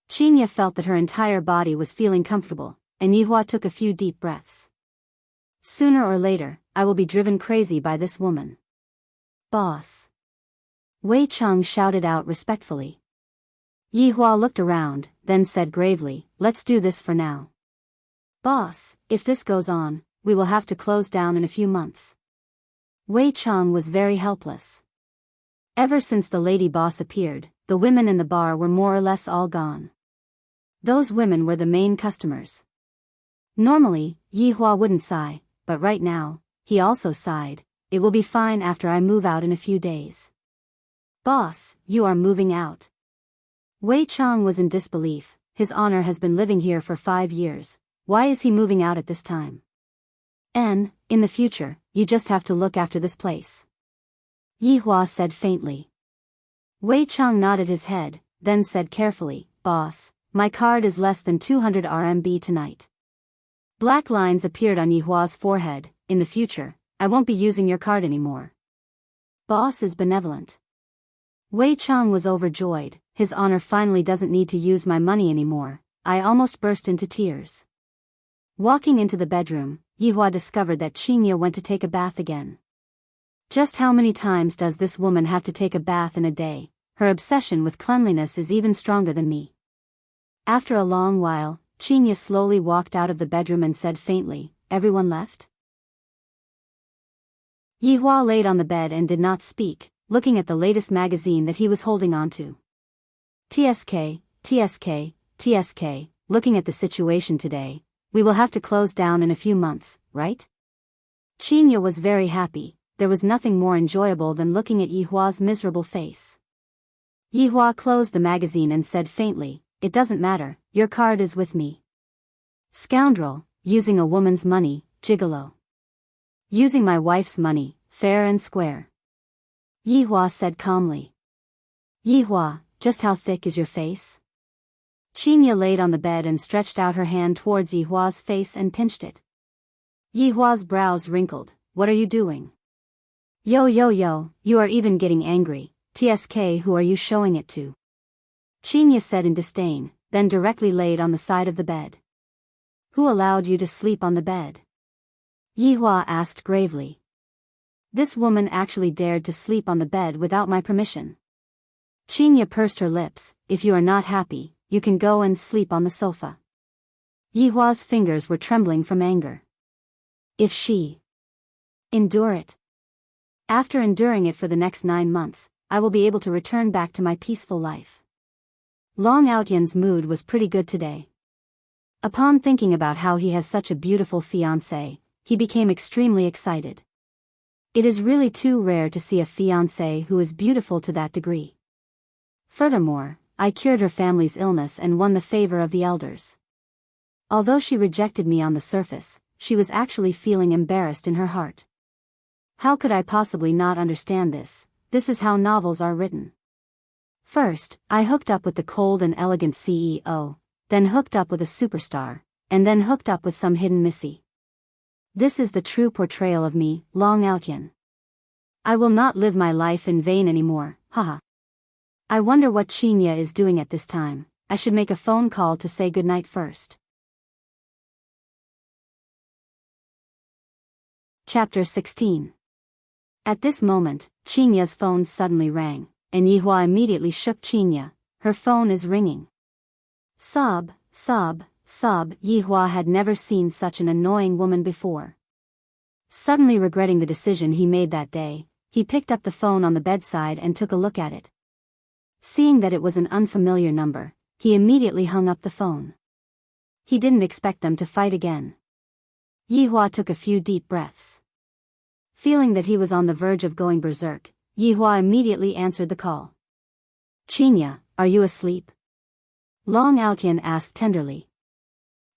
A: Qinya felt that her entire body was feeling comfortable, and Yihua took a few deep breaths. Sooner or later, I will be driven crazy by this woman. "Boss." Wei Cheng shouted out respectfully. Yihua looked around, then said gravely, "Let's do this for now." "Boss, if this goes on, we will have to close down in a few months." Wei Cheng was very helpless. Ever since the lady boss appeared, the women in the bar were more or less all gone. Those women were the main customers. Normally, Yihua wouldn't sigh, but right now, he also sighed. "It will be fine after I move out in a few days." "Boss, you are moving out?" Wei Cheng was in disbelief. His honor has been living here for 5 years. Why is he moving out at this time? "In the future, you just have to look after this place," Yihua said faintly. Wei Cheng nodded his head, then said carefully, "Boss, my card is less than 200 RMB tonight." Black lines appeared on Yihua's forehead. "In the future, I won't be using your card anymore." Boss is benevolent. Wei Cheng was overjoyed. His honor finally doesn't need to use my money anymore. I almost burst into tears. Walking into the bedroom, Yihua discovered that Qinya went to take a bath again. Just how many times does this woman have to take a bath in a day? Her obsession with cleanliness is even stronger than me. After a long while, Qinya slowly walked out of the bedroom and said faintly, "Everyone left?" Yihua laid on the bed and did not speak, looking at the latest magazine that he was holding onto. TSK, looking at the situation today, we will have to close down in a few months, right? Qinya was very happy. There was nothing more enjoyable than looking at Yihua's miserable face. Yihua closed the magazine and said faintly, "It doesn't matter, your card is with me." "Scoundrel, using a woman's money, gigolo." "Using my wife's money, fair and square," Yihua said calmly. "Yihua, just how thick is your face?" Qinya laid on the bed and stretched out her hand towards Yihua's face and pinched it. Yihua's brows wrinkled. "What are you doing?" Yo, you are even getting angry. TSK, who are you showing it to?" Qinya said in disdain, then directly laid on the side of the bed. "Who allowed you to sleep on the bed?" Yihua asked gravely. "This woman actually dared to sleep on the bed without my permission." Qinya pursed her lips. "If you are not happy, you can go and sleep on the sofa." Yihua's fingers were trembling from anger. If she endure it. After enduring it for the next 9 months, I will be able to return back to my peaceful life. Long Outyan's mood was pretty good today. Upon thinking about how he has such a beautiful fiancée, he became extremely excited. It is really too rare to see a fiancée who is beautiful to that degree. Furthermore, I cured her family's illness and won the favor of the elders. Although she rejected me on the surface, she was actually feeling embarrassed in her heart. How could I possibly not understand this? This is how novels are written. First, I hooked up with the cold and elegant CEO, then hooked up with a superstar, and then hooked up with some hidden missy. This is the true portrayal of me, Long Outyan. I will not live my life in vain anymore, haha. I wonder what Chinya is doing at this time. I should make a phone call to say goodnight first. Chapter 16. At this moment, Chinya's phone suddenly rang, and Yihua immediately shook Chinya. Her phone is ringing. Sob, sob, sob. Yihua had never seen such an annoying woman before. Suddenly regretting the decision he made that day, he picked up the phone on the bedside and took a look at it. Seeing that it was an unfamiliar number, he immediately hung up the phone. He didn't expect them to fight again. Yihua took a few deep breaths. Feeling that he was on the verge of going berserk, Yihua immediately answered the call. Chinya, are you asleep? Long Outyan asked tenderly.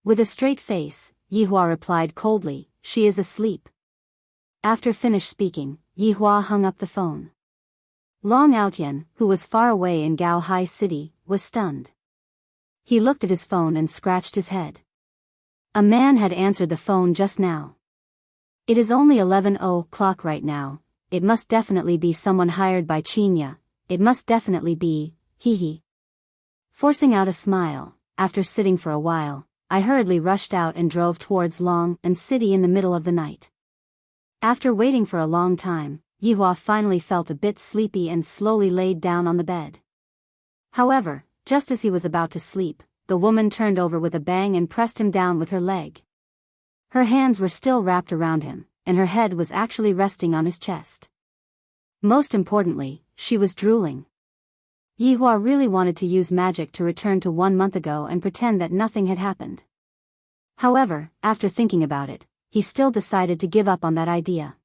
A: With a straight face, Yihua replied coldly, she is asleep. After finished speaking, Yihua hung up the phone. Long Outyan, who was far away in Gao Hai City, was stunned. He looked at his phone and scratched his head. A man had answered the phone just now. It is only 11 o'clock right now. It must definitely be someone hired by Chinya. It must definitely be, hee. Forcing out a smile, after sitting for a while, I hurriedly rushed out and drove towards Long and City in the middle of the night. After waiting for a long time, Yihua finally felt a bit sleepy and slowly laid down on the bed. However, just as he was about to sleep, the woman turned over with a bang and pressed him down with her leg. Her hands were still wrapped around him, and her head was actually resting on his chest. Most importantly, she was drooling. Yihua really wanted to use magic to return to 1 month ago and pretend that nothing had happened. However, after thinking about it, he still decided to give up on that idea.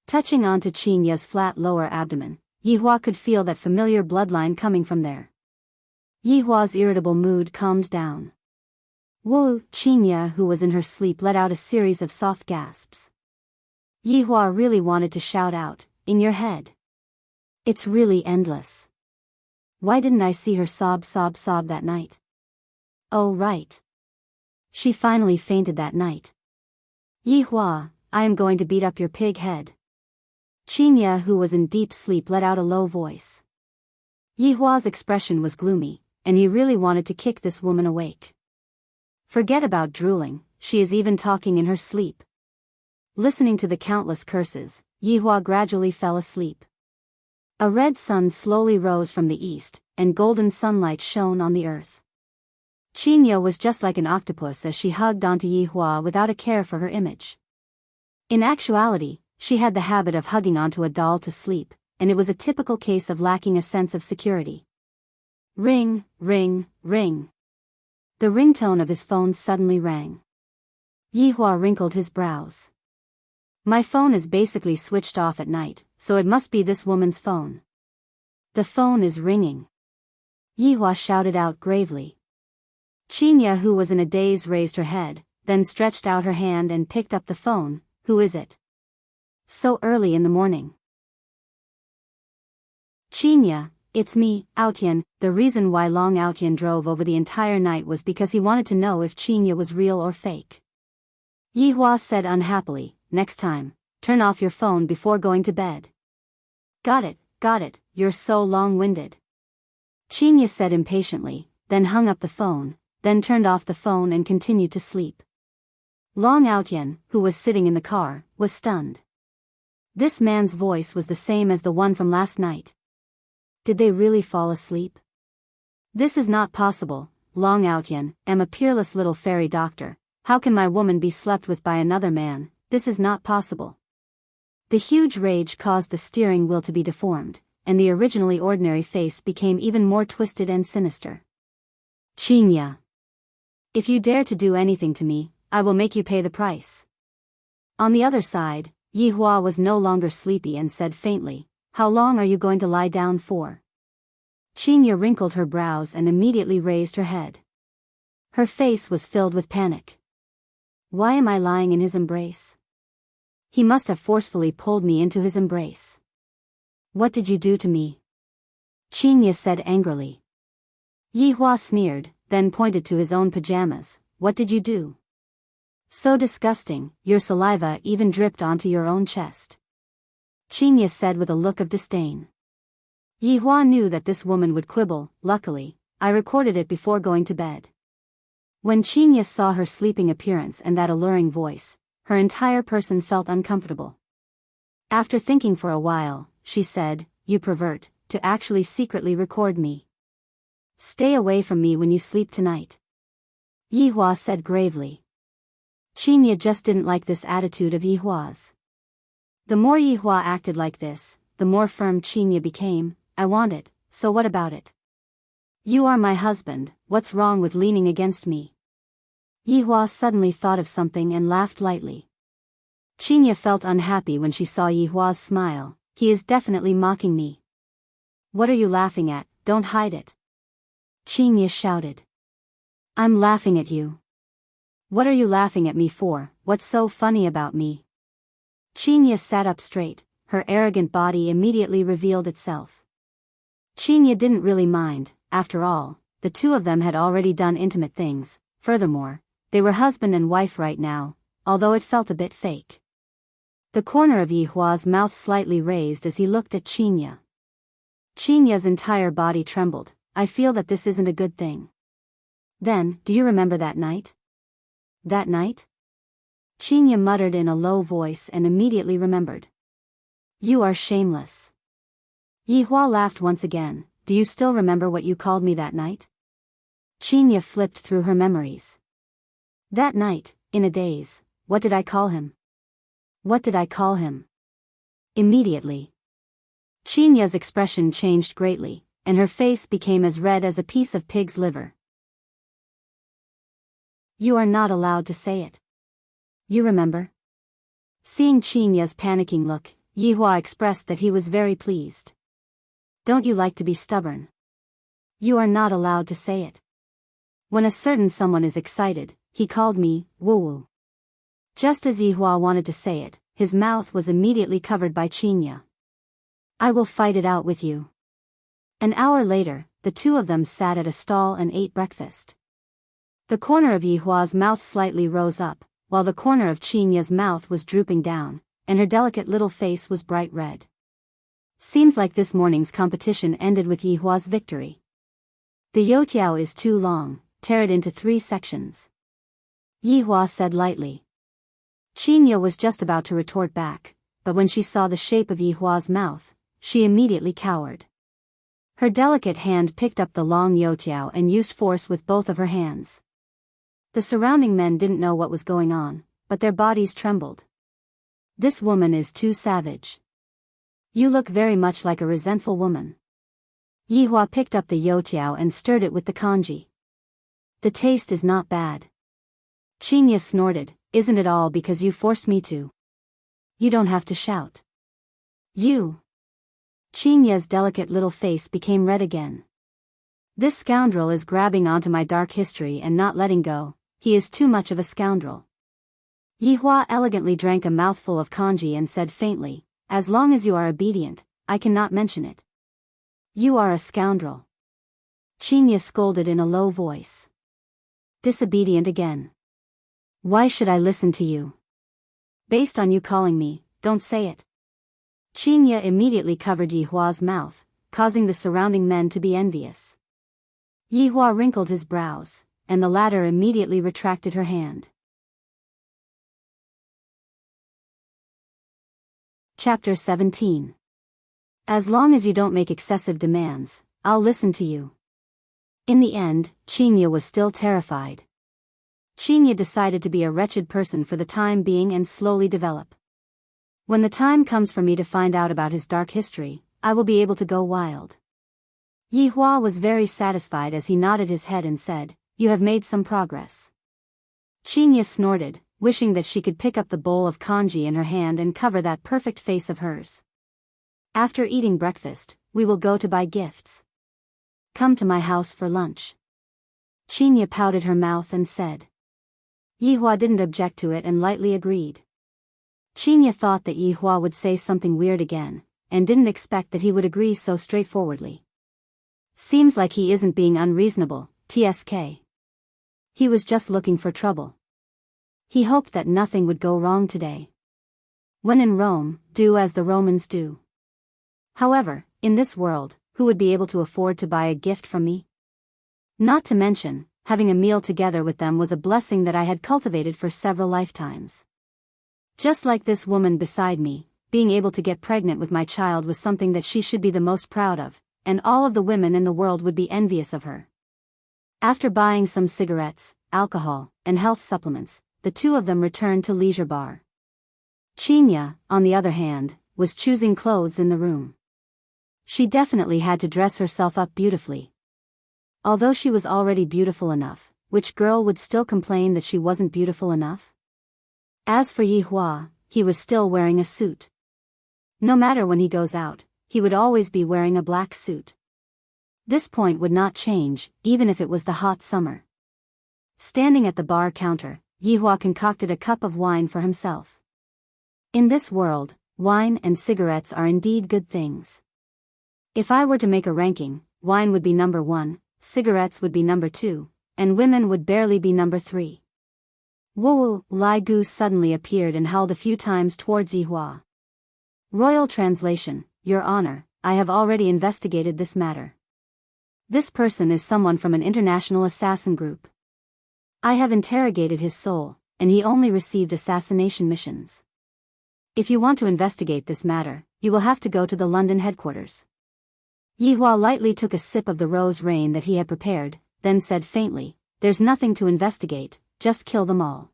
A: Touching onto Chinya's flat lower abdomen, Yihua could feel that familiar bloodline coming from there. Yihua's irritable mood calmed down. Whoa! Chinya, who was in her sleep, let out a series of soft gasps. Yihua really wanted to shout out, in your head. It's really endless. Why didn't I see her sob that night? Oh right. She finally fainted that night. Yihua, I am going to beat up your pig head. Chinya, who was in deep sleep, let out a low voice. Yihua's expression was gloomy, and he really wanted to kick this woman awake. Forget about drooling, she is even talking in her sleep. Listening to the countless curses, Yihua gradually fell asleep. A red sun slowly rose from the east, and golden sunlight shone on the earth. Chinya was just like an octopus as she hugged onto Yihua without a care for her image. In actuality, she had the habit of hugging onto a doll to sleep, and it was a typical case of lacking a sense of security. Ring, ring, ring. The ringtone of his phone suddenly rang. Yihua wrinkled his brows. My phone is basically switched off at night, so it must be this woman's phone. The phone is ringing. Yihua shouted out gravely. Chinya, who was in a daze, raised her head, then stretched out her hand and picked up the phone. Who is it? So early in the morning. Chinya, it's me, Outyan. The reason why Long Outyan drove over the entire night was because he wanted to know if Chinya was real or fake. Yihua said unhappily, next time, turn off your phone before going to bed. Got it, you're so long-winded. Chinya said impatiently, then hung up the phone, then turned off the phone and continued to sleep. Long Outyan, who was sitting in the car, was stunned. This man's voice was the same as the one from last night. Did they really fall asleep? This is not possible. Long Outyan, am a peerless little fairy doctor. How can my woman be slept with by another man? This is not possible. The huge rage caused the steering wheel to be deformed, and the originally ordinary face became even more twisted and sinister. Chinya. If you dare to do anything to me, I will make you pay the price. On the other side, Yihua was no longer sleepy and said faintly, how long are you going to lie down for? Chinya wrinkled her brows and immediately raised her head. Her face was filled with panic. Why am I lying in his embrace? He must have forcefully pulled me into his embrace. What did you do to me? Chinya said angrily. Yihua sneered, then pointed to his own pajamas. What did you do? So disgusting, your saliva even dripped onto your own chest. Chinya said with a look of disdain. Yihua knew that this woman would quibble. Luckily, I recorded it before going to bed. When Chinya saw her sleeping appearance and that alluring voice, her entire person felt uncomfortable. After thinking for a while, she said, "You pervert, to actually secretly record me. Stay away from me when you sleep tonight." Yihua said gravely. Chinya just didn't like this attitude of Yihua's. The more Yihua acted like this, the more firm Chinya became. I want it, so what about it? You are my husband, what's wrong with leaning against me? Yihua suddenly thought of something and laughed lightly. Chinya felt unhappy when she saw Yihua's smile. He is definitely mocking me. What are you laughing at? Don't hide it. Chinya shouted. I'm laughing at you. What are you laughing at me for? What's so funny about me? Chinya sat up straight, her arrogant body immediately revealed itself. Chinya didn't really mind, after all, the two of them had already done intimate things, furthermore, they were husband and wife right now, although it felt a bit fake. The corner of Yihua's mouth slightly raised as he looked at Chinya. Chinya's entire body trembled. I feel that this isn't a good thing. Then, do you remember that night? That night? Chinya muttered in a low voice and immediately remembered. You are shameless. Yihua laughed once again. Do you still remember what you called me that night? Chinya flipped through her memories. That night, in a daze, what did I call him? What did I call him? Immediately. Chinya's expression changed greatly, and her face became as red as a piece of pig's liver. You are not allowed to say it. You remember? Seeing Chinya's panicking look, Yihua expressed that he was very pleased. Don't you like to be stubborn? You are not allowed to say it. When a certain someone is excited, he called me, woo-woo. Just as Yihua wanted to say it, his mouth was immediately covered by Chinya. I will fight it out with you. An hour later, the two of them sat at a stall and ate breakfast. The corner of Yihua's mouth slightly rose up, while the corner of Chinya's mouth was drooping down, and her delicate little face was bright red. Seems like this morning's competition ended with Yihua's victory. The youtiao is too long, tear it into 3 sections. Yihua said lightly. Chinya was just about to retort back, but when she saw the shape of Yihua's mouth, she immediately cowered. Her delicate hand picked up the long youtiao and used force with both of her hands. The surrounding men didn't know what was going on, but their bodies trembled. This woman is too savage. You look very much like a resentful woman. Yihua picked up the youtiao and stirred it with the kanji. The taste is not bad. Chinya snorted, isn't it all because you forced me to? You don't have to shout. You. Chinya's delicate little face became red again. This scoundrel is grabbing onto my dark history and not letting go. He is too much of a scoundrel. Yihua elegantly drank a mouthful of kanji and said faintly, as long as you are obedient, I cannot mention it. You are a scoundrel. Chinya scolded in a low voice. Disobedient again. Why should I listen to you? Based on you calling me, don't say it. Chinya immediately covered Yihua's mouth, causing the surrounding men to be envious. Yihua wrinkled his brows, and the latter immediately retracted her hand. Chapter 17. As long as you don't make excessive demands, I'll listen to you. In the end, Chinya was still terrified. Chinya decided to be a wretched person for the time being and slowly develop. When the time comes for me to find out about his dark history, I will be able to go wild. Yihua was very satisfied as he nodded his head and said, You have made some progress. Chinya snorted, wishing that she could pick up the bowl of kanji in her hand and cover that perfect face of hers. After eating breakfast, we will go to buy gifts. Come to my house for lunch. Qinya pouted her mouth and said. Yihua didn't object to it and lightly agreed. Qinya thought that Yihua would say something weird again, and didn't expect that he would agree so straightforwardly. Seems like he isn't being unreasonable, TSK. He was just looking for trouble. He hoped that nothing would go wrong today. When in Rome, do as the Romans do. However, in this world, who would be able to afford to buy a gift from me? Not to mention, having a meal together with them was a blessing that I had cultivated for several lifetimes. Just like this woman beside me, being able to get pregnant with my child was something that she should be the most proud of, and all of the women in the world would be envious of her. After buying some cigarettes, alcohol, and health supplements, the two of them returned to leisure bar. Qinya, on the other hand, was choosing clothes in the room. She definitely had to dress herself up beautifully. Although she was already beautiful enough, which girl would still complain that she wasn't beautiful enough? As for Yihua, he was still wearing a suit. No matter when he goes out, he would always be wearing a black suit. This point would not change, even if it was the hot summer. Standing at the bar counter, Yihua concocted a cup of wine for himself. In this world, wine and cigarettes are indeed good things. If I were to make a ranking, wine would be number 1, cigarettes would be number 2, and women would barely be number 3. Woo! Lai Gu suddenly appeared and howled a few times towards Yihua. Royal translation, Your Honor, I have already investigated this matter. This person is someone from an international assassin group. I have interrogated his soul, and he only received assassination missions. If you want to investigate this matter, you will have to go to the London headquarters. Yihua lightly took a sip of the rose rain that he had prepared, then said faintly, There's nothing to investigate, just kill them all.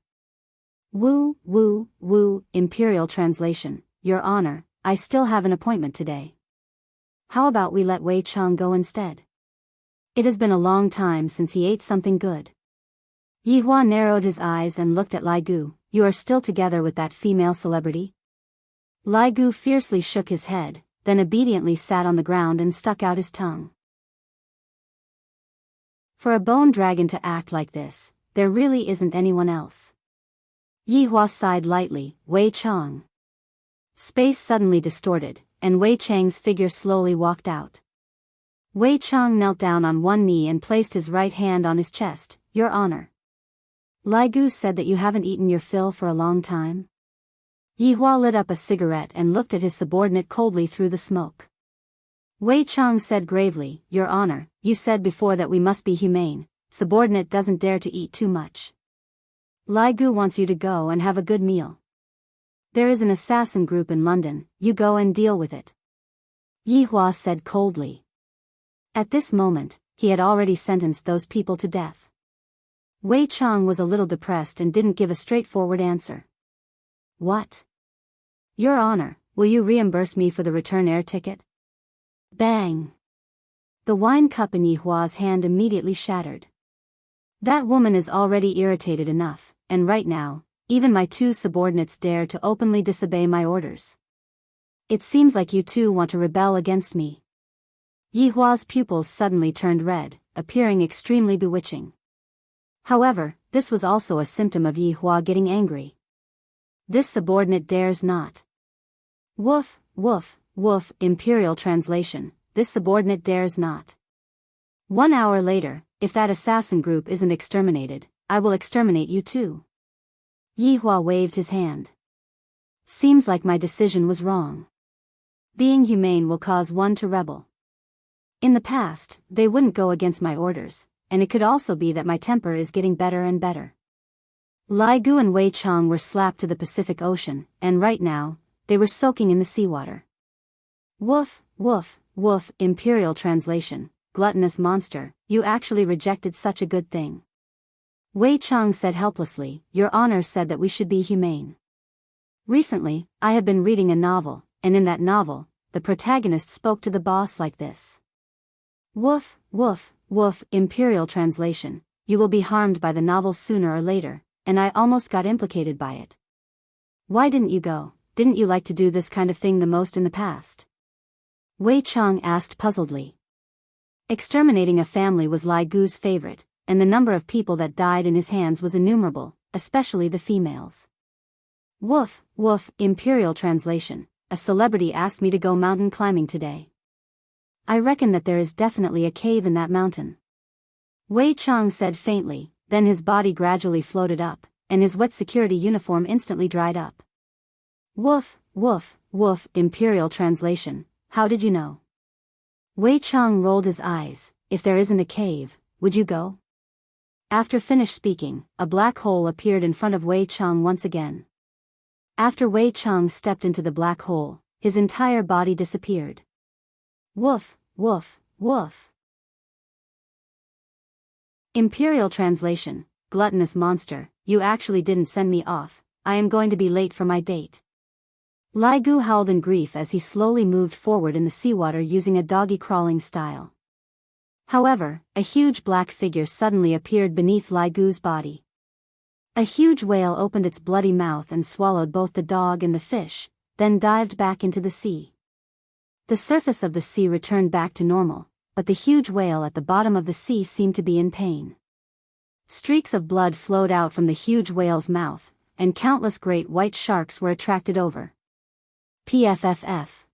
A: Woo, woo, woo, Imperial translation, Your Honor, I still have an appointment today. How about we let Wei Chang go instead? It has been a long time since he ate something good. Yihua narrowed his eyes and looked at Lai Gu. You are still together with that female celebrity? Lai Gu fiercely shook his head, then obediently sat on the ground and stuck out his tongue. For a bone dragon to act like this, there really isn't anyone else. Yihua sighed lightly, Wei Chang. Space suddenly distorted, and Wei Chang's figure slowly walked out. Wei Chang knelt down on one knee and placed his right hand on his chest, Your Honor. Lai Gu said that you haven't eaten your fill for a long time. Yihua lit up a cigarette and looked at his subordinate coldly through the smoke. Wei Chang said gravely, Your Honor, you said before that we must be humane. Subordinate doesn't dare to eat too much. Lai Gu wants you to go and have a good meal. There is an assassin group in London, you go and deal with it. Yihua said coldly. At this moment, he had already sentenced those people to death. Wei Chang was a little depressed and didn't give a straightforward answer. What? Your Honor, will you reimburse me for the return air ticket? Bang! The wine cup in Yihua's hand immediately shattered. That woman is already irritated enough, and right now, even my two subordinates dare to openly disobey my orders. It seems like you two want to rebel against me. Yihua's pupils suddenly turned red, appearing extremely bewitching. However, this was also a symptom of Yihua getting angry. This subordinate dares not. Woof, woof, woof, Imperial translation, this subordinate dares not. 1 hour later, if that assassin group isn't exterminated, I will exterminate you too. Yihua waved his hand. Seems like my decision was wrong. Being humane will cause one to rebel. In the past, they wouldn't go against my orders, and it could also be that my temper is getting better and better. Lai Gu and Wei Chang were slapped to the Pacific Ocean, and right now, they were soaking in the seawater. Woof, woof, woof, Imperial translation, gluttonous monster, you actually rejected such a good thing. Wei Chang said helplessly, Your Honor said that we should be humane. Recently, I have been reading a novel, and in that novel, the protagonist spoke to the boss like this. Woof, woof, woof, Imperial translation, you will be harmed by the novel sooner or later, and I almost got implicated by it. Why didn't you go? Didn't you like to do this kind of thing the most in the past? Wei Chang asked puzzledly. Exterminating a family was Lai Gu's favorite, and the number of people that died in his hands was innumerable, especially the females. Woof, woof, Imperial translation. A celebrity asked me to go mountain climbing today. I reckon that there is definitely a cave in that mountain. Wei Chang said faintly, then his body gradually floated up, and his wet security uniform instantly dried up. Woof, woof, woof, Imperial translation. How did you know? Wei Chang rolled his eyes. If there isn't a cave, would you go? After finished speaking, a black hole appeared in front of Wei Chang once again. After Wei Chang stepped into the black hole, his entire body disappeared. Woof, woof, woof. Imperial translation. Gluttonous monster, you actually didn't send me off. I am going to be late for my date. Lai Gu howled in grief as he slowly moved forward in the seawater using a doggy crawling style. However, a huge black figure suddenly appeared beneath Lai Gu's body. A huge whale opened its bloody mouth and swallowed both the dog and the fish, then dived back into the sea. The surface of the sea returned back to normal, but the huge whale at the bottom of the sea seemed to be in pain. Streaks of blood flowed out from the huge whale's mouth, and countless great white sharks were attracted over. PFFF.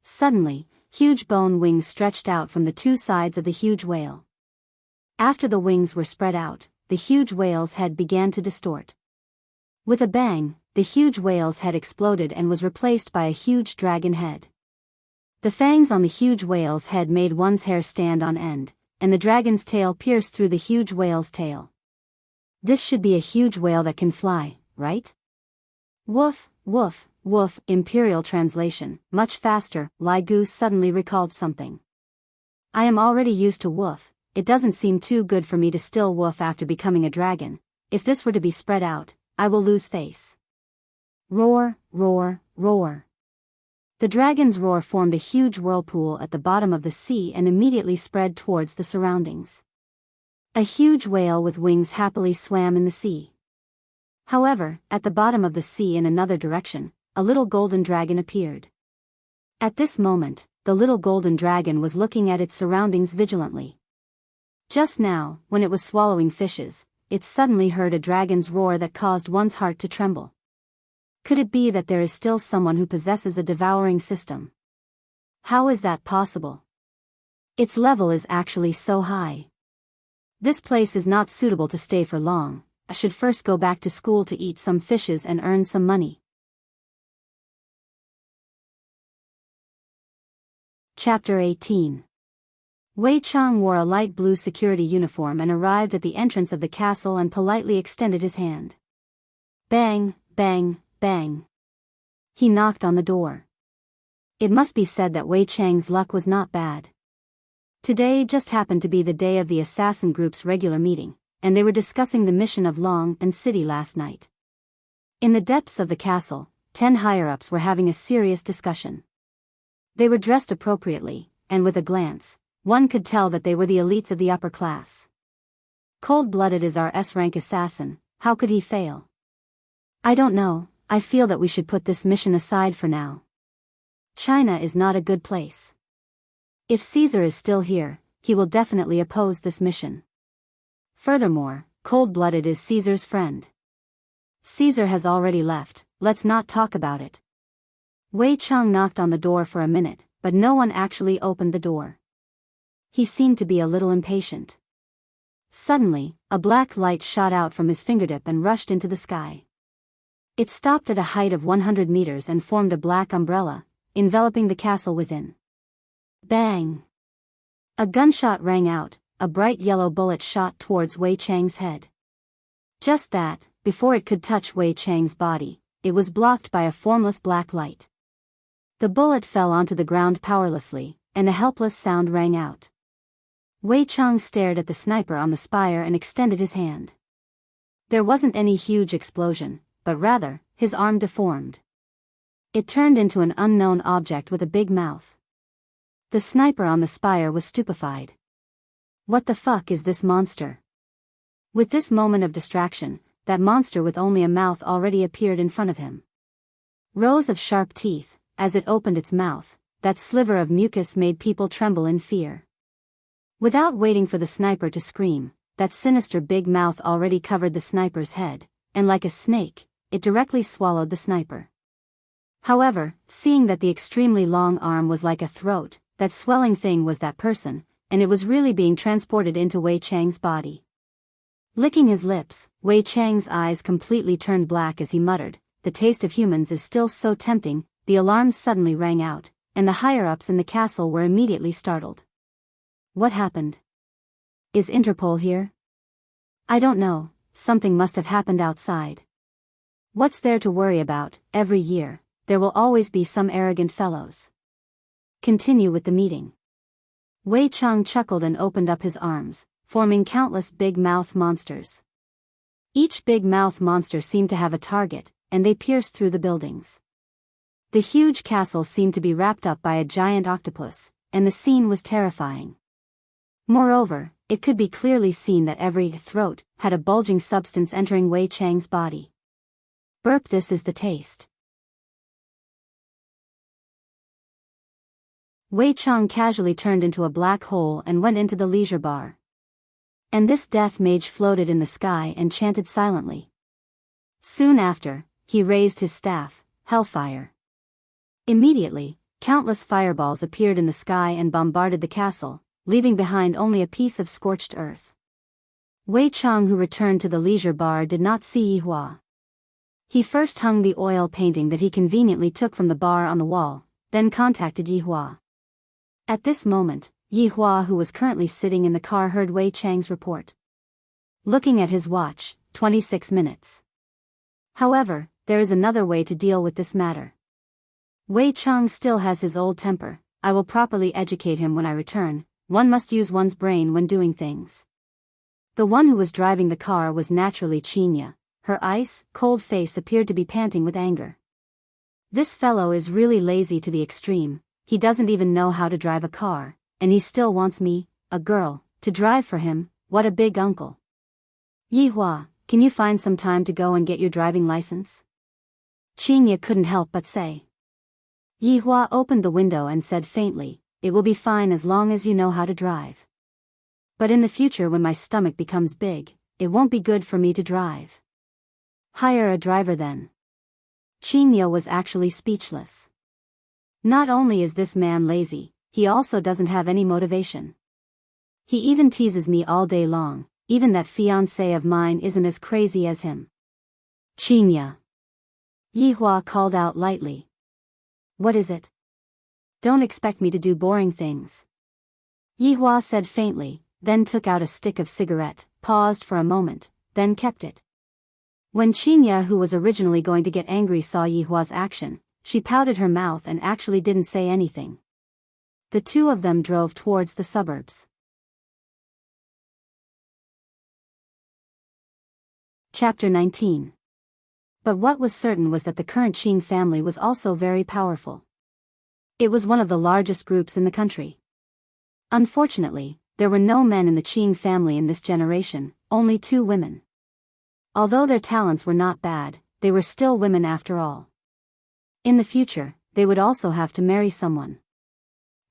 A: Suddenly, huge bone wings stretched out from the two sides of the huge whale. After the wings were spread out, the huge whale's head began to distort. With a bang, the huge whale's head exploded and was replaced by a huge dragon head. The fangs on the huge whale's head made one's hair stand on end, and the dragon's tail pierced through the huge whale's tail. This should be a huge whale that can fly, right? Woof, woof, woof, Imperial translation. Much faster. Lai Gu suddenly recalled something. I am already used to woof. It doesn't seem too good for me to still woof after becoming a dragon. If this were to be spread out, I will lose face. Roar, roar, roar. The dragon's roar formed a huge whirlpool at the bottom of the sea and immediately spread towards the surroundings. A huge whale with wings happily swam in the sea. However, at the bottom of the sea in another direction, a little golden dragon appeared. At this moment, the little golden dragon was looking at its surroundings vigilantly. Just now, when it was swallowing fishes, it suddenly heard a dragon's roar that caused one's heart to tremble. Could it be that there is still someone who possesses a devouring system? How is that possible? Its level is actually so high. This place is not suitable to stay for long. I should first go back to school to eat some fishes and earn some money. Chapter 18. Wei Chang wore a light blue security uniform and arrived at the entrance of the castle and politely extended his hand. Bang, bang, bang. He knocked on the door. It must be said that Wei Chang's luck was not bad. Today just happened to be the day of the assassin group's regular meeting, and they were discussing the mission of Long and City last night. In the depths of the castle, 10 higher-ups were having a serious discussion. They were dressed appropriately, and with a glance, one could tell that they were the elites of the upper class. Cold-blooded is our S-rank assassin, how could he fail? I don't know, I feel that we should put this mission aside for now. China is not a good place. If Caesar is still here, he will definitely oppose this mission. Furthermore, Cold-blooded is Caesar's friend. Caesar has already left, let's not talk about it. Wei Chang knocked on the door for a minute, but no one actually opened the door. He seemed to be a little impatient. Suddenly, a black light shot out from his fingertip and rushed into the sky. It stopped at a height of 100 meters and formed a black umbrella, enveloping the castle within. Bang! A gunshot rang out, a bright yellow bullet shot towards Wei Chang's head. Just that, before it could touch Wei Chang's body, it was blocked by a formless black light. The bullet fell onto the ground powerlessly, and a helpless sound rang out. Wei Chang stared at the sniper on the spire and extended his hand. There wasn't any huge explosion, but rather, his arm deformed. It turned into an unknown object with a big mouth. The sniper on the spire was stupefied. What the fuck is this monster? With this moment of distraction, that monster with only a mouth already appeared in front of him. Rows of sharp teeth, as it opened its mouth, that sliver of mucus made people tremble in fear. Without waiting for the sniper to scream, that sinister big mouth already covered the sniper's head, and like a snake, it directly swallowed the sniper. However, seeing that the extremely long arm was like a throat, that swelling thing was that person, and it was really being transported into Wei Chang's body. Licking his lips, Wei Chang's eyes completely turned black as he muttered, "The taste of humans is still so tempting." The alarms suddenly rang out, and the higher-ups in the castle were immediately startled. What happened? Is Interpol here? I don't know, something must have happened outside. What's there to worry about? Every year, there will always be some arrogant fellows. Continue with the meeting. Wei Chang chuckled and opened up his arms, forming countless big mouth monsters. Each big mouth monster seemed to have a target, and they pierced through the buildings. The huge castle seemed to be wrapped up by a giant octopus, and the scene was terrifying. Moreover, it could be clearly seen that every throat had a bulging substance entering Wei Chang's body. Burp, this is the taste. Wei Chang casually turned into a black hole and went into the leisure bar. And this death mage floated in the sky and chanted silently. Soon after, he raised his staff, Hellfire. Immediately, countless fireballs appeared in the sky and bombarded the castle, leaving behind only a piece of scorched earth. Wei Chang, who returned to the leisure bar, did not see Yi Hua. He first hung the oil painting that he conveniently took from the bar on the wall, then contacted Yi Hua. At this moment, Yi Hua, who was currently sitting in the car, heard Wei Chang's report. Looking at his watch, 26 minutes. However, there is another way to deal with this matter. Wei Chang still has his old temper. I will properly educate him when I return. One must use one's brain when doing things. The one who was driving the car was naturally Qinya. Her ice-cold face appeared to be panting with anger. This fellow is really lazy to the extreme. He doesn't even know how to drive a car, and he still wants me, a girl, to drive for him. What a big uncle. Yi Hua, can you find some time to go and get your driving license? Qinya couldn't help but say. Yi Hua opened the window and said faintly, "It will be fine as long as you know how to drive. But in the future, when my stomach becomes big, it won't be good for me to drive. Hire a driver then." Qinya was actually speechless. Not only is this man lazy, he also doesn't have any motivation. He even teases me all day long. Even that fiancé of mine isn't as crazy as him. Qinya. Yi Hua called out lightly. What is it? Don't expect me to do boring things. Yi Hua said faintly, then took out a stick of cigarette, paused for a moment, then kept it. When Qinya, who was originally going to get angry, saw Yi Hua's action, she pouted her mouth and actually didn't say anything. The two of them drove towards the suburbs. Chapter 19. But what was certain was that the current Qing family was also very powerful. It was one of the largest groups in the country. Unfortunately, there were no men in the Qing family in this generation, only 2 women. Although their talents were not bad, they were still women after all. In the future, they would also have to marry someone.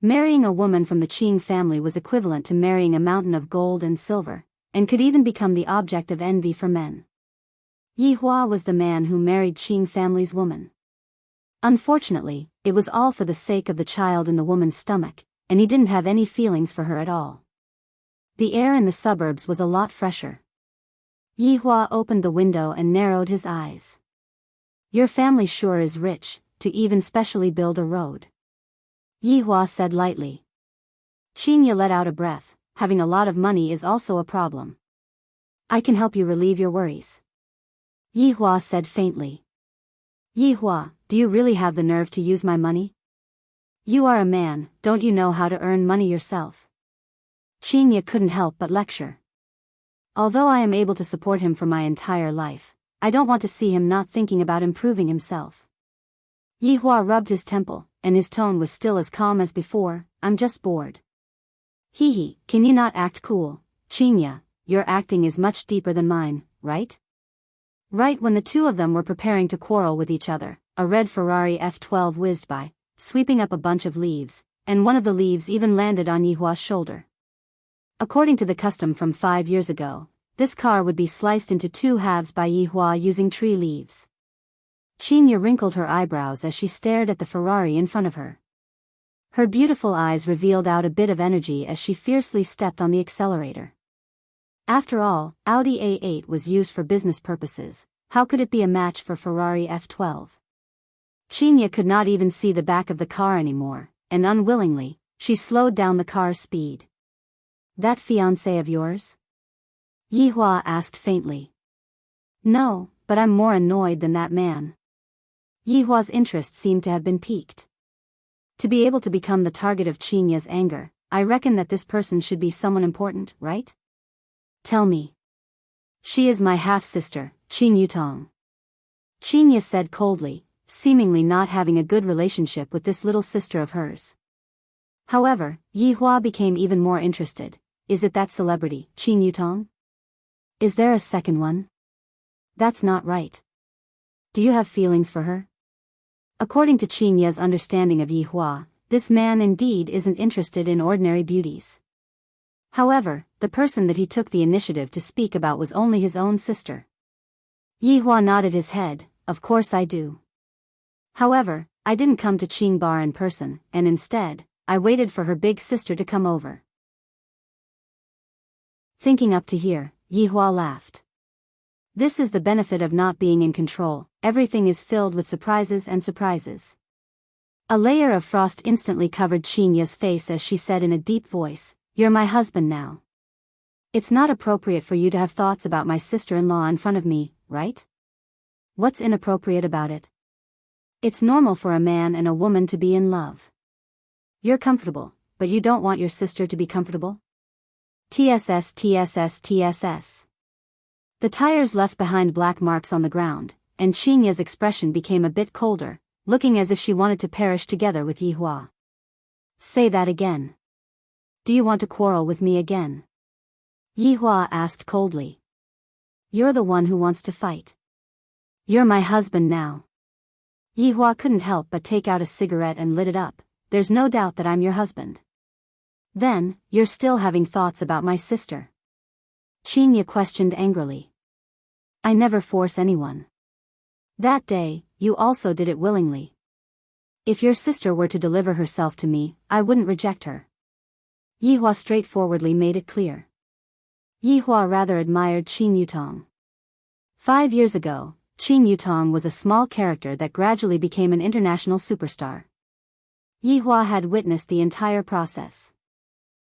A: Marrying a woman from the Qing family was equivalent to marrying a mountain of gold and silver, and could even become the object of envy for men. Yi Hua was the man who married Qing family's woman. Unfortunately, it was all for the sake of the child in the woman's stomach, and he didn't have any feelings for her at all. The air in the suburbs was a lot fresher. Yi Hua opened the window and narrowed his eyes. Your family sure is rich, to even specially build a road. Yi Hua said lightly. Qinya let out a breath. Having a lot of money is also a problem. I can help you relieve your worries. Yi Hua said faintly. Yi Hua, do you really have the nerve to use my money? You are a man, don't you know how to earn money yourself? Qinya couldn't help but lecture. Although I am able to support him for my entire life, I don't want to see him not thinking about improving himself. Yi Hua rubbed his temple, and his tone was still as calm as before. I'm just bored. Hee, can you not act cool? Qinya, your acting is much deeper than mine, right? Right when the two of them were preparing to quarrel with each other, a red Ferrari F12 whizzed by, sweeping up a bunch of leaves, and one of the leaves even landed on Yi Hua's shoulder. According to the custom from 5 years ago, this car would be sliced into 2 halves by Yi Hua using tree leaves. Qinya wrinkled her eyebrows as she stared at the Ferrari in front of her. Her beautiful eyes revealed out a bit of energy as she fiercely stepped on the accelerator. After all, Audi A8 was used for business purposes. How could it be a match for Ferrari F12? Qinya could not even see the back of the car anymore, and unwillingly, she slowed down the car's speed. That fiancé of yours? Yi Hua asked faintly. No, but I'm more annoyed than that man. Yi Hua's interest seemed to have been piqued. To be able to become the target of Qinya's anger, I reckon that this person should be someone important, right? Tell me. She is my half-sister, Qin Yutong. Qinya said coldly, seemingly not having a good relationship with this little sister of hers. However, Yi Hua became even more interested. Is it that celebrity, Qin Yutong? Is there a second one? That's not right. Do you have feelings for her? According to Qinya's understanding of Yi Hua, this man indeed isn't interested in ordinary beauties. However, the person that he took the initiative to speak about was only his own sister. Yi Hua nodded his head. Of course I do. However, I didn't come to Qing Bar in person, and instead, I waited for her big sister to come over. Thinking up to here, Yi Hua laughed. This is the benefit of not being in control. Everything is filled with surprises and surprises. A layer of frost instantly covered Qinya's face as she said in a deep voice, "You're my husband now. It's not appropriate for you to have thoughts about my sister-in-law in front of me, right? What's inappropriate about it? It's normal for a man and a woman to be in love. You're comfortable, but you don't want your sister to be comfortable? TSS TSS TSS. The tires left behind black marks on the ground, and Qinya's expression became a bit colder, looking as if she wanted to perish together with Yi Hua. Say that again. Do you want to quarrel with me again? Yi Hua asked coldly. You're the one who wants to fight. You're my husband now. Yi Hua couldn't help but take out a cigarette and lit it up. There's no doubt that I'm your husband. Then, you're still having thoughts about my sister? Qinya questioned angrily. I never force anyone. That day, you also did it willingly. If your sister were to deliver herself to me, I wouldn't reject her. Yi Hua straightforwardly made it clear. Yi Hua rather admired Qin Yutong. 5 years ago, Qin Yutong was a small character that gradually became an international superstar. Yi Hua had witnessed the entire process.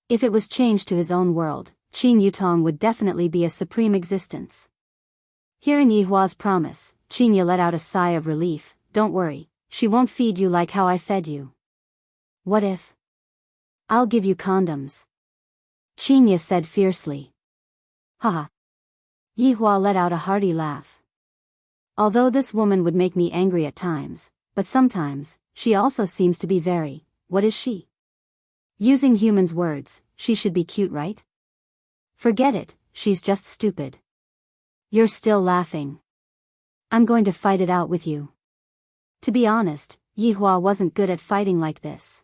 A: If it was changed to his own world, Qin Yutong would definitely be a supreme existence. Hearing Yi Hua's promise, Qinya let out a sigh of relief. Don't worry, she won't feed you like how I fed you. What if? I'll give you condoms. Qinya said fiercely. Haha. Yi Hua let out a hearty laugh. Although this woman would make me angry at times, but sometimes, she also seems to be very, what is she? Using humans' words, she should be cute, right? Forget it, she's just stupid. You're still laughing. I'm going to fight it out with you. To be honest, Yi Hua wasn't good at fighting like this.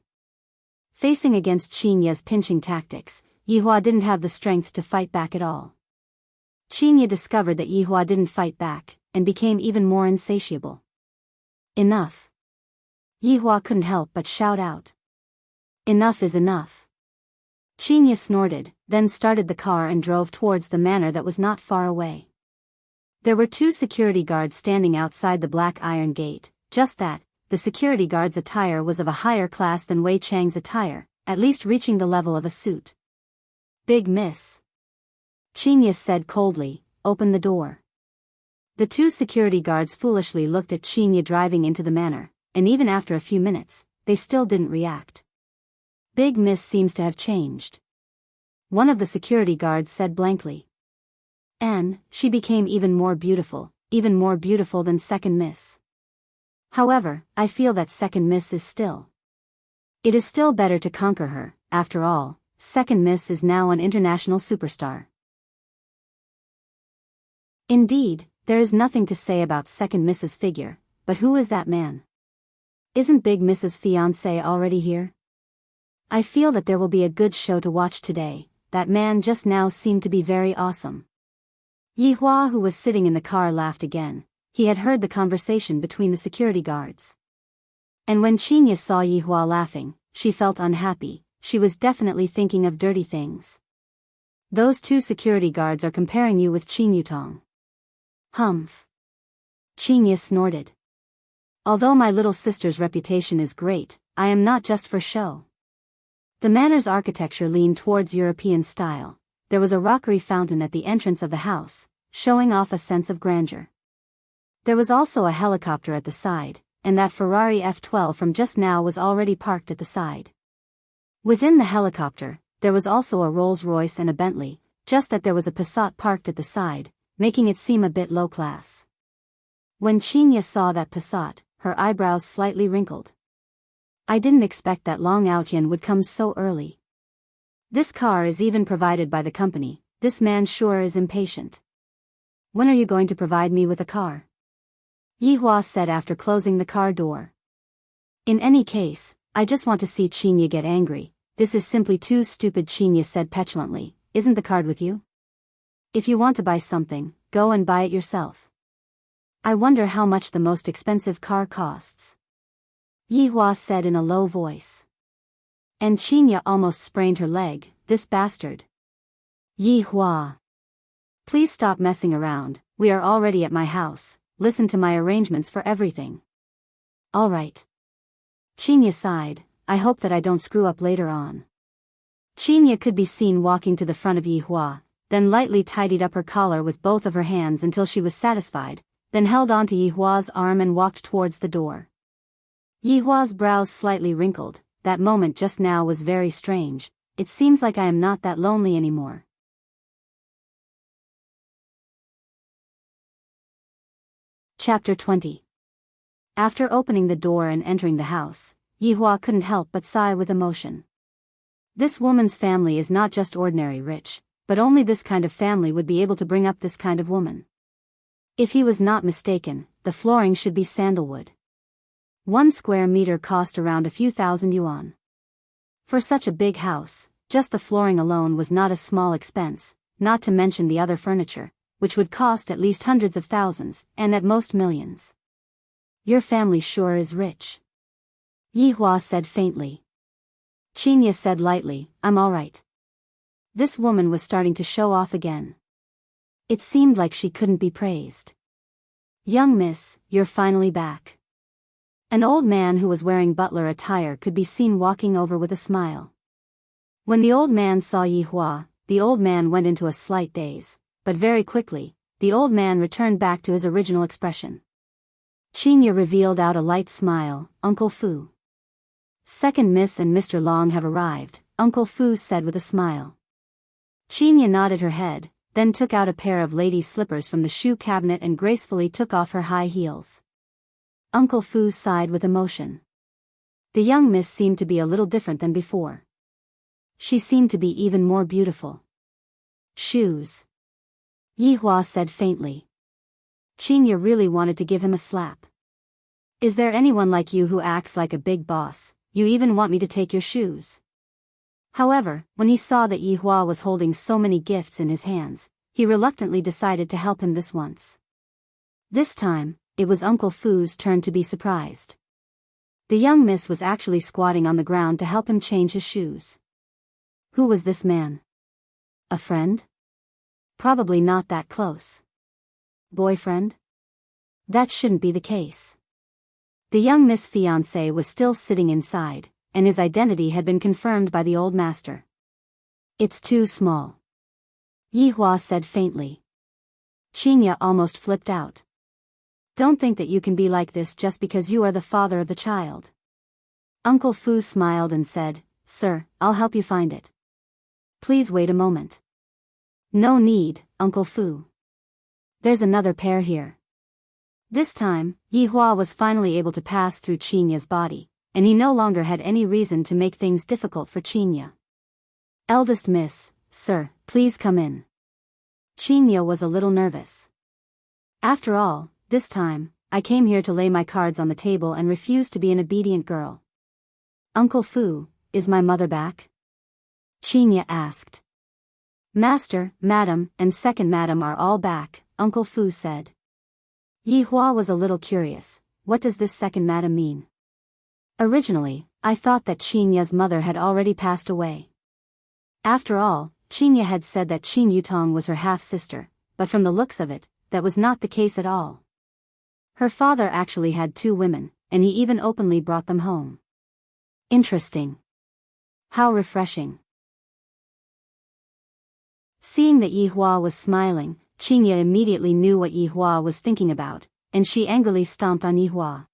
A: Facing against Qinya's pinching tactics, Yi Hua didn't have the strength to fight back at all. Qinya discovered that Yi Hua didn't fight back, and became even more insatiable. Enough. Yi Hua couldn't help but shout out. Enough is enough. Qinya snorted, then started the car and drove towards the manor that was not far away. There were 2 security guards standing outside the black iron gate. Just that, the security guard's attire was of a higher class than Wei Chang's attire, at least reaching the level of a suit. Big miss. Qinya said coldly, open the door. The 2 security guards foolishly looked at Qinya driving into the manor, and even after a few minutes, they still didn't react. Big Miss seems to have changed. One of the security guards said blankly. And, she became even more beautiful than Second Miss. However, I feel that Second Miss is still. It is still better to conquer her. After all, Second Miss is now an international superstar. Indeed, there is nothing to say about Second Miss's figure, but who is that man? Isn't Big Miss's fiancé already here? I feel that there will be a good show to watch today. that man just now seemed to be very awesome. Yihua, who was sitting in the car, laughed again. He had heard the conversation between the security guards. And when Qinya saw Yihua laughing, she felt unhappy. She was definitely thinking of dirty things. Those two security guards are comparing you with Qin Yutong. Humph. Qinya snorted. Although my little sister's reputation is great, I am not just for show. The manor's architecture leaned towards European style. There was a rockery fountain at the entrance of the house, showing off a sense of grandeur. There was also a helicopter at the side, and that Ferrari F12 from just now was already parked at the side. Within the helicopter, there was also a Rolls-Royce and a Bentley, just that there was a Passat parked at the side, making it seem a bit low class. When Qinya saw that Passat, her eyebrows slightly wrinkled. I didn't expect that Long Outyan would come so early. This car is even provided by the company. This man sure is impatient. When are you going to provide me with a car? Yihua said after closing the car door. In any case, I just want to see Qinya get angry. This is simply too stupid, Qinya said petulantly. Isn't the card with you? If you want to buy something, go and buy it yourself. I wonder how much the most expensive car costs. Yihua said in a low voice. And Qinya almost sprained her leg. This bastard. Yihua. Please stop messing around. We are already at my house. Listen to my arrangements for everything. All right. Qinya sighed. I hope that I don't screw up later on. Qinya could be seen walking to the front of Yihua, then lightly tidied up her collar with both of her hands until she was satisfied, then held onto Yihua's arm and walked towards the door. Yihua's brows slightly wrinkled. That moment just now was very strange. It seems like I am not that lonely anymore. Chapter 20. After opening the door and entering the house, Yihua couldn't help but sigh with emotion. This woman's family is not just ordinary rich, but only this kind of family would be able to bring up this kind of woman. If he was not mistaken, the flooring should be sandalwood. 1 square meter cost around a few thousand yuan. For such a big house, just the flooring alone was not a small expense, not to mention the other furniture, which would cost at least hundreds of thousands, and at most millions. Your family sure is rich. Yihua said faintly. Qinya said lightly, I'm all right. This woman was starting to show off again. It seemed like she couldn't be praised. Young miss, you're finally back. An old man who was wearing butler attire could be seen walking over with a smile. When the old man saw Yihua, the old man went into a slight daze, but very quickly, the old man returned back to his original expression. Qinya revealed out a light smile. Uncle Fu. Second Miss and Mr. Long have arrived, Uncle Fu said with a smile. Qinya nodded her head, then took out a pair of ladies' slippers from the shoe cabinet and gracefully took off her high heels. Uncle Fu sighed with emotion. The young miss seemed to be a little different than before. She seemed to be even more beautiful. Shoes. Yihua said faintly. Qinya really wanted to give him a slap. Is there anyone like you who acts like a big boss? You even want me to take your shoes? However, when he saw that Yihua was holding so many gifts in his hands, he reluctantly decided to help him this once. This time, it was Uncle Fu's turn to be surprised. The young miss was actually squatting on the ground to help him change his shoes. Who was this man? A friend? Probably not that close. Boyfriend? That shouldn't be the case. The young Miss fiancé was still sitting inside, and his identity had been confirmed by the old master. It's too small. Yihua said faintly. Qinya almost flipped out. Don't think that you can be like this just because you are the father of the child. Uncle Fu smiled and said, Sir, I'll help you find it. Please wait a moment. No need, Uncle Fu. There's another pair here. This time, Yihua was finally able to pass through Qinya's body, and he no longer had any reason to make things difficult for Qinya. Eldest miss, sir, please come in. Qinya was a little nervous. After all, this time, I came here to lay my cards on the table and refuse to be an obedient girl. Uncle Fu, is my mother back? Qinya asked. Master, Madam, and Second Madam are all back, Uncle Fu said. Yi Hua was a little curious. What does this Second Madam mean? Originally, I thought that Qin Ye's mother had already passed away. After all, Qin Ye had said that Qin Yutong was her half-sister, but from the looks of it, that was not the case at all. Her father actually had 2 women, and he even openly brought them home. Interesting. How refreshing. Seeing that Yi Hua was smiling, Qin Ye immediately knew what Yi Hua was thinking about, and she angrily stomped on Yi Hua.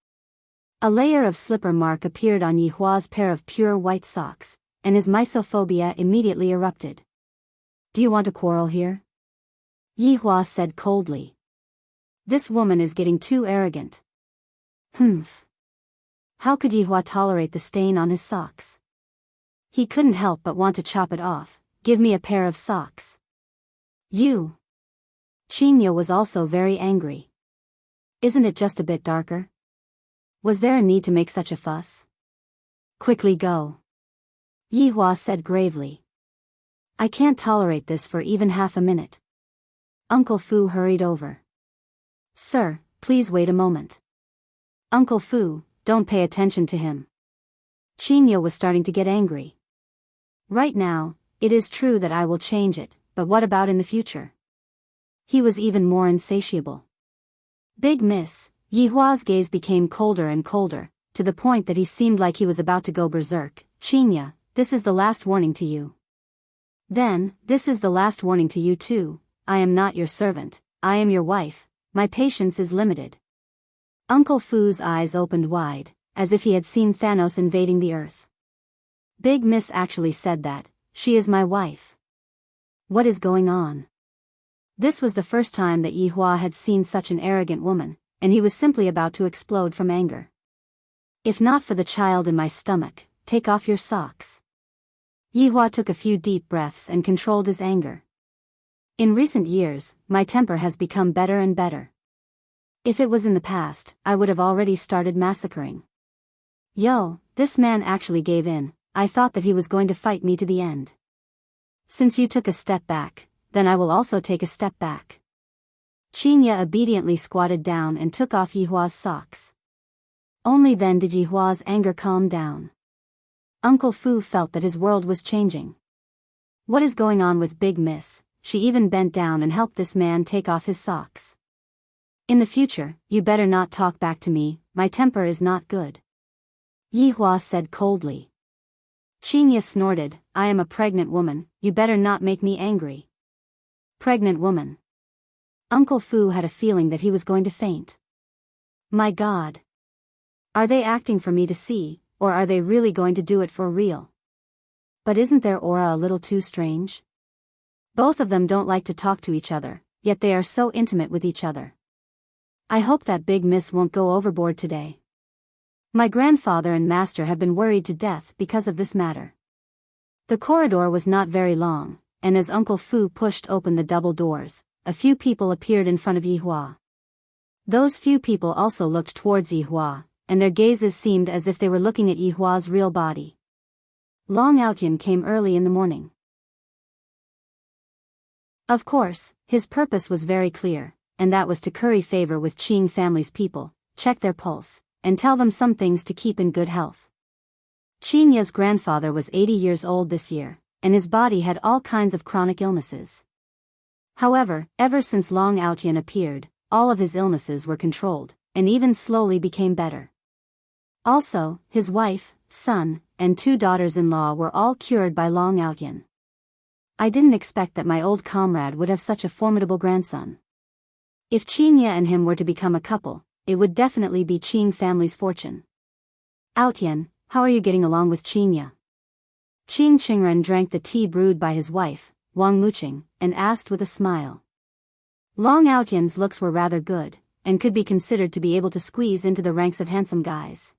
A: A layer of slipper mark appeared on Yi Hua's pair of pure white socks, and his misophobia immediately erupted. Do you want to quarrel here? Yi Hua said coldly. This woman is getting too arrogant. Humph. How could Yi Hua tolerate the stain on his socks? He couldn't help but want to chop it off. Give me a pair of socks. You. Qin Ye was also very angry. Isn't it just a bit darker? Was there a need to make such a fuss? Quickly go. Yi Hua said gravely. I can't tolerate this for even half a minute. Uncle Fu hurried over. Sir, please wait a moment. Uncle Fu, don't pay attention to him. Qin Ye was starting to get angry. Right now, it is true that I will change it, but what about in the future? He was even more insatiable. Big Miss, Yi Hua's gaze became colder and colder, to the point that he seemed like he was about to go berserk. Qin Ye, this is the last warning to you. Then, this is the last warning to you too. I am not your servant, I am your wife, my patience is limited. Uncle Fu's eyes opened wide, as if he had seen Thanos invading the earth. Big Miss actually said that, she is my wife. What is going on? This was the first time that Yi Hua had seen such an arrogant woman, and he was simply about to explode from anger. If not for the child in my stomach, take off your socks. Yi Hua took a few deep breaths and controlled his anger. In recent years, my temper has become better and better. If it was in the past, I would have already started massacring. Yo, this man actually gave in. I thought that he was going to fight me to the end. Since you took a step back, then I will also take a step back. Qin Ye obediently squatted down and took off Yi Hua's socks. Only then did Yi Hua's anger calm down. Uncle Fu felt that his world was changing. What is going on with Big Miss? She even bent down and helped this man take off his socks. In the future, you better not talk back to me, my temper is not good. Yi Hua said coldly. Qin Ye snorted, I am a pregnant woman, you better not make me angry. Pregnant woman. Uncle Fu had a feeling that he was going to faint. My God. Are they acting for me to see, or are they really going to do it for real? But isn't their aura a little too strange? Both of them don't like to talk to each other, yet they are so intimate with each other. I hope that Big Miss won't go overboard today. My grandfather and master have been worried to death because of this matter. The corridor was not very long, and as Uncle Fu pushed open the double doors, a few people appeared in front of Yi Hua. Those few people also looked towards Yi Hua, and their gazes seemed as if they were looking at Yi Hua's real body. Long Outyan came early in the morning. Of course, his purpose was very clear, and that was to curry favor with Qing family's people, check their pulse, and tell them some things to keep in good health. Qin Ye's grandfather was 80 years old this year, and his body had all kinds of chronic illnesses. However, ever since Long Outyan appeared, all of his illnesses were controlled, and even slowly became better. Also, his wife, son, and 2 daughters-in-law were all cured by Long Outyan. I didn't expect that my old comrade would have such a formidable grandson. If Qin Ye and him were to become a couple, it would definitely be Qing family's fortune. Outyan, how are you getting along with Qin Ye? Qing Qingren drank the tea brewed by his wife, Wang Muqing, and asked with a smile. Long Outyan's looks were rather good, and could be considered to be able to squeeze into the ranks of handsome guys.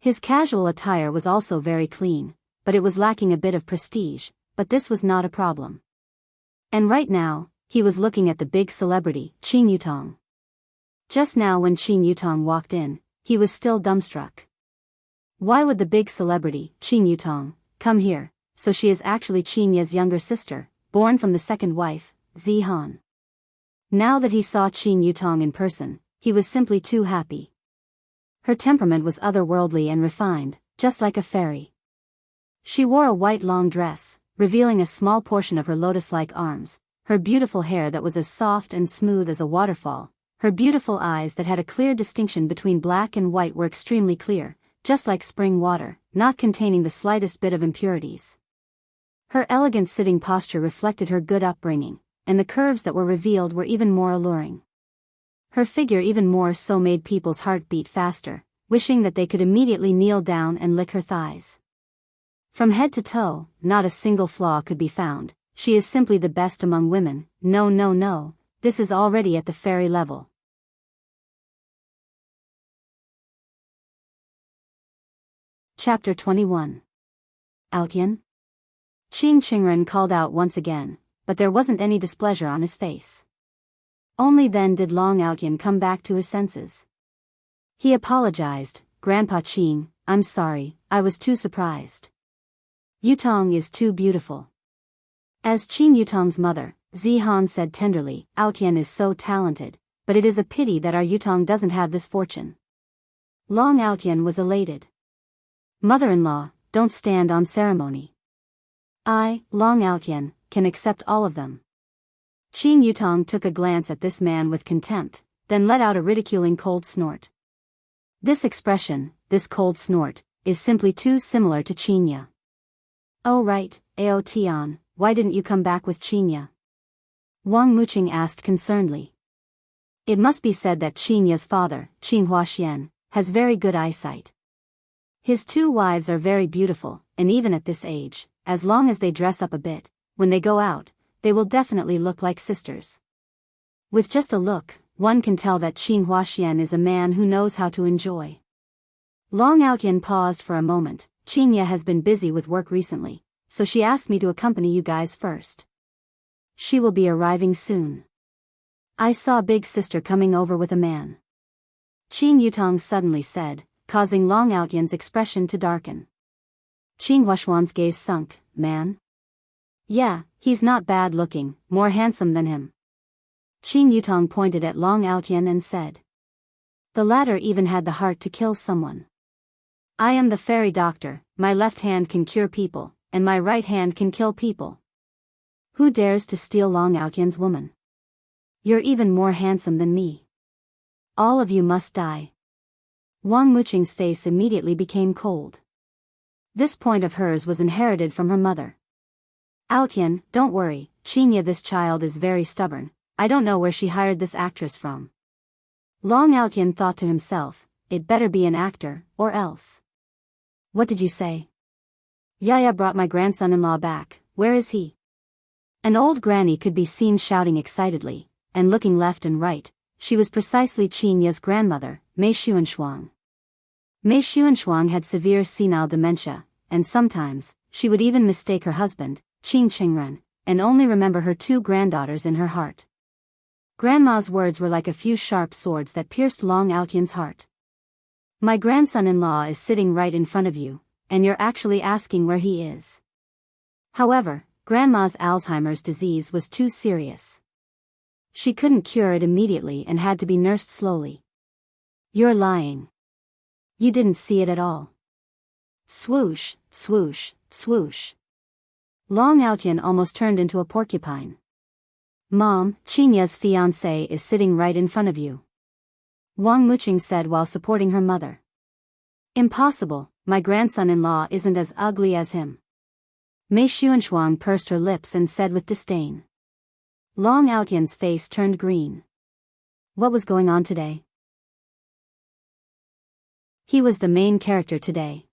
A: His casual attire was also very clean, but it was lacking a bit of prestige, but this was not a problem. And right now, he was looking at the big celebrity, Qin Yutong. Just now when Qin Yutong walked in, he was still dumbstruck. Why would the big celebrity, Qin Yutong, come here? So she is actually Qin Ye's younger sister, born born from the second wife, Zihan. Now that he saw Qin Yutong in person, he was simply too happy. Her temperament was otherworldly and refined, just like a fairy. She wore a white long dress, revealing a small portion of her lotus-like arms, her beautiful hair that was as soft and smooth as a waterfall, her beautiful eyes that had a clear distinction between black and white were extremely clear, just like spring water, not containing the slightest bit of impurities. Her elegant sitting posture reflected her good upbringing, and the curves that were revealed were even more alluring. Her figure even more so made people's heart beat faster, wishing that they could immediately kneel down and lick her thighs. From head to toe, not a single flaw could be found. She is simply the best among women. No, this is already at the fairy level. Chapter 21. Outyan? Qing Qingren called out once again, but there wasn't any displeasure on his face. Only then did Long Outyan come back to his senses. He apologized, "Grandpa Qing, I'm sorry, I was too surprised. Yutong is too beautiful." As Qin Yutong's mother, Zihan said tenderly, "Outyan is so talented, but it is a pity that our Yutong doesn't have this fortune." Long Outyan was elated. "Mother-in-law, don't stand on ceremony. I, Long Outyan, can accept all of them." Qin Yutong took a glance at this man with contempt, then let out a ridiculing cold snort. This expression, this cold snort, is simply too similar to Qinya. "Oh right, Ao Tian, why didn't you come back with Qinya?" Wang Muqing asked concernedly. It must be said that Qinya's father, Qin Huaxian, has very good eyesight. His two wives are very beautiful, and even at this age, as long as they dress up a bit, when they go out, they will definitely look like sisters. With just a look, one can tell that Qin Huaxian is a man who knows how to enjoy. Long Outyan paused for a moment. "Qinya has been busy with work recently, so she asked me to accompany you guys first. She will be arriving soon. I saw big sister coming over with a man," Qin Yutong suddenly said, causing Long Outyan's expression to darken. Qin Huaxuan's gaze sunk. "Man? Yeah, he's not bad looking, more handsome than him." Qin Yutong pointed at Long Outyan and said. The latter even had the heart to kill someone. "I am the fairy doctor, my left hand can cure people, and my right hand can kill people. Who dares to steal Long Outyan's woman? You're even more handsome than me. All of you must die." Wang Muqing's face immediately became cold. This point of hers was inherited from her mother. "Outyan, don't worry, Qinya, this child is very stubborn. I don't know where she hired this actress from." Long Outyan thought to himself, it better be an actor, or else. "What did you say?" "Yaya brought my grandson-in-law back, where is he?" An old granny could be seen shouting excitedly, and looking left and right. She was precisely Qinya's grandmother, Mei Xuanshuang. Mei Xuanshuang had severe senile dementia, and sometimes, she would even mistake her husband, Qin Qingren, and only remember her two granddaughters in her heart. Grandma's words were like a few sharp swords that pierced Long Outyan's heart. "My grandson-in-law is sitting right in front of you, and you're actually asking where he is." However, Grandma's Alzheimer's disease was too serious. She couldn't cure it immediately and had to be nursed slowly. "You're lying. You didn't see it at all." Swoosh, swoosh, swoosh. Long Outyan almost turned into a porcupine. "Mom, Qinya's fiancé is sitting right in front of you," Wang Muqing said while supporting her mother. "Impossible, my grandson-in-law isn't as ugly as him." Mei Xuanshuang pursed her lips and said with disdain. Long Outyan's face turned green. What was going on today? He was the main character today.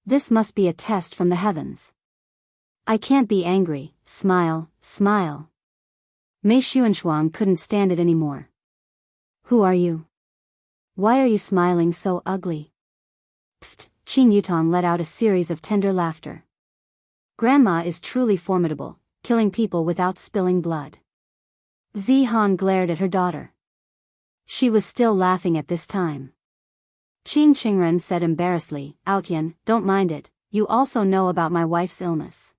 A: This must be a test from the heavens. "I can't be angry, smile, smile." Mei Xuanshuang couldn't stand it anymore. "Who are you? Why are you smiling so ugly?" Pfft, Qin Yutong let out a series of tender laughter. "Grandma is truly formidable, killing people without spilling blood." Zihan glared at her daughter. She was still laughing at this time. Qin Qingren said embarrassedly, "Outyan, don't mind it, you also know about my wife's illness."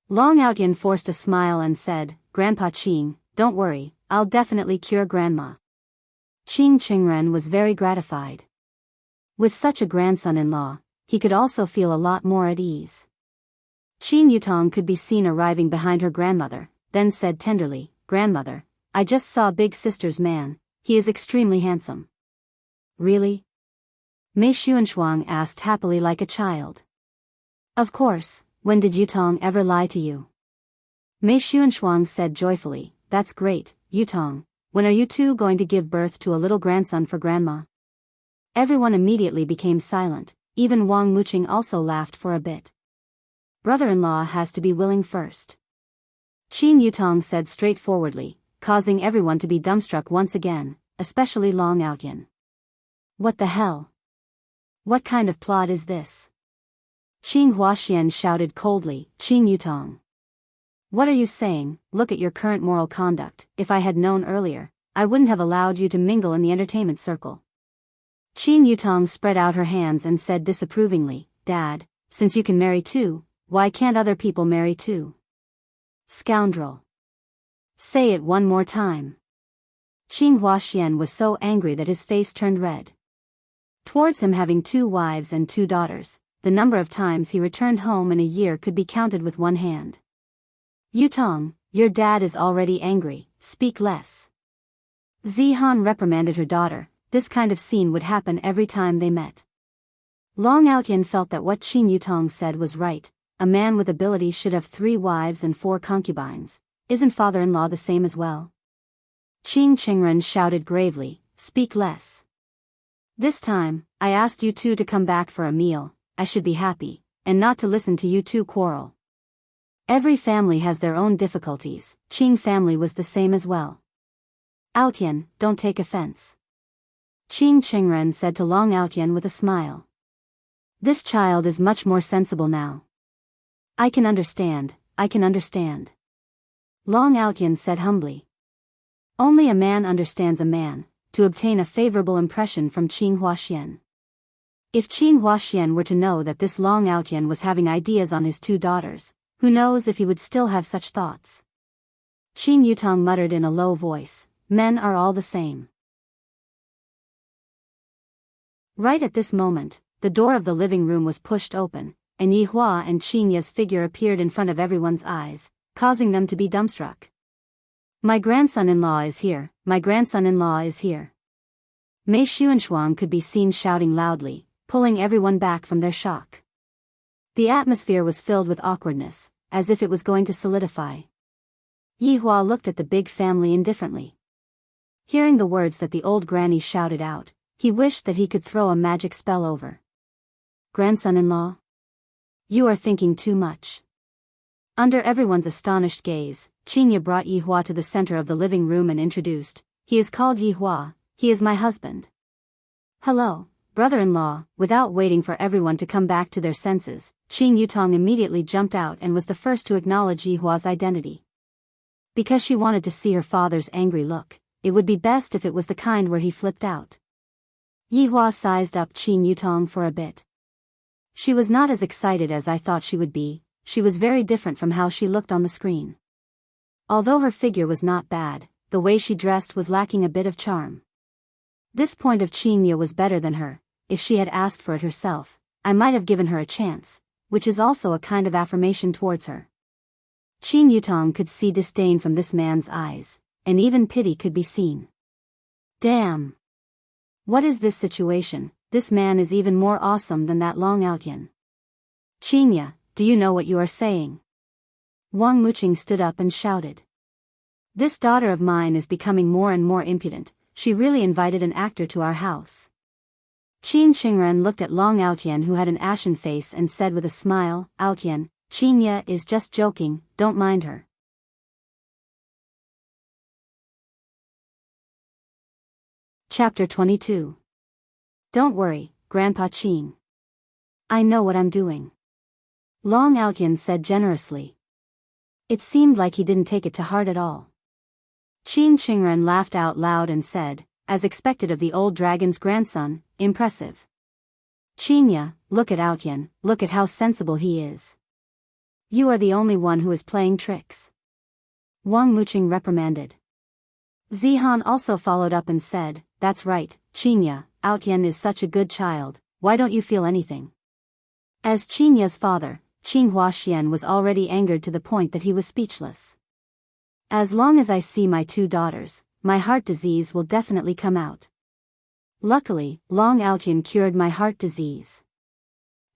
A: Long Outyan forced a smile and said, Grandpa Qing, don't worry, I'll definitely cure Grandma. Qing Qingren was very gratified. With such a grandson-in-law, he could also feel a lot more at ease. Qing Yutong could be seen arriving behind her grandmother, then said tenderly, Grandmother, I just saw big sister's man, he is extremely handsome. Really? Mei Xuanshuang asked happily like a child. Of course, when did Yutong ever lie to you? Mei Xuanshuang said joyfully, That's great, Yutong, when are you two going to give birth to a little grandson for Grandma? Everyone immediately became silent, even Wang Muqing also laughed for a bit. Brother-in-law has to be willing first. Qing Yutong said straightforwardly, causing everyone to be dumbstruck once again, especially Long Outyan. What the hell? What kind of plot is this? Qing Huaxian shouted coldly, Qing Yutong. What are you saying? Look at your current moral conduct. If I had known earlier, I wouldn't have allowed you to mingle in the entertainment circle. Qing Yutong spread out her hands and said disapprovingly, Dad, since you can marry too, why can't other people marry too? Scoundrel. Say it one more time. Qing Huaxian was so angry that his face turned red. Towards him having 2 wives and 2 daughters, the number of times he returned home in a year could be counted with one hand. Yutong, your dad is already angry, speak less. Zihan reprimanded her daughter, this kind of scene would happen every time they met. Long Outyan felt that what Qing Yutong said was right, a man with ability should have 3 wives and 4 concubines, isn't father-in-law the same as well? Qing Qingren shouted gravely, speak less. This time, I asked you two to come back for a meal, I should be happy, and not to listen to you two quarrel. Every family has their own difficulties, Qing family was the same as well. Outyan, don't take offense. Qing Qingren said to Long Outyan with a smile. This child is much more sensible now. I can understand, I can understand. Long Outyan said humbly. Only a man understands a man, to obtain a favorable impression from Qing Huaxian. If Qing Huaxian were to know that this Long Outyan was having ideas on his 2 daughters, who knows if he would still have such thoughts? Qing Yutong muttered in a low voice, men are all the same. Right at this moment, the door of the living room was pushed open, and Yi Hua and Qing Ye's figure appeared in front of everyone's eyes, causing them to be dumbstruck. My grandson-in-law is here, my grandson-in-law is here. Mei Xuanshuang could be seen shouting loudly, pulling everyone back from their shock. The atmosphere was filled with awkwardness, as if it was going to solidify. Yi Hua looked at the big family indifferently. Hearing the words that the old granny shouted out, he wished that he could throw a magic spell over. Grandson-in-law? You are thinking too much. Under everyone's astonished gaze, Qing Ye brought Yi Hua to the center of the living room and introduced, he is called Yi Hua, he is my husband. Hello, brother-in-law. Without waiting for everyone to come back to their senses, Qing Yutong immediately jumped out and was the first to acknowledge Yi Hua's identity. Because she wanted to see her father's angry look, it would be best if it was the kind where he flipped out. Yi Hua sized up Qing Yutong for a bit. She was not as excited as I thought she would be, she was very different from how she looked on the screen. Although her figure was not bad, the way she dressed was lacking a bit of charm. This point of Qing Ye was better than her. If she had asked for it herself, I might have given her a chance, which is also a kind of affirmation towards her. Qing Yutong could see disdain from this man's eyes, and even pity could be seen. Damn! What is this situation? This man is even more awesome than that Long Outyan. Qing Ye, do you know what you are saying? Wang Muqing stood up and shouted. This daughter of mine is becoming more and more impudent, she really invited an actor to our house. Qing Qingren looked at Long Outyan who had an ashen face and said with a smile, Outyan, Qing Ye is just joking, don't mind her. Chapter 22. Don't worry, Grandpa Qing. I know what I'm doing. Long Outyan said generously. It seemed like he didn't take it to heart at all. Qing Qingren laughed out loud and said, as expected of the old dragon's grandson, impressive. Qing Ye, look at Outyan, look at how sensible he is. You are the only one who is playing tricks. Wang Muqing reprimanded. Zihan also followed up and said, that's right, Qinya, Outyan is such a good child, why don't you feel anything? As Qinya's father, Qin Huaxian was already angered to the point that he was speechless. As long as I see my two daughters, my heart disease will definitely come out. Luckily, Long Outyan cured my heart disease.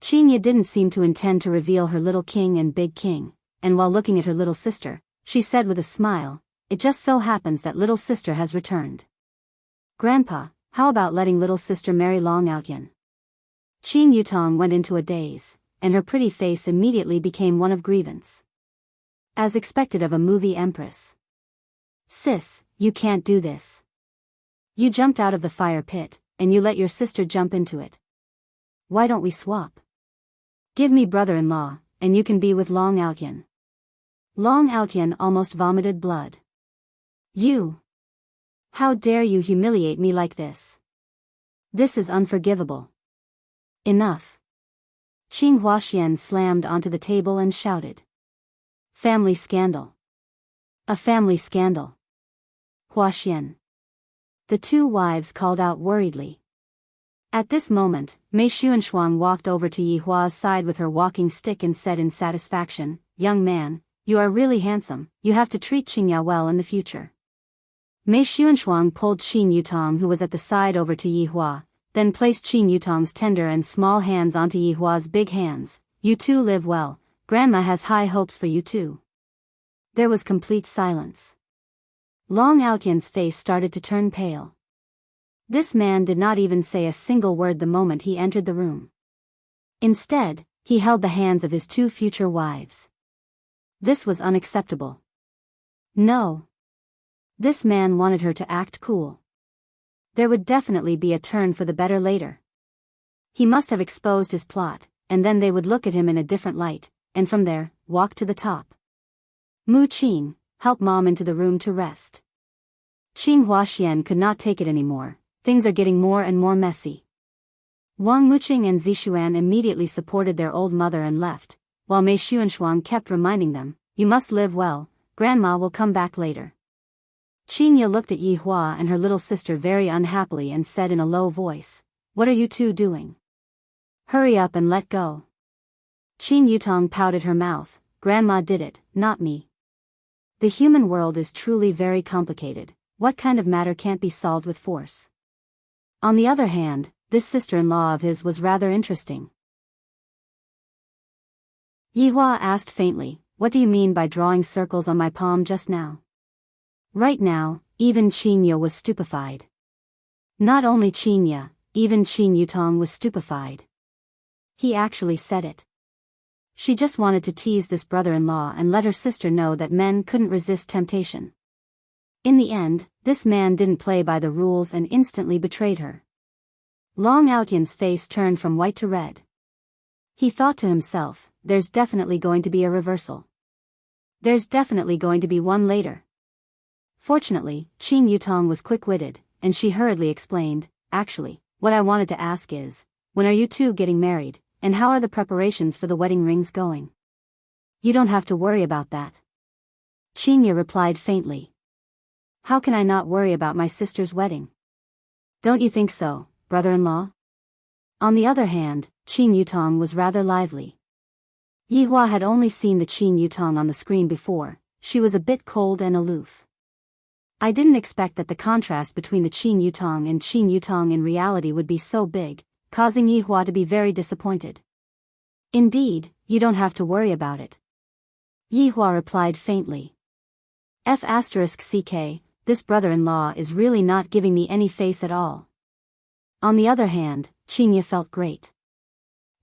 A: Qinya didn't seem to intend to reveal her little king and big king, and while looking at her little sister, she said with a smile, it just so happens that little sister has returned. Grandpa, how about letting little sister marry Long Outyan? Qin Yutong went into a daze, and her pretty face immediately became one of grievance. As expected of a movie empress. Sis, you can't do this. You jumped out of the fire pit, and you let your sister jump into it. Why don't we swap? Give me brother-in-law, and you can be with Long Outyan. Long Outyan almost vomited blood. You! How dare you humiliate me like this? This is unforgivable. Enough. Qin Huaxian slammed onto the table and shouted. Family scandal. A family scandal. Huaxian. The two wives called out worriedly. At this moment, Mei Xuanshuang walked over to Yi Hua's side with her walking stick and said in satisfaction, young man, you are really handsome, you have to treat Qingya well in the future. Mei Xuanshuang pulled Qin Yutong who was at the side over to Yi Hua, then placed Qin Yutong's tender and small hands onto Yi Hua's big hands. You two live well, Grandma has high hopes for you too. There was complete silence. Long Outyan's face started to turn pale. This man did not even say a single word the moment he entered the room. Instead, he held the hands of his two future wives. This was unacceptable. No. This man wanted her to act cool. There would definitely be a turn for the better later. He must have exposed his plot, and then they would look at him in a different light, and from there, walk to the top. Mu Qin, help Mom into the room to rest. Qin Huaxian could not take it anymore. Things are getting more and more messy. Wang Muqing and Zishuan immediately supported their old mother and left, while Mei Xuanshuang kept reminding them, you must live well, Grandma will come back later. Qinya looked at Yi Hua and her little sister very unhappily and said in a low voice, what are you two doing? Hurry up and let go. Qin Yutong pouted her mouth, Grandma did it, not me. The human world is truly very complicated, what kind of matter can't be solved with force? On the other hand, this sister-in-law of his was rather interesting. Yi Hua asked faintly, what do you mean by drawing circles on my palm just now? Right now, even Qinya was stupefied. Not only Qinya, even Qin Yutong was stupefied. He actually said it. She just wanted to tease this brother-in-law and let her sister know that men couldn't resist temptation. In the end, this man didn't play by the rules and instantly betrayed her. Long Outyan's face turned from white to red. He thought to himself, there's definitely going to be a reversal. There's definitely going to be one later. Fortunately, Qin Yutong was quick-witted, and she hurriedly explained, actually, what I wanted to ask is, when are you two getting married, and how are the preparations for the wedding rings going? You don't have to worry about that. Qinya replied faintly. How can I not worry about my sister's wedding? Don't you think so, brother-in-law? On the other hand, Qin Yutong was rather lively. Yi Hua had only seen the Qin Yutong on the screen before, she was a bit cold and aloof. I didn't expect that the contrast between the Qin Yutong and Qin Yutong in reality would be so big, causing Yi Hua to be very disappointed. Indeed, you don't have to worry about it. Yi Hua replied faintly. F***ck, this brother-in-law is really not giving me any face at all. On the other hand, Qinya felt great.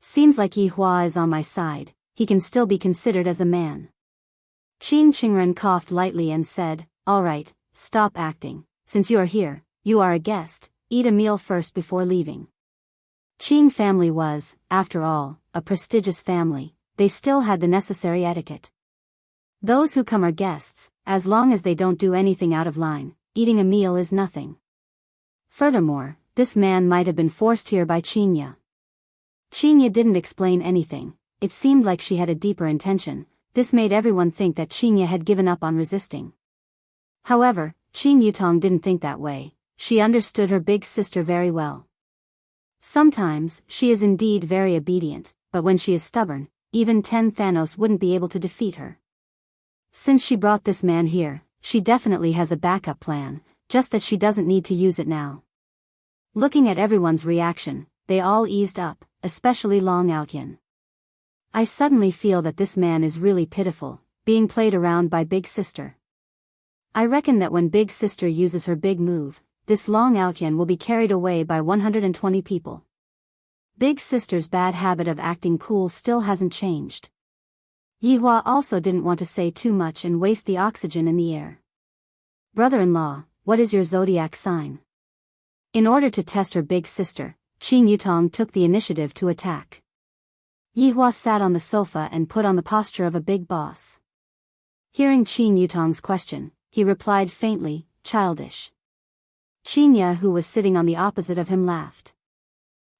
A: Seems like Yi Hua is on my side, he can still be considered as a man. Qin Qingren coughed lightly and said, all right, stop acting, since you are here, you are a guest, eat a meal first before leaving. Qin family was, after all, a prestigious family, they still had the necessary etiquette. Those who come are guests, as long as they don't do anything out of line, eating a meal is nothing. Furthermore, this man might have been forced here by Qinya. Qinya didn't explain anything, it seemed like she had a deeper intention, This made everyone think that Qingye had given up on resisting. However, Qing Yutong didn't think that way. She understood her big sister very well. Sometimes, she is indeed very obedient, but when she is stubborn, even 10 Thanos wouldn't be able to defeat her. Since she brought this man here, she definitely has a backup plan, just that she doesn't need to use it now. Looking at everyone's reaction, they all eased up, especially Long Outyan. I suddenly feel that this man is really pitiful, being played around by Big Sister. I reckon that when Big Sister uses her big move, this Long Outyan will be carried away by 120 people. Big Sister's bad habit of acting cool still hasn't changed. Yihua also didn't want to say too much and waste the oxygen in the air. Brother-in-law, what is your zodiac sign? In order to test her big sister, Qing Yutong took the initiative to attack. Yihua sat on the sofa and put on the posture of a big boss. Hearing Qing Yutong's question, he replied faintly, childish. Qingye, who was sitting on the opposite of him, laughed.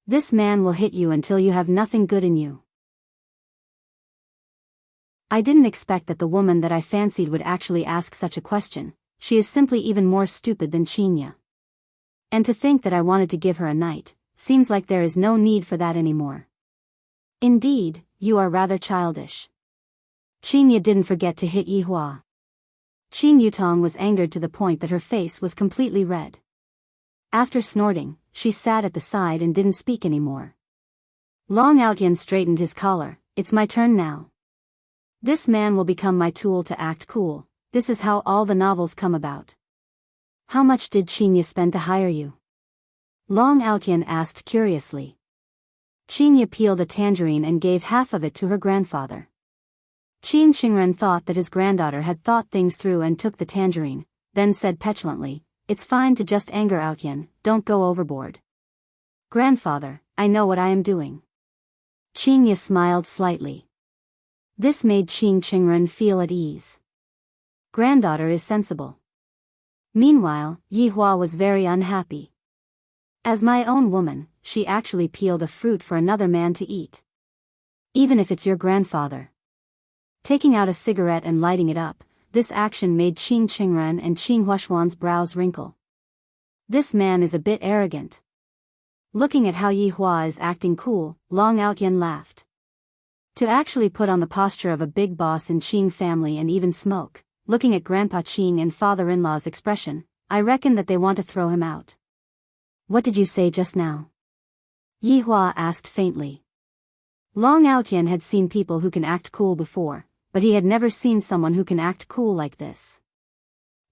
A: This man will hit you until you have nothing good in you. I didn't expect that the woman that I fancied would actually ask such a question. She is simply even more stupid than Qingye. And to think that I wanted to give her a knight, seems like there is no need for that anymore. Indeed, you are rather childish. Qingye didn't forget to hit Yihua. Qing Yutong was angered to the point that her face was completely red. After snorting, she sat at the side and didn't speak anymore. Long Outyan straightened his collar. It's my turn now. This man will become my tool to act cool. This is how all the novels come about. How much did Qingye spend to hire you? Long Outyan asked curiously. Qingye peeled a tangerine and gave half of it to her grandfather. Qing Qingren thought that his granddaughter had thought things through and took the tangerine, then said petulantly, "It's fine to just anger Outyan, don't go overboard." "Grandfather, I know what I am doing." Qingye smiled slightly. This made Qing Qingren feel at ease. Granddaughter is sensible. Meanwhile, Yihua was very unhappy. As my own woman, she actually peeled a fruit for another man to eat. Even if it's your grandfather. Taking out a cigarette and lighting it up, this action made Qing Qingren and Qing Huashuan's brows wrinkle. This man is a bit arrogant. Looking at how Yihua is acting cool, Long Outyan laughed. To actually put on the posture of a big boss in Qing family and even smoke, looking at Grandpa Qing and father-in-law's expression, I reckon that they want to throw him out. What did you say just now? Yihua asked faintly. Long Outyan had seen people who can act cool before, but he had never seen someone who can act cool like this.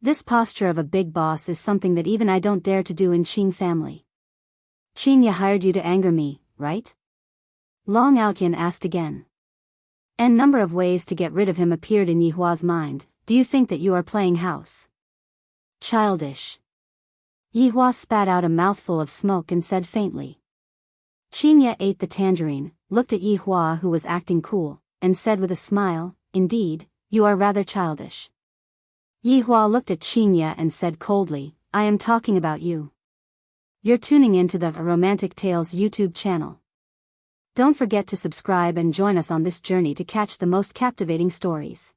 A: This posture of a big boss is something that even I don't dare to do in Qing family. Qingye hired you to anger me, right? Long Outyan asked again. N number of ways to get rid of him appeared in Yihua's mind. Do you think that you are playing house? Childish. Yihua spat out a mouthful of smoke and said faintly. Qingye ate the tangerine, looked at Yihua who was acting cool, and said with a smile, "Indeed, you are rather childish." Yihua looked at Qingye and said coldly, "I am talking about you. You're tuning into the Romantic Tales YouTube channel. Don't forget to subscribe and join us on this journey to catch the most captivating stories.